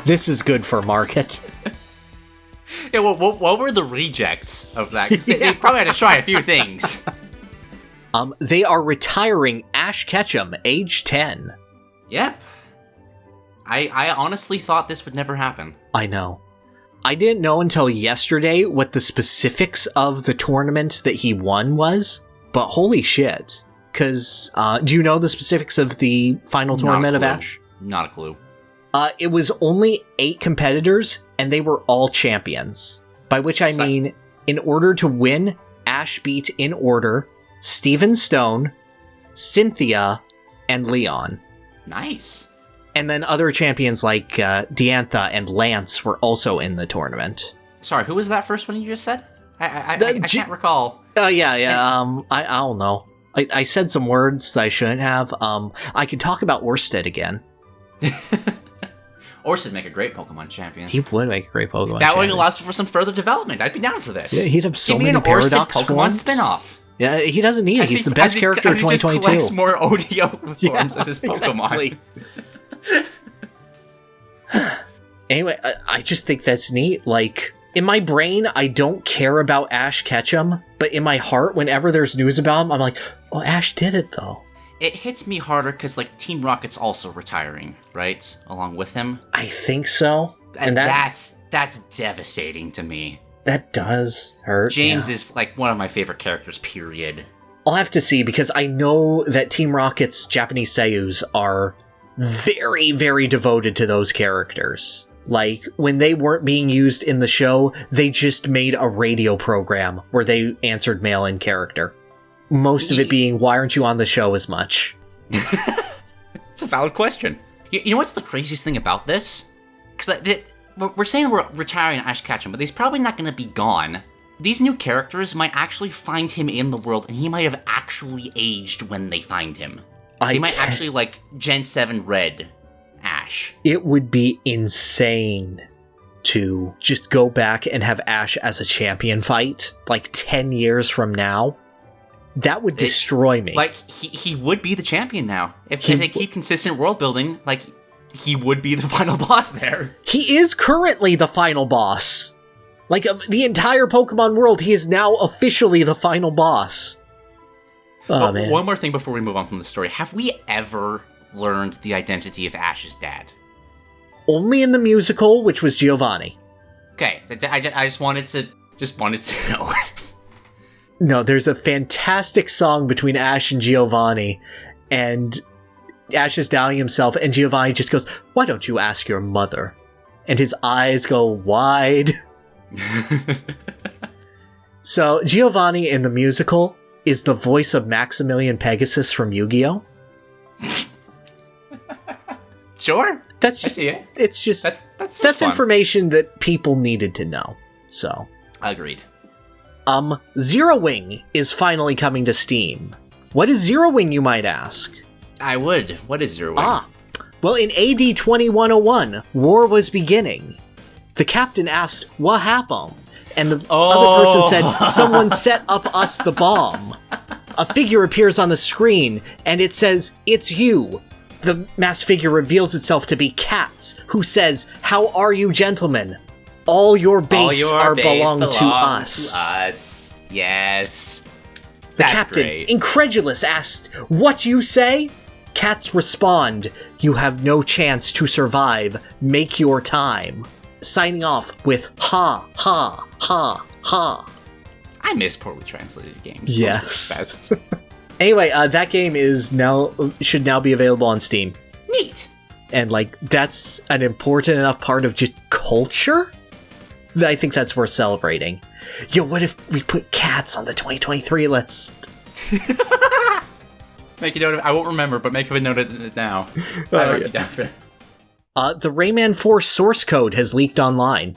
this is good for market. Yeah, well, what were the rejects of that? Because they probably had to try a few things. They are retiring Ash Ketchum, age 10. Yep. I honestly thought this would never happen. I know. I didn't know until yesterday what the specifics of the tournament that he won was, but holy shit. Because, do you know the specifics of the final tournament of Ash? Not a clue. It was only 8 competitors, and they were all champions. By which I mean, in order to win, Ash beat, in order, Steven Stone, Cynthia, and Leon. Nice. And then other champions like Diantha and Lance were also in the tournament. Sorry, who was that first one you just said? I can't recall. Yeah. I don't know. I said some words that I shouldn't have. I could talk about Oersted again. Oersted make a great Pokemon champion. He would make a great Pokemon that champion. would allow for some further development. I'd be down for this. Yeah, he'd have so Give many me an Paradox Oersted Pokemon forms. spin-off. Yeah, he doesn't need it. He's the best character of 2022. He just collects more ODO forms as his Pokemon. Exactly. Anyway, I just think that's neat. Like, in my brain, I don't care about Ash Ketchum, but in my heart, whenever there's news about him, I'm like, oh, Ash did it, though. It hits me harder because, like, Team Rocket's also retiring, right? Along with him. I think so. And that's devastating to me. That does hurt. James is, like, one of my favorite characters, period. I'll have to see, because I know that Team Rocket's Japanese seiyus are very, very devoted to those characters. Like, when they weren't being used in the show, they just made a radio program where they answered mail in character. Most of it being, why aren't you on the show as much? It's a valid question. You know what's the craziest thing about this? Because we're saying we're retiring Ash Ketchum, but he's probably not going to be gone. These new characters might actually find him in the world, and he might have actually aged when they find him. They might actually, like, Gen 7 Red Ash. It would be insane to just go back and have Ash as a champion fight, like 10 years from now. That would destroy me. Like, he would be the champion now. If they keep consistent world building, like, he would be the final boss there. He is currently the final boss. Like, of the entire Pokemon world, he is now officially the final boss. Oh, man. One more thing before we move on from the story. Have we ever learned the identity of Ash's dad? Only in the musical, which was Giovanni. Okay, I just wanted to know. No, there's a fantastic song between Ash and Giovanni, and Ash is doubting himself, and Giovanni just goes, "Why don't you ask your mother?" And his eyes go wide. So, Giovanni in the musical is the voice of Maximilian Pegasus from Yu-Gi-Oh! Sure. That's just, I see it. It's just, that's fun. Information that people needed to know. So. Agreed. Zero Wing is finally coming to Steam. What is Zero Wing, you might ask? I would. What is Zero Wing? Well, in AD 2101, war was beginning. The captain asked, "What happened?" And the other person said, "Someone set up us the bomb." A figure appears on the screen, and it says, "It's you." The masked figure reveals itself to be Cats, who says, "How are you, gentlemen? All your base belong to us." Yes. The captain, incredulous, asked, "What you say?" Cats respond, "You have no chance to survive. Make your time." Signing off with ha, ha, ha, ha. I miss poorly translated games. Yes. Those are the best. Anyway, that game should now be available on Steam. Neat. And, that's an important enough part of just culture that I think that's worth celebrating. Yo, what if we put Cats on the 2023 list? Make a note of it. I won't remember, but make a note of it now. I write it down for that. The Rayman 4 source code has leaked online.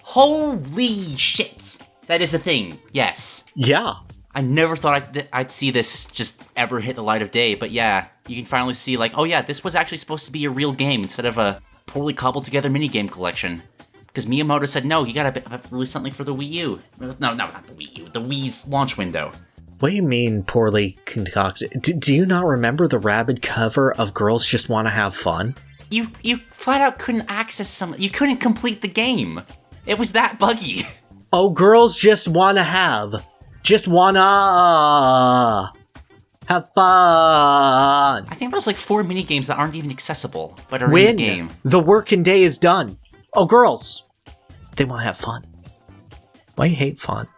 Holy shit! That is a thing, yes. Yeah. I never thought I'd see this just ever hit the light of day, but yeah, you can finally see, oh yeah, this was actually supposed to be a real game instead of a poorly cobbled together minigame collection. Because Miyamoto said, no, you gotta release something for the Wii U. No, not the Wii U, the Wii's launch window. What do you mean, poorly concocted? Do you not remember the rabid cover of Girls Just Want to Have Fun? You flat out couldn't access you couldn't complete the game. It was that buggy. Oh, girls just wanna have fun. I think there's 4 minigames that aren't even accessible, but are in the game. The working day is done. Oh, girls, they wanna have fun. Why you hate fun?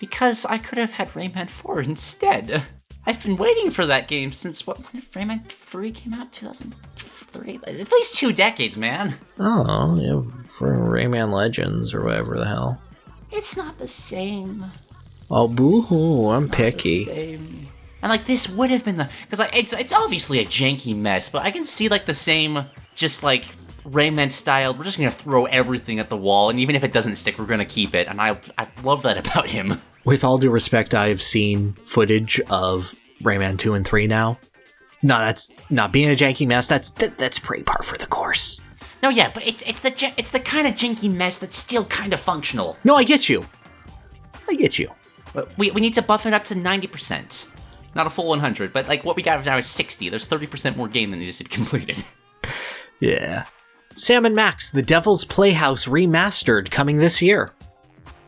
Because I could have had Rayman 4 instead. I've been waiting for that game since when did Rayman 3 came out? 2003? At least 2 decades, man. Oh, yeah, for Rayman Legends or whatever the hell. It's not the same. Oh, boo-hoo, I'm picky. Same. And this would have been because it's obviously a janky mess, but I can see the same just Rayman style. We're just gonna throw everything at the wall, and even if it doesn't stick, we're gonna keep it. And I love that about him. With all due respect, I have seen footage of Rayman 2 and 3 now. No, that's not being a janky mess. That's pretty par for the course. No, yeah, but it's the kind of janky mess that's still kind of functional. No, I get you. But we need to buff it up to 90%. Not a full 100, but what we got now is 60. There's 30% more game that needs to be completed. Yeah. Sam & Max, The Devil's Playhouse Remastered, coming this year.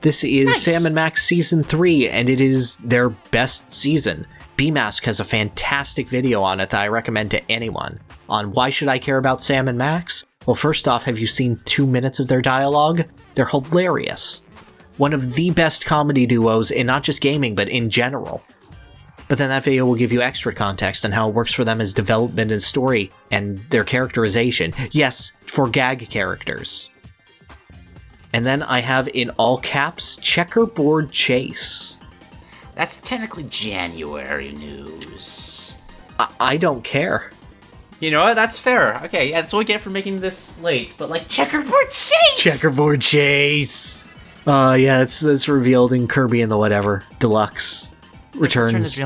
This is nice. Sam & Max Season 3, and it is their best season. B-Mask has a fantastic video on it that I recommend to anyone. On why should I care about Sam & Max? Well, first off, have you seen 2 minutes of their dialogue? They're hilarious. One of the best comedy duos in not just gaming, but in general. But then that video will give you extra context on how it works for them as development and story, and their characterization. Yes, for gag characters. And then I have, in all caps, Checkerboard Chase. That's technically January news. I don't care. You know what? That's fair. Okay, yeah, that's what we get for making this late. But Checkerboard Chase! Checkerboard Chase! Yeah, that's revealed in Kirby and the whatever. Deluxe. Returns,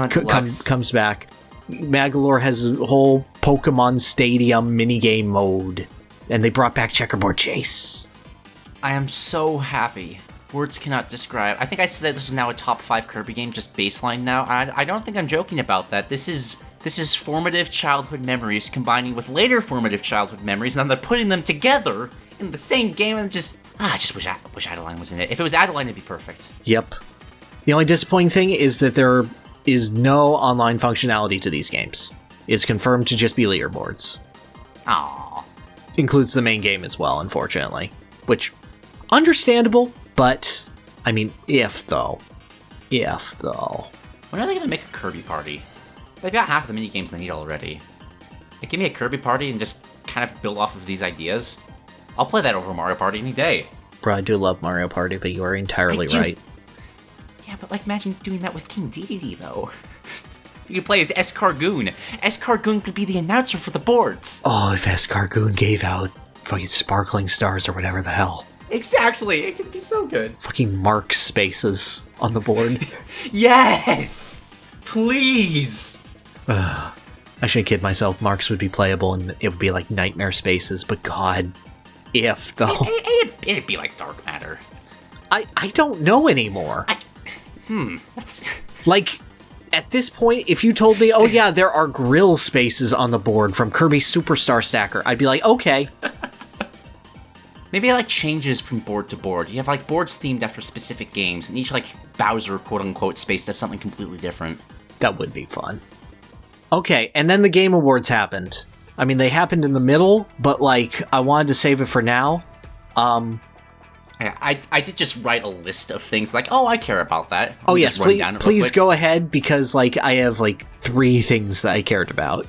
comes back. Magolor has a whole Pokemon Stadium minigame mode. And they brought back Checkerboard Chase. I am so happy. Words cannot describe. I think I said that this was now a top 5 Kirby game, just baseline now. I don't think I'm joking about that. This is formative childhood memories combining with later formative childhood memories, and then they're putting them together in the same game, and I just wish Adeline was in it. If it was Adeline, it'd be perfect. Yep. The only disappointing thing is that there is no online functionality to these games. It's confirmed to just be leaderboards. Aww. Includes the main game as well, unfortunately. Which Understandable, but, I mean, if though. When are they going to make a Kirby party? They've got half the minigames they need already. Like, give me a Kirby party and just kind of build off of these ideas. I'll play that over Mario Party any day. Bro, I do love Mario Party, but you are entirely right. Yeah, but like, imagine doing that with King Dedede, though. You could play as Escargoon. Escargoon could be the announcer for the boards. Oh, if Escargoon gave out fucking sparkling stars or whatever the hell. Exactly, it could be so good. Fucking mark spaces on the board. Yes! Please! I shouldn't kid myself, marks would be playable and it would be like nightmare spaces, but god, if though. It'd be like dark matter. I don't know anymore. Like, at this point, if you told me, oh yeah, there are grill spaces on the board from Kirby Superstar Stacker, I'd be like, okay. Maybe it like changes from board to board. You have like boards themed after specific games, and each like Bowser quote-unquote space does something completely different. That would be fun. Okay, and then the Game Awards happened. I mean, they happened in the middle, but like, I wanted to save it for now. I did just write a list of things like, oh, I care about that. Oh yes, please go ahead, because like, I have like 3 things that I cared about.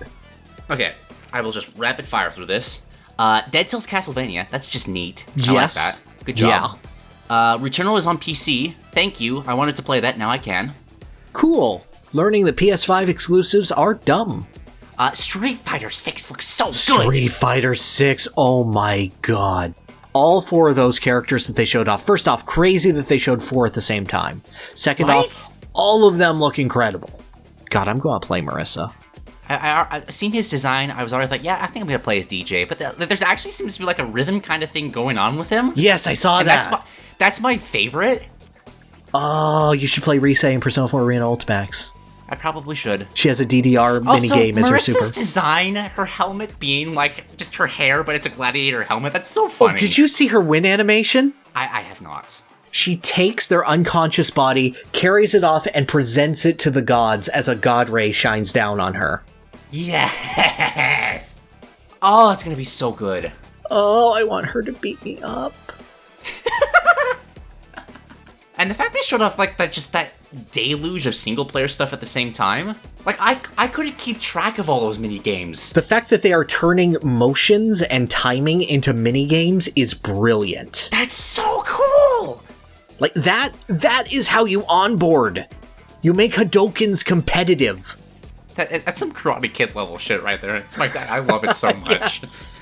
Okay, I will just rapid fire through this. Dead Cells Castlevania, that's just neat. Yes. I like that. Good job. Yeah. Returnal is on PC. Thank you. I wanted to play that, now I can. Cool. Learning that PS5 exclusives are dumb. Street Fighter 6 looks so good! Street Fighter 6, oh my god. All 4 of those characters that they showed off. First off, crazy that they showed 4 at the same time. Second off, all of them look incredible. God, I'm going to play Marissa. I've seen his design. I was already like, yeah, I think I'm going to play as DJ. But there's actually seems to be like a rhythm kind of thing going on with him. Yes, I saw that. That's my favorite. Oh, you should play Rise in Persona 4 Arena Ultimax. I probably should. She has a DDR minigame as her super. Marissa's design, her helmet being like just her hair, but it's a gladiator helmet. That's so funny. Oh, did you see her win animation? I have not. She takes their unconscious body, carries it off, and presents it to the gods as a god ray shines down on her. Yes! Oh, it's gonna be so good. Oh, I want her to beat me up. And the fact they showed off like that deluge of single player stuff at the same time, like I couldn't keep track of all those mini games. The fact that they are turning motions and timing into mini games is brilliant. That's so cool. Like that is how you onboard. You make Hadokens competitive. That's some Karate Kid level shit right there. It's I love it so much.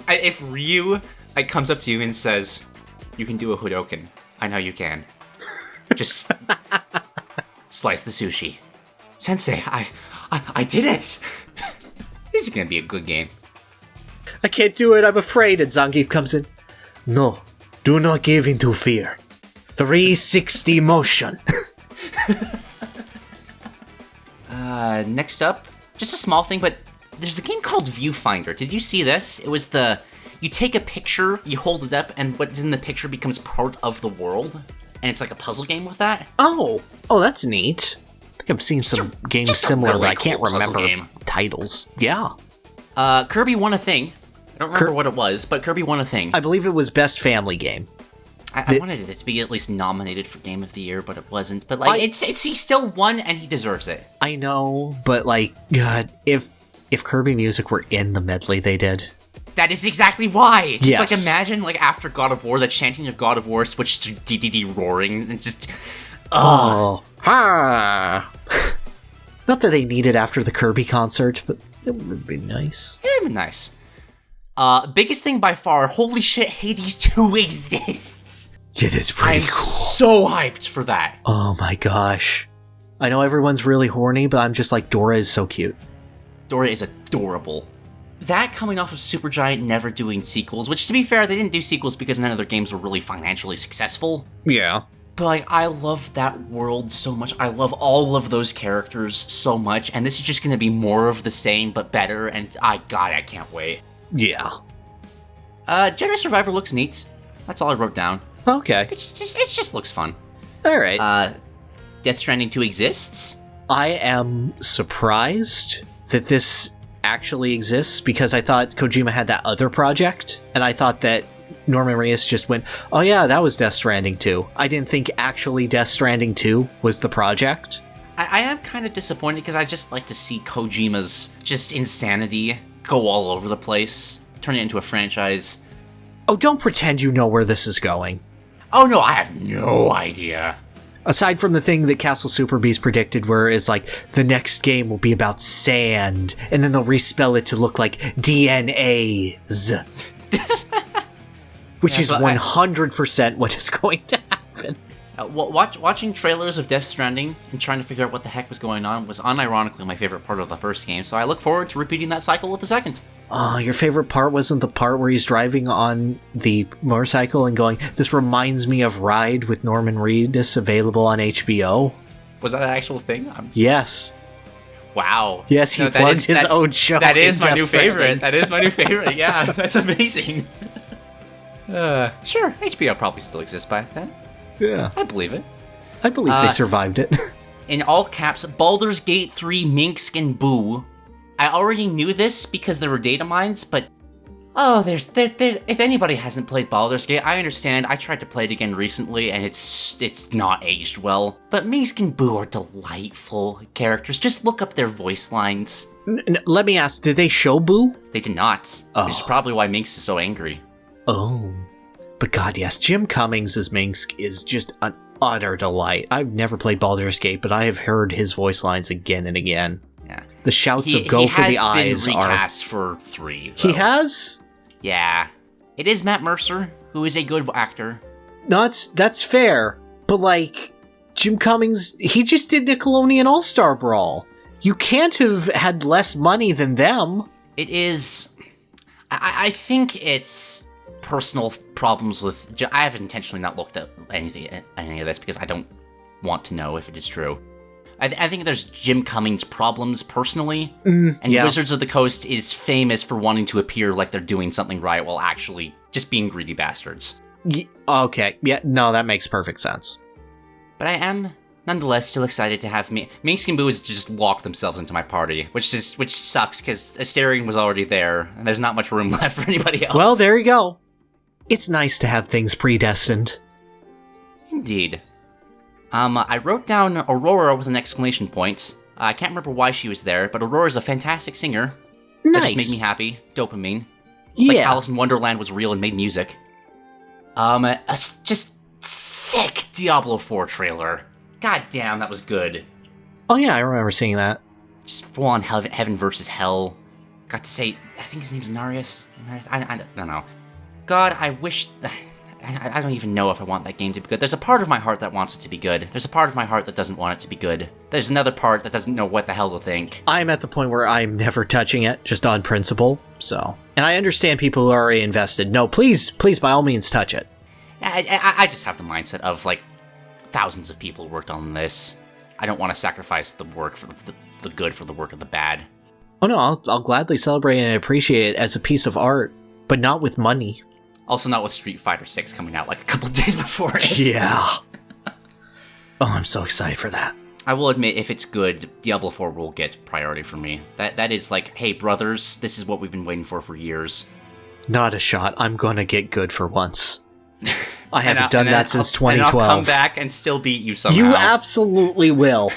If Ryu comes up to you and says, "You can do a Hadoken," I know you can. Just slice the sushi. Sensei, I did it! This is gonna be a good game. I can't do it, I'm afraid. And Zangief comes in. No, do not give in to fear. 360 motion. Next up, just a small thing, but there's a game called Viewfinder. Did you see this? It was you take a picture, you hold it up, and what's in the picture becomes part of the world. And it's like a puzzle game with that. Oh, that's neat. I think I've seen some games similar, really but I can't remember titles. Yeah. Kirby won a thing. I don't remember what it was, but Kirby won a thing. I believe it was Best Family Game. I wanted it to be at least nominated for Game of the Year, but it wasn't. But like, he still won, and he deserves it. I know, but like, God, if Kirby music were in the medley they did. That is exactly why. Just like imagine like after God of War, the chanting of God of War switched to Dedede roaring and just. Oh, ha! Not that they need it after the Kirby concert, but it would be nice. It would be nice. Biggest thing by far, holy shit, Hades 2 exists. Yeah, that's pretty cool. So hyped for that. Oh my gosh. I know everyone's really horny, but I'm just like, Dora is so cute. Dora is adorable. That coming off of Supergiant never doing sequels, which to be fair, they didn't do sequels because none of their games were really financially successful. Yeah. But like, I love that world so much. I love all of those characters so much, and this is just gonna be more of the same, but better, and I can't wait. Yeah. Jedi Survivor looks neat. That's all I wrote down. Okay. It just looks fun. Alright. Death Stranding 2 exists. I am surprised that this actually exists because I thought Kojima had that other project, and I thought that Norman Reedus just went, oh yeah, that was Death Stranding 2. I didn't think actually Death Stranding 2 was the project. I am kind of disappointed because I just like to see Kojima's just insanity go all over the place, turn it into a franchise. Oh, don't pretend you know where this is going. Oh no, I have no idea. Aside from the thing that Castle Super Beast predicted where it's like, the next game will be about sand, and then they'll respell it to look like DNAs. Which is 100% what is going to happen. Watching trailers of Death Stranding and trying to figure out what the heck was going on was unironically my favorite part of the first game, so I look forward to repeating that cycle with the second. Your favorite part wasn't the part where he's driving on the motorcycle and going, this reminds me of Ride with Norman Reedus, available on HBO? Was that an actual thing? Yes. Wow. Yes, he plugged his own show. That is my new favorite. That is my new favorite, yeah. That's amazing. Sure, HBO probably still exists back then. Yeah. I believe it. I believe they survived it. In all caps, Baldur's Gate 3 Minsk and Boo. I already knew this because there were data mines, but... Oh, if anybody hasn't played Baldur's Gate, I understand. I tried to play it again recently, and it's not aged well. But Minsk and Boo are delightful characters. Just look up their voice lines. Let me ask, did they show Boo? They did not. Oh. Which is probably why Minsk is so angry. Oh. But god, yes, Jim Cummings as Minsk is just an utter delight. I've never played Baldur's Gate, but I have heard his voice lines again and again. Yeah. The shouts of "Go for the eyes" He has been recast for 3. Though. He has? Yeah. It is Matt Mercer, who is a good actor. No, that's fair. But like, Jim Cummings, he just did Nickelodeon All-Star Brawl. You can't have had less money than them. It is... I think it's personal problems with... I have intentionally not looked at any of this because I don't want to know if it is true. I think there's Jim Cummings problems personally, and yeah. Wizards of the Coast is famous for wanting to appear like they're doing something right while actually just being greedy bastards. Okay, yeah, no, that makes perfect sense. But I am, nonetheless, still excited to have Minsk and Boo has just locked themselves into my party, which sucks because Asterion was already there, and there's not much room left for anybody else. Well, there you go. It's nice to have things predestined. Indeed. I wrote down Aurora with an exclamation point. I can't remember why she was there, but Aurora's a fantastic singer. Nice. That just made me happy. Dopamine. It's like Alice in Wonderland was real and made music. A just sick Diablo 4 trailer. God damn, that was good. Oh yeah, I remember seeing that. Just full on heaven versus hell. Got to say, I think his name's Narius. I don't know. God, I wish... I don't even know if I want that game to be good. There's a part of my heart that wants it to be good. There's a part of my heart that doesn't want it to be good. There's another part that doesn't know what the hell to think. I'm at the point where I'm never touching it, just on principle, so... And I understand people who are already invested. No, please, by all means, touch it. I just have the mindset of, like, thousands of people worked on this. I don't want to sacrifice the work for the good for the work of the bad. Oh no, I'll gladly celebrate and appreciate it as a piece of art, but not with money. Also not with Street Fighter 6 coming out like a couple days before it. Yeah. Oh, I'm so excited for that. I will admit, if it's good, Diablo 4 will get priority for me. That is like, hey, brothers, this is what we've been waiting for years. Not a shot. I'm gonna get good for once. I haven't done that since 2012. And I'll come back and still beat you somehow. You absolutely will.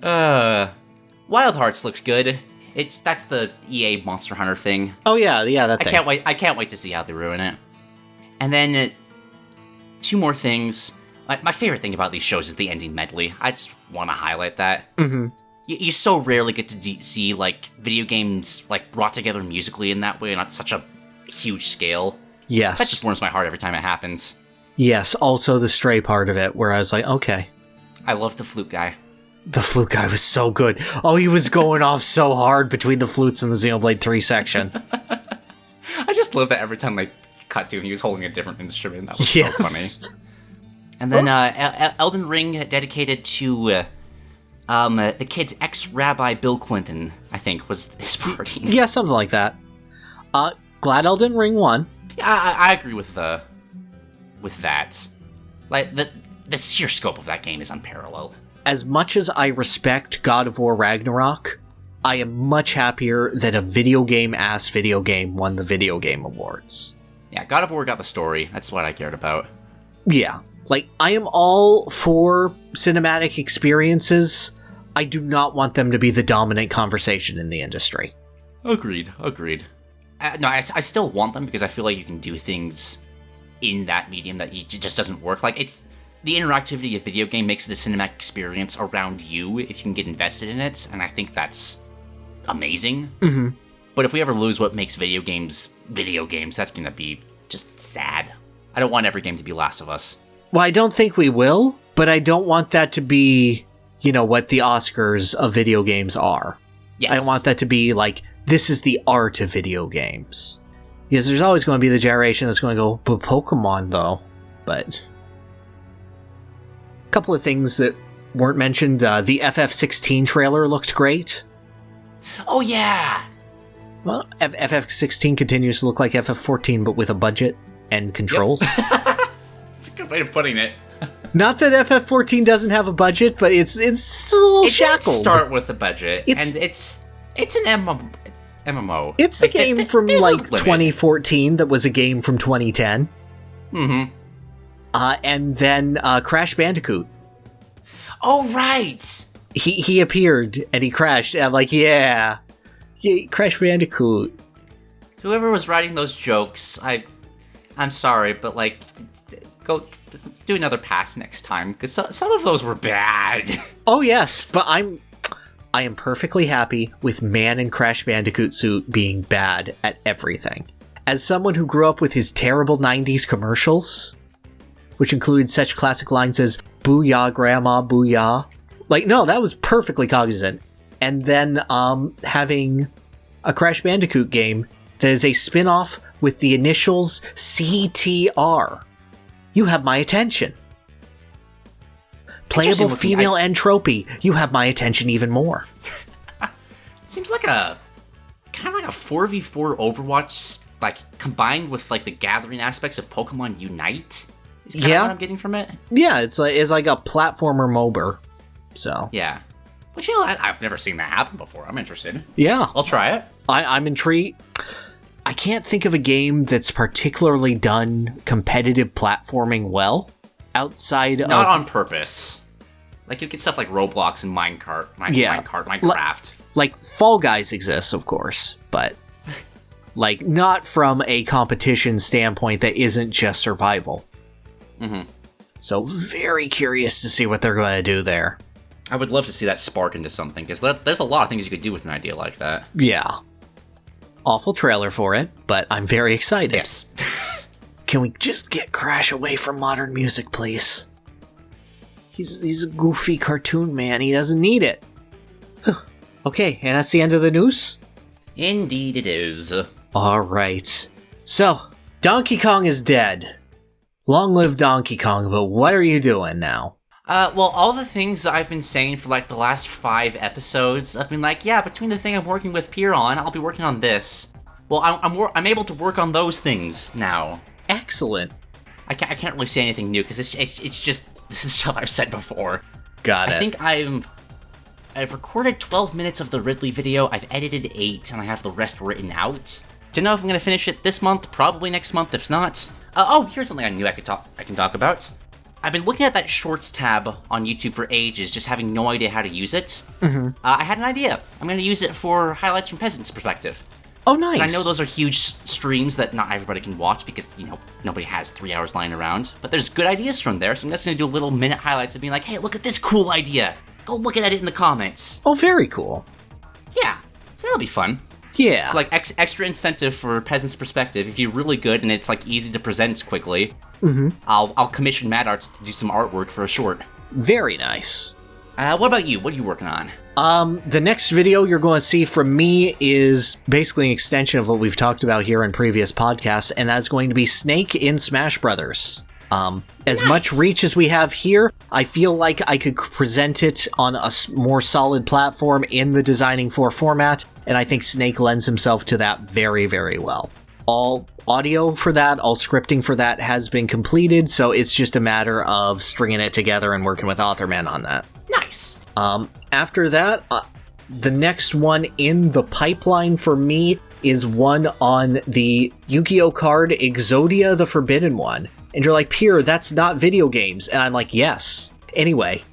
Wild Hearts looks good. That's the EA Monster Hunter thing. Oh yeah, that thing. I can't wait to see how they ruin it. And then 2 more things. My favorite thing about these shows is the ending medley. I just want to highlight that. Mm-hmm. You so rarely get to see like video games like brought together musically in that way and on such a huge scale. Yes. That just warms my heart every time it happens. Yes, also the Stray part of it, where I was like, okay. I love the flute guy. The flute guy was so good. Oh, he was going off so hard between the flutes and the Xenoblade 3 section. I just love that every time they cut to him, he was holding a different instrument. That was so funny. And then Elden Ring dedicated to the kid's ex-rabbi Bill Clinton, I think, was his party. Yeah, something like that. Glad Elden Ring won. Yeah, I agree with that. Like, the sheer scope of that game is unparalleled. As much as I respect God of War Ragnarok, I am much happier that a video game-ass video game won the Video Game Awards. Yeah, God of War got the story. That's what I cared about. Yeah. Like, I am all for cinematic experiences. I do not want them to be the dominant conversation in the industry. Agreed. No, I still want them because I feel like you can do things in that medium that it just doesn't work. Like, it's the interactivity of video game makes it a cinematic experience around you if you can get invested in it, and I think that's amazing. Mm-hmm. But if we ever lose what makes video games, that's gonna be just sad. I don't want every game to be Last of Us. Well, I don't think we will, but I don't want that to be, what the Oscars of video games are. Yes. I want that to be like, this is the art of video games. Because there's always going to be the generation that's going to go, but Pokemon, though. But a couple of things that weren't mentioned. The FF16 trailer looked great. Oh, yeah! Well, FF16 continues to look like FF14, but with a budget and controls. Yep. That's a good way of putting it. Not that FF14 doesn't have a budget, but it's a little shackled. It start with a budget, and it's an MMO. It's like, a game from, 2014 that was a game from 2010. Mm-hmm. And then Crash Bandicoot. Oh, right! He appeared, and he crashed, and I'm like, yeah, Crash Bandicoot. Whoever was writing those jokes, I'm sorry, but, go do another pass next time, because some of those were bad. Oh, yes, but I am perfectly happy with Man in Crash Bandicoot suit being bad at everything. As someone who grew up with his terrible 90s commercials, which include such classic lines as, "Booyah, Grandma, booyah." No, that was perfectly cognizant. And then having a Crash Bandicoot game that is a spin-off with the initials CTR. You have my attention. Playable female entropy. You have my attention even more. It seems like a 4v4 Overwatch, combined with the gathering aspects of Pokemon Unite. Is kind of what I'm getting from it. Yeah, it's like a platformer MOBA. So yeah, which I've never seen that happen before. I'm interested. Yeah, I'll try it. I'm intrigued. I can't think of a game that's particularly done competitive platforming well outside of... Not on purpose. You get stuff like Roblox and Minecraft. Fall Guys exists, of course, but not from a competition standpoint that isn't just survival. Mm-hmm. So very curious to see what they're going to do there. I would love to see that spark into something, because there's a lot of things you could do with an idea like that. Yeah. Awful trailer for it, but I'm very excited. Yes. Can we just get Crash away from modern music, please? He's a goofy cartoon man. He doesn't need it. Okay, and that's the end of the news? Indeed it is. Alright. So, Donkey Kong is dead. Long live Donkey Kong, but what are you doing now? Well, all the things I've been saying for the last 5 episodes, I've been between the thing I'm working with Pierre on, I'll be working on this. Well, I'm able to work on those things now. Excellent. I can't really say anything new because it's just stuff I've said before. Got it. I think I've recorded 12 minutes of the Ridley video. I've edited 8, and I have the rest written out. Don't know if I'm gonna finish it this month. Probably next month, if not. Here's something I knew I can talk about. I've been looking at that Shorts tab on YouTube for ages, just having no idea how to use it. Mm-hmm. I had an idea. I'm going to use it for highlights from Peasant's perspective. Oh, nice. I know those are huge streams that not everybody can watch because, nobody has 3 hours lying around. But there's good ideas from there, so I'm just going to do little minute highlights of being like, hey, look at this cool idea. Go look at it in the comments. Oh, very cool. Yeah, so that'll be fun. Yeah. It's extra incentive for Peasant's perspective. If you're really good and it's easy to present quickly, mm-hmm. I'll commission Mad Arts to do some artwork for a short. Very nice. What about you? What are you working on? The next video you're going to see from me is basically an extension of what we've talked about here in previous podcasts, and that's going to be Snake in Smash Brothers. As much reach as we have here, I feel like I could present it on a more solid platform in the Designing For format, and I think Snake lends himself to that very, very well. All audio for that, all scripting for that has been completed, so it's just a matter of stringing it together and working with Authorman on that. Nice. After that, The next one in the pipeline for me is one on the Yu-Gi-Oh! Card Exodia the Forbidden One. And you're like, Pierre, that's not video games. And I'm like, yes. Anyway.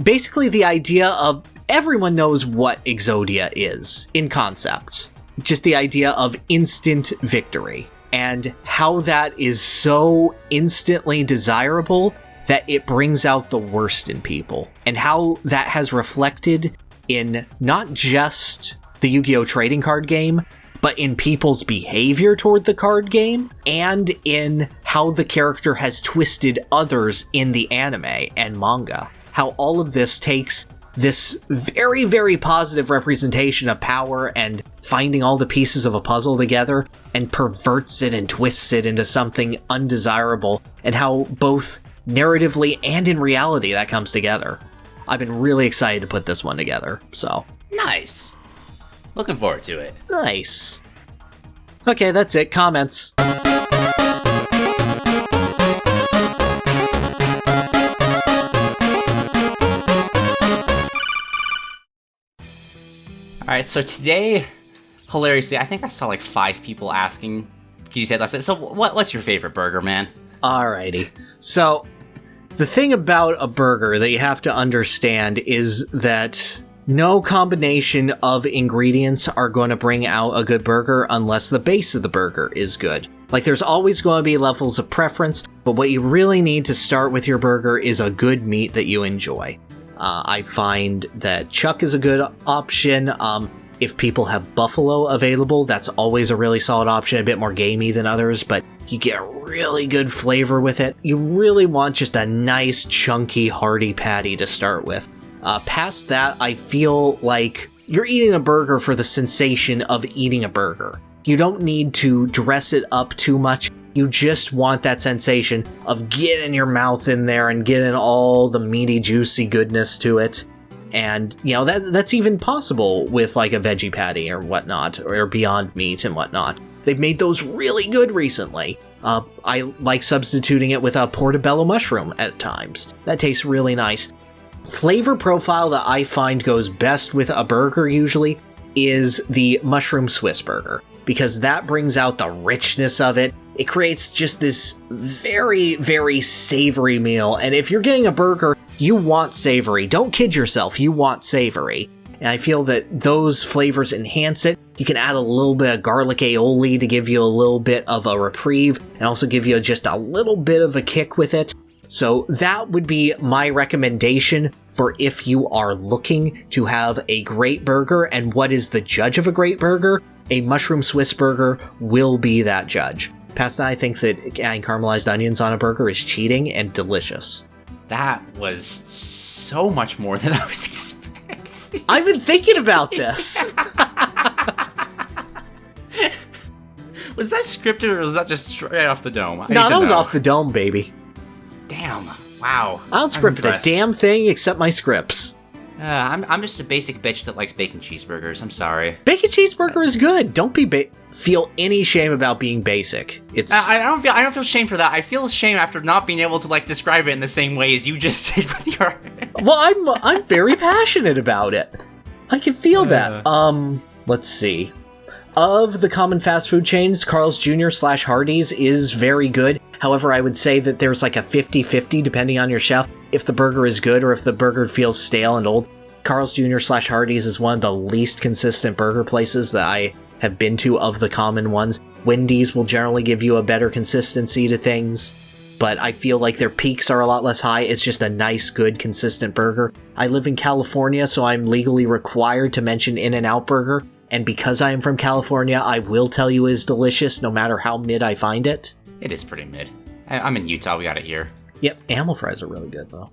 Basically, the idea of everyone knows what Exodia is in concept. Just the idea of instant victory. And how that is so instantly desirable that it brings out the worst in people. And how that has reflected in not just the Yu-Gi-Oh! Trading card game, but in people's behavior toward the card game, and in how the character has twisted others in the anime and manga. How all of this takes this very, very positive representation of power and finding all the pieces of a puzzle together and perverts it and twists it into something undesirable, and how both narratively and in reality that comes together. I've been really excited to put this one together, so. Nice. Looking forward to it. Nice. Okay, that's it. Comments. Alright, so today, hilariously, I think I saw like 5 people asking, because you said last night, so what's your favorite burger, man? Alrighty. So, the thing about a burger that you have to understand is that no combination of ingredients are going to bring out a good burger unless the base of the burger is good. Like, there's always going to be levels of preference, but what you really need to start with your burger is a good meat that you enjoy. I find that chuck is a good option. If people have buffalo available, that's always a really solid option, a bit more gamey than others, but you get really good flavor with it. You really want just a nice, chunky, hearty patty to start with. Past that, I feel like you're eating a burger for the sensation of eating a burger. You don't need to dress it up too much. You just want that sensation of getting your mouth in there and getting all the meaty, juicy goodness to it. And, you know, that's even possible with, like, a veggie patty or whatnot, or Beyond Meat and whatnot. They've made those really good recently. I like substituting it with a portobello mushroom at times. That tastes really nice. Flavor profile that I find goes best with a burger usually is the mushroom Swiss burger, because that brings out the richness of it. It creates just this very, very savory meal. And if you're getting a burger, you want savory. Don't kid yourself, you want savory. And I feel that those flavors enhance it. You can add a little bit of garlic aioli to give you a little bit of a reprieve, and also give you just a little bit of a kick with it. So that would be my recommendation for if you are looking to have a great burger. And what is the judge of a great burger? A mushroom Swiss burger will be that judge. Past that, I think that adding caramelized onions on a burger is cheating and delicious. That was so much more than I was expecting. I've been thinking about this. Was that scripted or was that just straight off the dome? No, that was off the dome, baby. Damn. Wow. I don't script a damn thing except my scripts. I'm just a basic bitch that likes bacon cheeseburgers. I'm sorry. Bacon cheeseburger is good. Don't feel any shame about being basic. It's I don't feel shame for that. I feel shame after not being able to like describe it in the same way as you just did with your. Well, I'm very passionate about it. I can feel that. Let's see. Of the common fast food chains, Carl's Jr. / Hardee's is very good. However, I would say that there's like a 50-50 depending on your chef. If the burger is good or if the burger feels stale and old. Carl's Jr. / Hardee's is one of the least consistent burger places that I have been to of the common ones. Wendy's will generally give you a better consistency to things, but I feel like their peaks are a lot less high. It's just a nice, good, consistent burger. I live in California, so I'm legally required to mention In-N-Out Burger, and because I am from California, I will tell you it is delicious no matter how mid I find it. It is pretty mid. I'm in Utah, we got it here. Yep, animal fries are really good, though.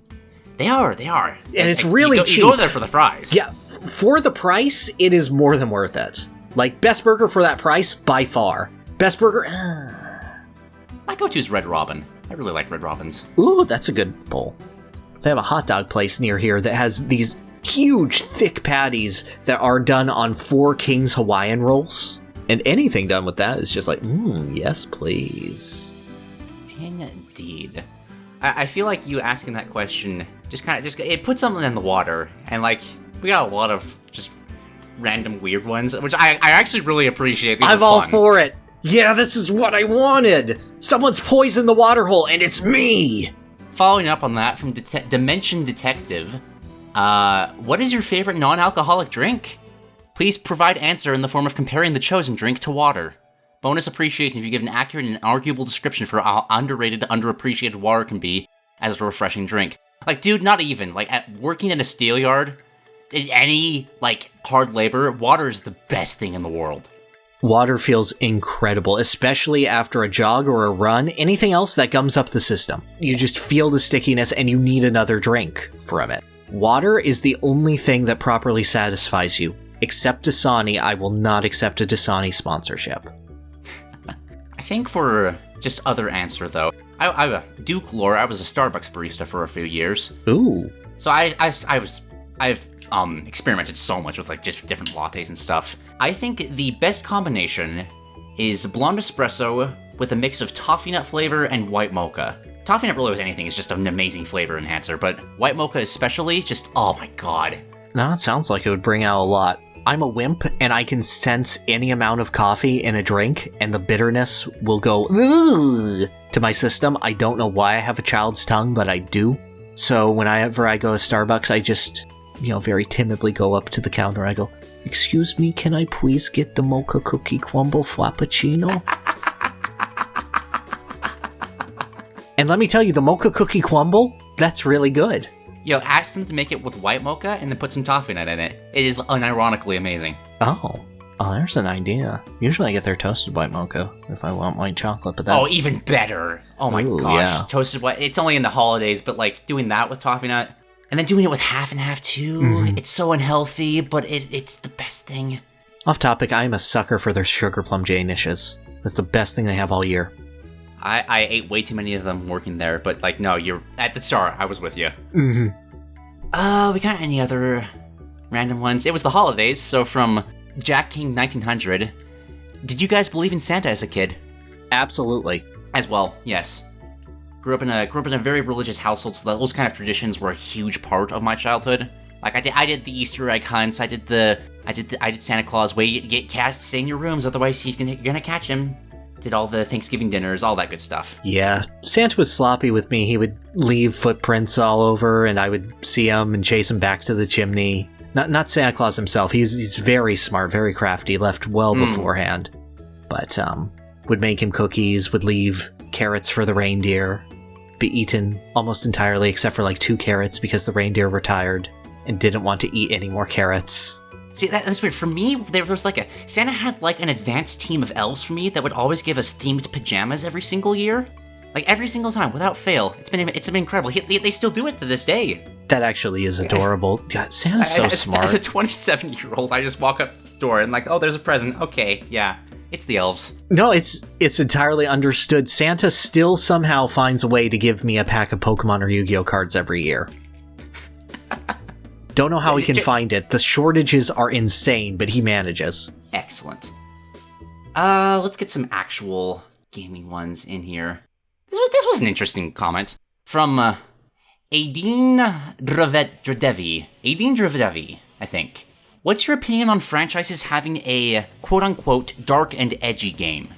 They are. And it's really cheap. You go there for the fries. Yeah, for the price, it is more than worth it. Like, best burger for that price, by far. Best burger, My go-to is Red Robin. I really like Red Robins. Ooh, that's a good bowl. They have a hot dog place near here that has these huge, thick patties that are done on 4 King's Hawaiian rolls. And anything done with that is just like, yes, please. Indeed. I feel like you asking that question just it puts something in the water. And, like, We got a lot of just random weird ones, which I actually really appreciate. These I'm are all fun. for it. Yeah, this is what I wanted. Someone's poisoned the water hole, and it's me. Following up on that from Dimension Detective, what is your favorite non-alcoholic drink? Please provide answer in the form of comparing the chosen drink to water. Bonus appreciation if you give an accurate and arguable description for how underrated, underappreciated water can be as a refreshing drink. Like, dude, not even. Like, working in a steel yard, in any, like, hard labor, water is the best thing in the world. Water feels incredible, especially after a jog or a run. Anything else that gums up the system. You just feel the stickiness and you need another drink from it. Water is the only thing that properly satisfies you. Except Dasani, I will not accept a Dasani sponsorship. I think for just other answer, though, Duke lore, I was a Starbucks barista for a few years. Ooh. So I've experimented so much with, like, just different lattes and stuff. I think the best combination is blonde espresso with a mix of toffee nut flavor and white mocha. Toffee nut really with anything is just an amazing flavor enhancer, but white mocha especially, just, oh my god. No, it sounds like it would bring out a lot. I'm a wimp, and I can sense any amount of coffee in a drink, and the bitterness will go to my system. I don't know why I have a child's tongue, but I do. So whenever I go to Starbucks, I just, very timidly go up to the counter. I go, "Excuse me, can I please get the mocha cookie crumble frappuccino?" And let me tell you, the mocha cookie crumble, that's really good. Yo, ask them to make it with white mocha and then put some toffee nut in it. It is unironically amazing. Oh, there's an idea. Usually I get their toasted white mocha if I want white chocolate, but that's... Oh, even better. Oh my gosh. Yeah. Toasted white. It's only in the holidays, but, like, doing that with toffee nut, and then doing it with half and half too, It's so unhealthy, but it's the best thing. Off topic, I am a sucker for their sugar plum J-nishes. That's the best thing they have all year. I ate way too many of them working there, but, like, no, you're at the start. I was with you. Mm-hmm. We got any other random ones? It was the holidays, so from Jack King 1900, did you guys believe in Santa as a kid? Absolutely. As well, yes. Grew up in a very religious household, so those kind of traditions were a huge part of my childhood. Like, I did the Easter egg hunts. I did Santa Claus. Stay in your rooms, otherwise you're gonna catch him. Did all the Thanksgiving dinners, all that good stuff. Yeah, Santa was sloppy with me. He would leave footprints all over, and I would see him and chase him back to the chimney. Not Santa Claus himself. He's very smart, very crafty. Left well beforehand, but would make him cookies. Would leave carrots for the reindeer. Be eaten almost entirely, except for like 2 carrots because the reindeer were tired and didn't want to eat any more carrots. See, that's weird. For me, there was Santa had like an advanced team of elves for me that would always give us themed pajamas every single year. Like, every single time, without fail. It's been incredible. They still do it to this day. That actually is adorable. God, Santa's so smart. As a 27-year-old, I just walk up the door and like, oh, there's a present. Okay, yeah. It's the elves. No, it's entirely understood. Santa still somehow finds a way to give me a pack of Pokemon or Yu-Gi-Oh cards every year. Don't know how he can find it. The shortages are insane, but he manages. Excellent. Let's get some actual gaming ones in here. This was an interesting comment from Adin Drevedevi, I think. What's your opinion on franchises having a quote-unquote dark and edgy game?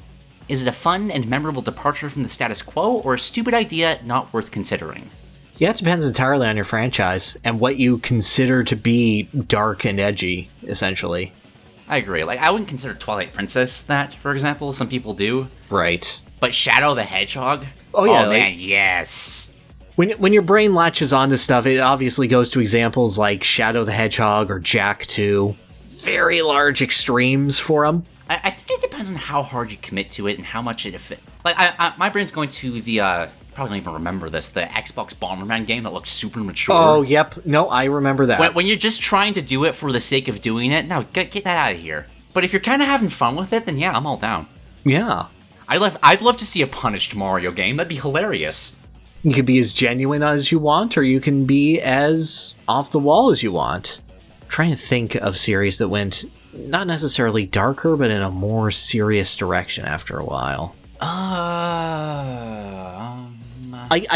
Is it a fun and memorable departure from the status quo, or a stupid idea not worth considering? Yeah, it depends entirely on your franchise and what you consider to be dark and edgy, essentially. I agree. Like, I wouldn't consider Twilight Princess that, for example. Some people do. Right. But Shadow the Hedgehog? Oh, yeah. Oh, man, yes. When your brain latches onto stuff, it obviously goes to examples like Shadow the Hedgehog or Jak 2. Very large extremes for them. I think it depends on how hard you commit to it and how much it... Like, my brain's going to the... probably don't even remember this, the Xbox Bomberman game that looked super mature. Oh, yep. No, I remember that. When you're just trying to do it for the sake of doing it, no, get that out of here. But if you're kind of having fun with it, then yeah, I'm all down. Yeah. I'd love to see a punished Mario game. That'd be hilarious. You can be as genuine as you want, or you can be as off the wall as you want. I'm trying to think of series that went not necessarily darker, but in a more serious direction after a while. I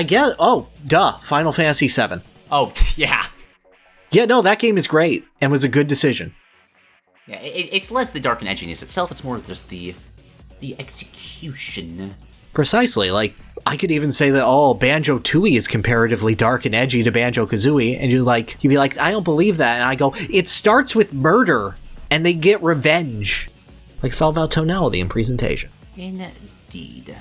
get... Oh, duh. Final Fantasy VII. Oh, yeah. Yeah, no, that game is great and was a good decision. Yeah, it's less the dark and edginess itself, it's more just the execution. Precisely. Like, I could even say that, Banjo-Tooie is comparatively dark and edgy to Banjo-Kazooie, and you'd be like, I don't believe that, and I go, it starts with murder, and they get revenge. Like, it's all about tonality and presentation. Indeed.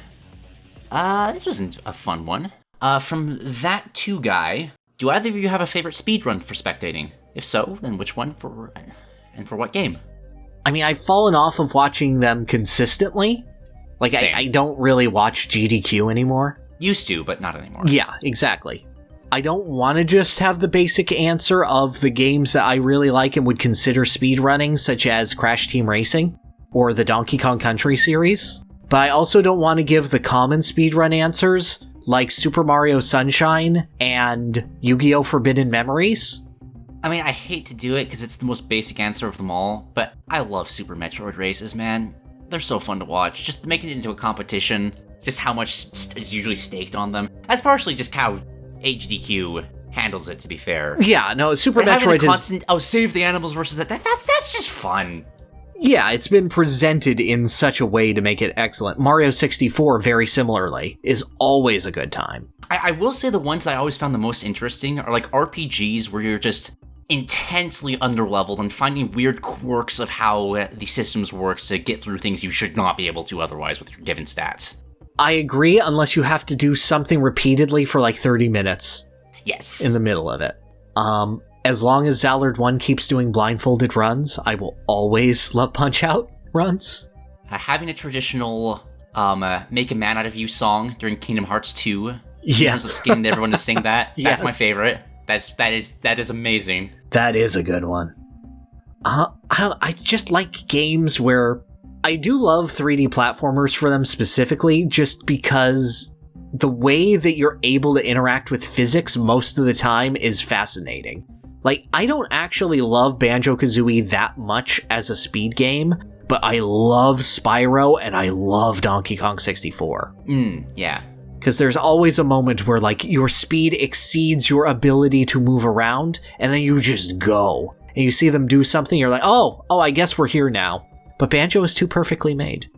This wasn't a fun one. From That Two Guy, do either of you have a favorite speedrun for spectating? If so, then which one and for what game? I mean, I've fallen off of watching them consistently. Like, I don't really watch GDQ anymore. Used to, but not anymore. Yeah, exactly. I don't want to just have the basic answer of the games that I really like and would consider speedrunning, such as Crash Team Racing or the Donkey Kong Country series. But I also don't want to give the common speedrun answers, like Super Mario Sunshine and Yu-Gi-Oh! Forbidden Memories. I mean, I hate to do it because it's the most basic answer of them all, but I love Super Metroid races, man. They're so fun to watch. Just making it into a competition, just how much is usually staked on them. That's partially just how HDQ handles it, to be fair. Yeah, no, Super but Metroid having a constant, save the animals versus that's just fun. Yeah, it's been presented in such a way to make it excellent. Mario 64, very similarly, is always a good time. I will say the ones I always found the most interesting are like RPGs where you're just intensely underleveled and finding weird quirks of how the systems work to get through things you should not be able to otherwise with your given stats. I agree, unless you have to do something repeatedly for like 30 minutes. Yes. In the middle of it. As long as Zallard 1 keeps doing blindfolded runs, I will always love Punch-Out runs. Having a traditional Make a Man Out of You song during Kingdom Hearts 2. Yeah. In terms of getting everyone to sing that. Yes. That's my favorite. That is amazing. That is a good one. I just like games where I do love 3D platformers for them specifically, just because the way that you're able to interact with physics most of the time is fascinating. Like, I don't actually love Banjo-Kazooie that much as a speed game, but I love Spyro and I love Donkey Kong 64. Yeah. Because there's always a moment where, like, your speed exceeds your ability to move around, and then you just go. And you see them do something, you're like, oh, I guess we're here now. But Banjo is too perfectly made.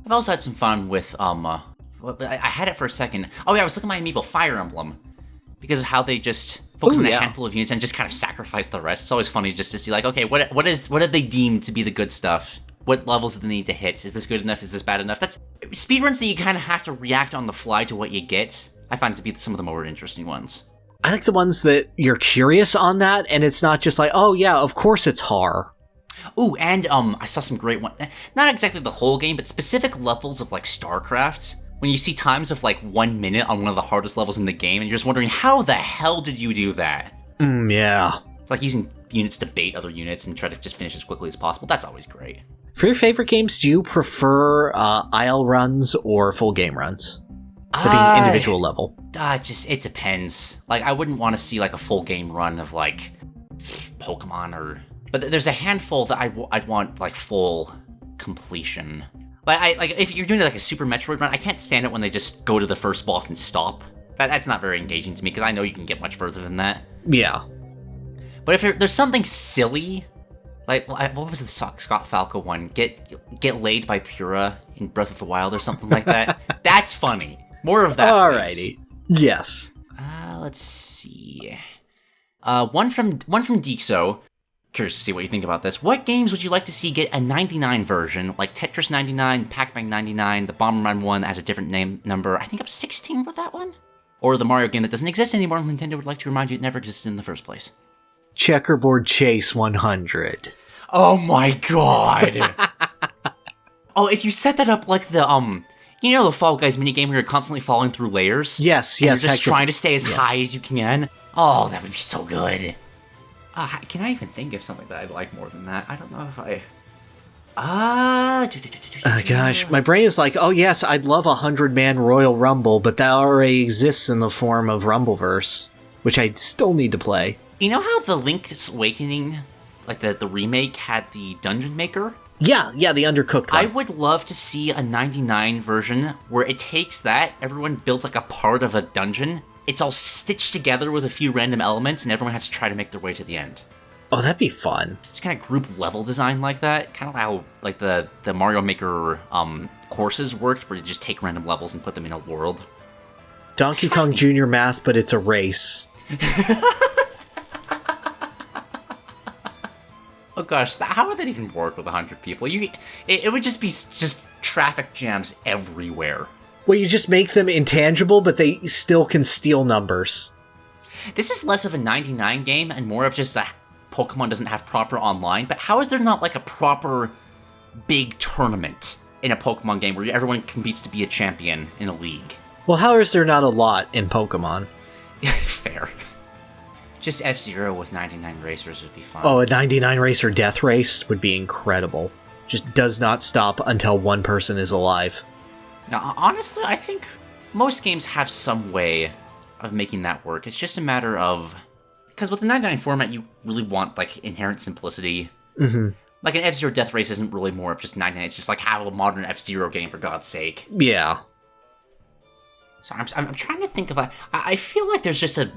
I've also had some fun with, I had it for a second. Oh yeah, I was looking at my amiibo Fire Emblem. Because of how they just focus on a handful of units and just kind of sacrifice the rest. It's always funny just to see, like, okay, what have they deemed to be the good stuff? What levels do they need to hit? Is this good enough? Is this bad enough? That's speedruns that you kind of have to react on the fly to what you get. I find to be some of the more interesting ones. I like the ones that you're curious on that, and it's not just like, oh yeah, of course it's hard. Ooh, and I saw some great one. Not exactly the whole game, but specific levels of like StarCraft. When you see times of like 1 minute on one of the hardest levels in the game, and you're just wondering, how the hell did you do that? Yeah. It's like using units to bait other units and try to just finish as quickly as possible. That's always great. For your favorite games, do you prefer aisle runs or full game runs? For being individual level? It depends. Like, I wouldn't want to see like a full game run of like Pokemon or... But there's a handful that I'd want like full completion. Like if you're doing like a Super Metroid run, I can't stand it when they just go to the first boss and stop. That's not very engaging to me because I know you can get much further than that. Yeah. But if there's something silly, like what was the Scott Falco one? Get laid by Pura in Breath of the Wild or something like that. That's funny. More of that. Alrighty. Yes. Let's see. One from Dixo. Curious to see what you think about this. What games would you like to see get a 99 version, like Tetris 99, Pac-Man 99, the Bomberman one that has a different number? I think I'm 16 with that one. Or the Mario game that doesn't exist anymore, and Nintendo would like to remind you it never existed in the first place. Checkerboard Chase 100. Oh my god! Oh, if you set that up like the, the Fall Guys minigame where you're constantly falling through layers? Yes. You're just trying to stay as high as you can? Oh, that would be so good. Can I even think of something that I'd like more than that? I don't know if I... gosh, my brain is like, oh yes, I'd love a 100-man Royal Rumble, but that already exists in the form of Rumbleverse, which I still need to play. You know how the Link's Awakening, like the remake, had the Dungeon Maker? Yeah, the undercooked one. I would love to see a 99 version where it takes that, everyone builds like a part of a dungeon, it's all stitched together with a few random elements, and everyone has to try to make their way to the end. Oh, that'd be fun. Just kind of group level design like that, kind of how like the Mario Maker courses worked, where you just take random levels and put them in a world. Donkey Kong Jr. math, but it's a race. Oh gosh, how would that even work with 100 people? It would just be just traffic jams everywhere. Well, you just make them intangible, but they still can steal numbers. This is less of a 99 game and more of just a Pokemon doesn't have proper online, but how is there not like a proper big tournament in a Pokemon game where everyone competes to be a champion in a league? Well, how is there not a lot in Pokemon? Fair. Just F-Zero with 99 racers would be fun. Oh, a 99 racer death race would be incredible. Just does not stop until one person is alive. Now, honestly, I think most games have some way of making that work. It's just a matter of... Because with the 99 format, you really want, like, inherent simplicity. Mm-hmm. Like, an F-Zero death race isn't really more of just 99. It's just like how a modern F-Zero game, for God's sake. Yeah. So I'm trying to think of I feel like there's just a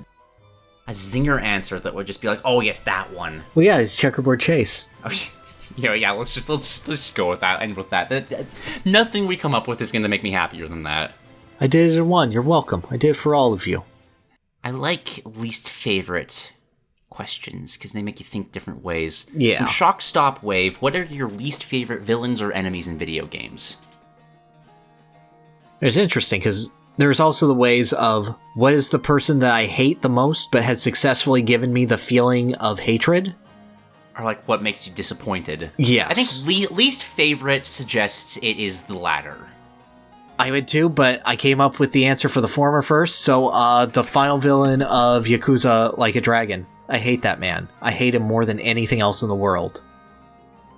zinger answer that would just be like, oh yes, that one. Well, yeah, it's Checkerboard Chase. Yeah, let's just go with that. End with that. Nothing we come up with is going to make me happier than that. I did it in one. You're welcome. I did it for all of you. I like least favorite questions because they make you think different ways. Yeah. From Shock Stop Wave, what are your least favorite villains or enemies in video games? It's interesting because there's also the ways of what is the person that I hate the most but has successfully given me the feeling of hatred? Or like what makes you disappointed? Yes. I think least favorite suggests it is the latter. I would too, but I came up with the answer for the former first, so the final villain of Yakuza Like a Dragon. I hate that man. I hate him more than anything else in the world.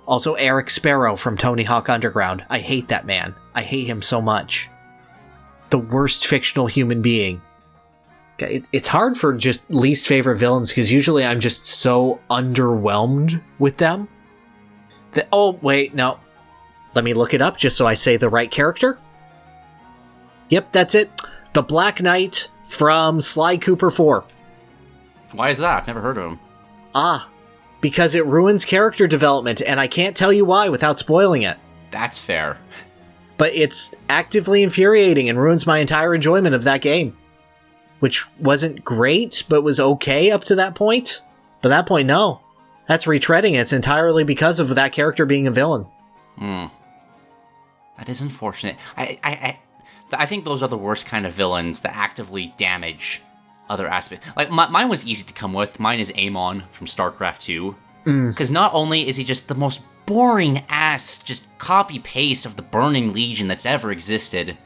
Also, Eric Sparrow from Tony Hawk Underground. I hate that man. I hate him so much. The worst fictional human being. It's hard for just least favorite villains, because usually I'm just so underwhelmed with them. Oh, wait, no. Let me look it up just so I say the right character. Yep, that's it. The Black Knight from Sly Cooper 4. Why is that? I've never heard of him. Because it ruins character development, and I can't tell you why without spoiling it. That's fair. But it's actively infuriating and ruins my entire enjoyment of that game. Which wasn't great, but was okay up to that point. But that point, no. That's retreading. It's entirely because of that character being a villain. That is unfortunate. I think those are the worst kind of villains that actively damage other aspects. Like, mine was easy to come with. Mine is Amon from StarCraft 2. Because not only is he just the most boring-ass, just copy-paste of the Burning Legion that's ever existed,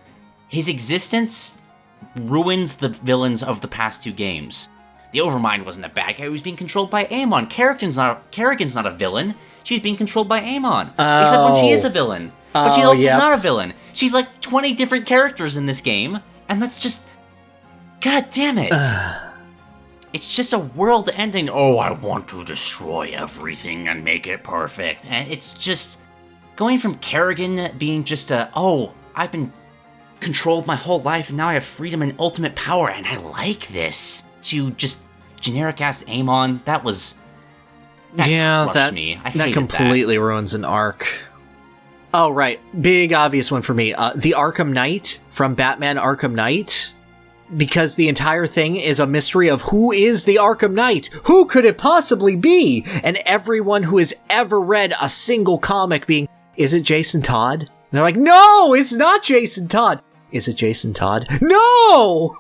his existence ruins the villains of the past two games. The Overmind wasn't a bad guy, he was being controlled by Amon. Kerrigan's not a villain, she's being controlled by Amon. Except when she is a villain. But she also is not a villain. She's like 20 different characters in this game, and that's just... God damn it. It's just a world-ending, oh, I want to destroy everything and make it perfect. And it's just... Going from Kerrigan being just I've been controlled my whole life, and now I have freedom and ultimate power, and I like this, to just generic-ass Amon, that crushed me. I hated that completely ruins an arc. Oh, right. Big obvious one for me. The Arkham Knight from Batman Arkham Knight. Because the entire thing is a mystery of who is the Arkham Knight? Who could it possibly be? And everyone who has ever read a single comic being, is it Jason Todd? And they're like, no, it's not Jason Todd. Is it Jason Todd? No!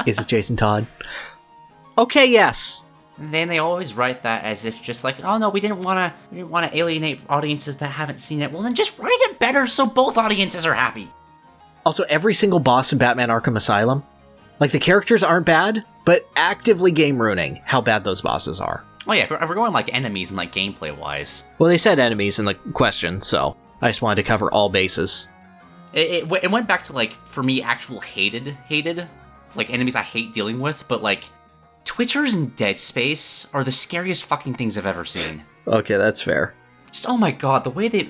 Is it Jason Todd? Okay, yes. And then they always write that as if just like, oh no, we didn't want to alienate audiences that haven't seen it. Well, then just write it better so both audiences are happy. Also, every single boss in Batman Arkham Asylum, like the characters aren't bad, but actively game ruining how bad those bosses are. Oh yeah, if we're going like enemies and like gameplay wise. Well, they said enemies in the question, so I just wanted to cover all bases. It went back to like, for me, actual hated, like enemies I hate dealing with, but like Twitchers in Dead Space are the scariest fucking things I've ever seen. Okay, that's fair. Just, oh my god, the way they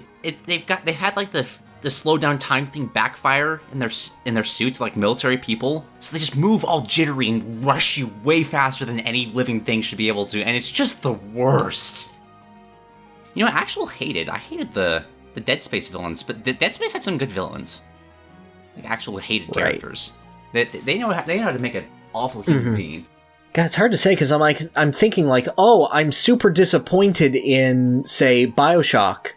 had like the slow down time thing backfire in their suits like military people. So they just move all jittery and rush you way faster than any living thing should be able to, and it's just the worst. You know, I hated the Dead Space villains, but Dead Space had some good villains. Like actual hated characters. They know how to make an awful human being. God, it's hard to say because I'm thinking like, oh, I'm super disappointed in, say, BioShock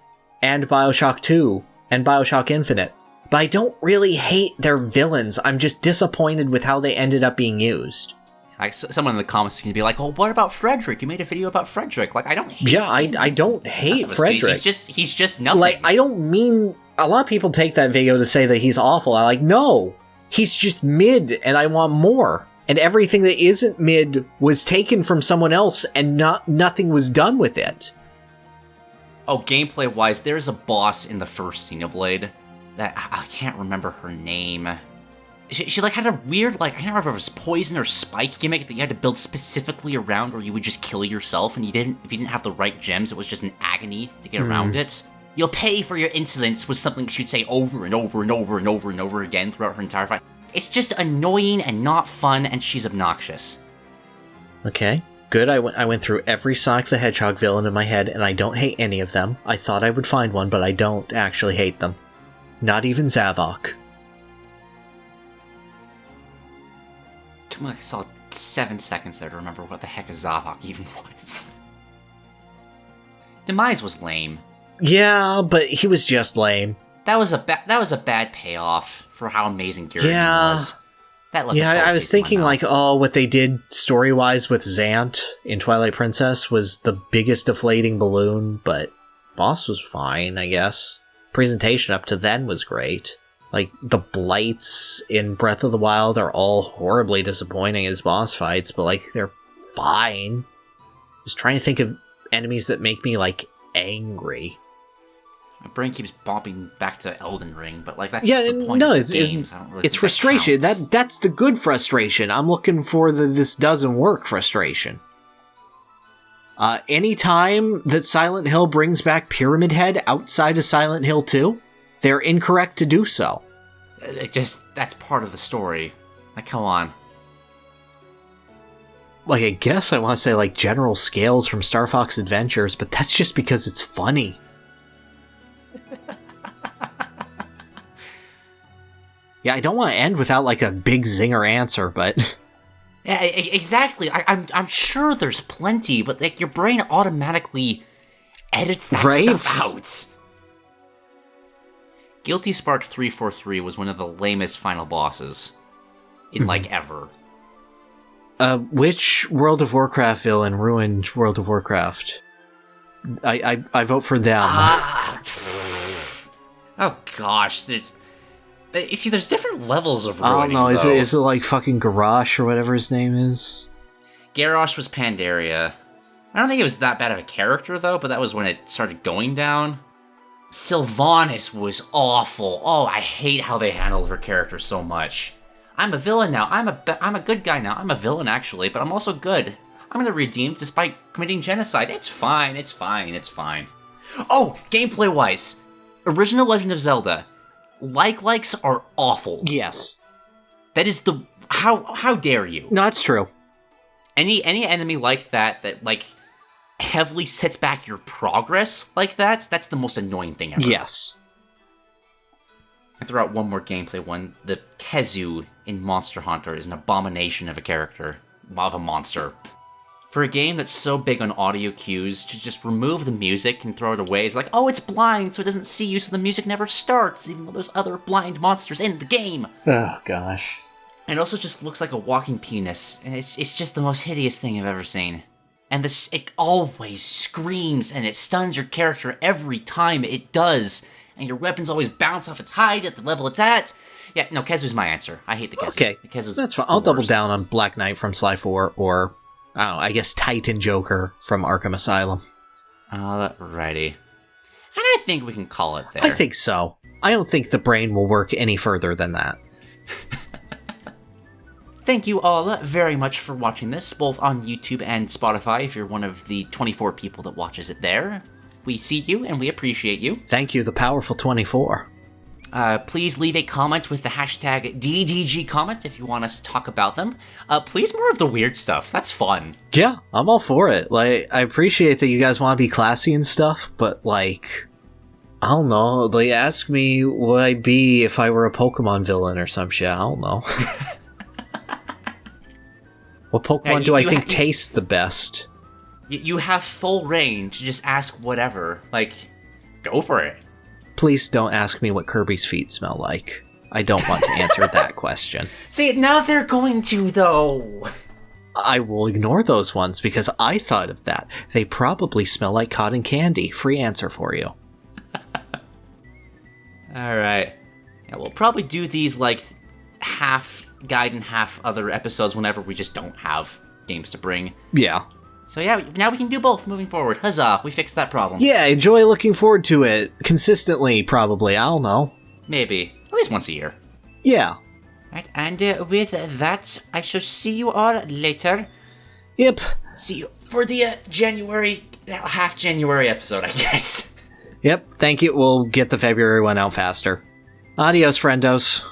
and BioShock 2 and BioShock Infinite. But I don't really hate their villains. I'm just disappointed with how they ended up being used. Like someone in the comments can be like, "Oh, what about Frederick? You made a video about Frederick." Like, I don't hate him. I don't hate Frederick. He's just nothing. Like, I don't mean... A lot of people take that video to say that he's awful. I'm like, no! He's just mid, and I want more. And everything that isn't mid was taken from someone else, and nothing was done with it. Oh, gameplay-wise, there's a boss in the first Xenoblade that I can't remember her name. She like had a weird, like, I can't remember if it was poison or spike gimmick that you had to build specifically around, or you would just kill yourself, and if you didn't have the right gems, it was just an agony to get around it. You'll pay for your insolence was something she'd say over and over and over and over and over again throughout her entire fight. It's just annoying and not fun, and she's obnoxious. Okay, good. I went through every Sonic the Hedgehog villain in my head, and I don't hate any of them. I thought I would find one, but I don't actually hate them. Not even Zavok. Took me like 7 seconds there to remember what the heck a Zavok even was. Demise was lame. Yeah, but he was just lame. That was a bad payoff for how amazing Gaiden was. I was thinking like, oh, what they did story-wise with Zant in Twilight Princess was the biggest deflating balloon, but boss was fine, I guess. Presentation up to then was great. Like, the blights in Breath of the Wild are all horribly disappointing as boss fights, but, like, they're fine. Just trying to think of enemies that make me, like, angry. My brain keeps bopping back to Elden Ring, but, like, that's the point of the game, so I don't really it's frustration. That that's the good frustration. I'm looking for the this doesn't work frustration. Anytime that Silent Hill brings back Pyramid Head outside of Silent Hill 2, they're incorrect to do so. That's part of the story. Like, come on. Like, I guess I want to say, like, General Scales from Star Fox Adventures, but that's just because it's funny. Yeah, I don't want to end without, like, a big zinger answer, but... Yeah, exactly. I'm sure there's plenty, but, like, your brain automatically edits that stuff out. Guilty Spark 343 was one of the lamest final bosses in, like, ever. Which World of Warcraft villain ruined World of Warcraft? I vote for them. Oh gosh, there's different levels of ruining. I don't know, is it like fucking Garrosh or whatever his name is? Garrosh was Pandaria. I don't think it was that bad of a character though, but that was when it started going down. Sylvanas was awful. Oh, I hate how they handled her character so much. I'm a villain now. I'm a good guy now. I'm a villain, actually, but I'm also good. I'm gonna redeem despite committing genocide. It's fine, it's fine, it's fine. Oh, gameplay-wise, original Legend of Zelda, likes are awful. Yes. That is the... How dare you? No, that's true. Any enemy like that, like, heavily sets back your progress like that's the most annoying thing ever. Yes. I throw out one more gameplay one. The Kezu in Monster Hunter is an abomination of a character, of a monster. For a game that's so big on audio cues, to just remove the music and throw it away is like, oh, it's blind, so it doesn't see you, so the music never starts, even though there's other blind monsters in the game. Oh, gosh. And it also just looks like a walking penis, and it's just the most hideous thing I've ever seen. And it always screams, and it stuns your character every time it does. And your weapons always bounce off its hide at the level it's at. Yeah, no, Kezu's my answer. I hate the Kezu. Okay, that's fine. I'll double down on Black Knight from Sly 4, or, I don't know, I guess Titan Joker from Arkham Asylum. Alrighty. And I think we can call it there. I think so. I don't think the brain will work any further than that. Thank you all very much for watching this, both on YouTube and Spotify, if you're one of the 24 people that watches it there. we see you and we appreciate you. Thank you, the powerful 24. Please leave a comment with the hashtag DDG comment if you want us to talk about them. Please more of the weird stuff. That's fun. Yeah, I'm all for it. Like, I appreciate that you guys want to be classy and stuff, but like, I don't know. Like, ask me what I'd be if I were a Pokemon villain or some shit. I don't know. What Pokemon do I think tastes the best? You have full range. Just ask whatever. Like, go for it. Please don't ask me what Kirby's feet smell like. I don't want to answer that question. See, now they're going to, though. I will ignore those ones because I thought of that. They probably smell like cotton candy. Free answer for you. Alright. Yeah, we'll probably do these, like, half Gaiden, half other episodes whenever we just don't have games to bring. Yeah. So yeah, now we can do both moving forward. Huzzah, we fixed that problem. Yeah, enjoy looking forward to it. Consistently, probably. I don't know. Maybe. At least once a year. Yeah. Right, and with that, I shall see you all later. Yep. See you for the half January episode, I guess. Yep, thank you. We'll get the February one out faster. Adios, friendos.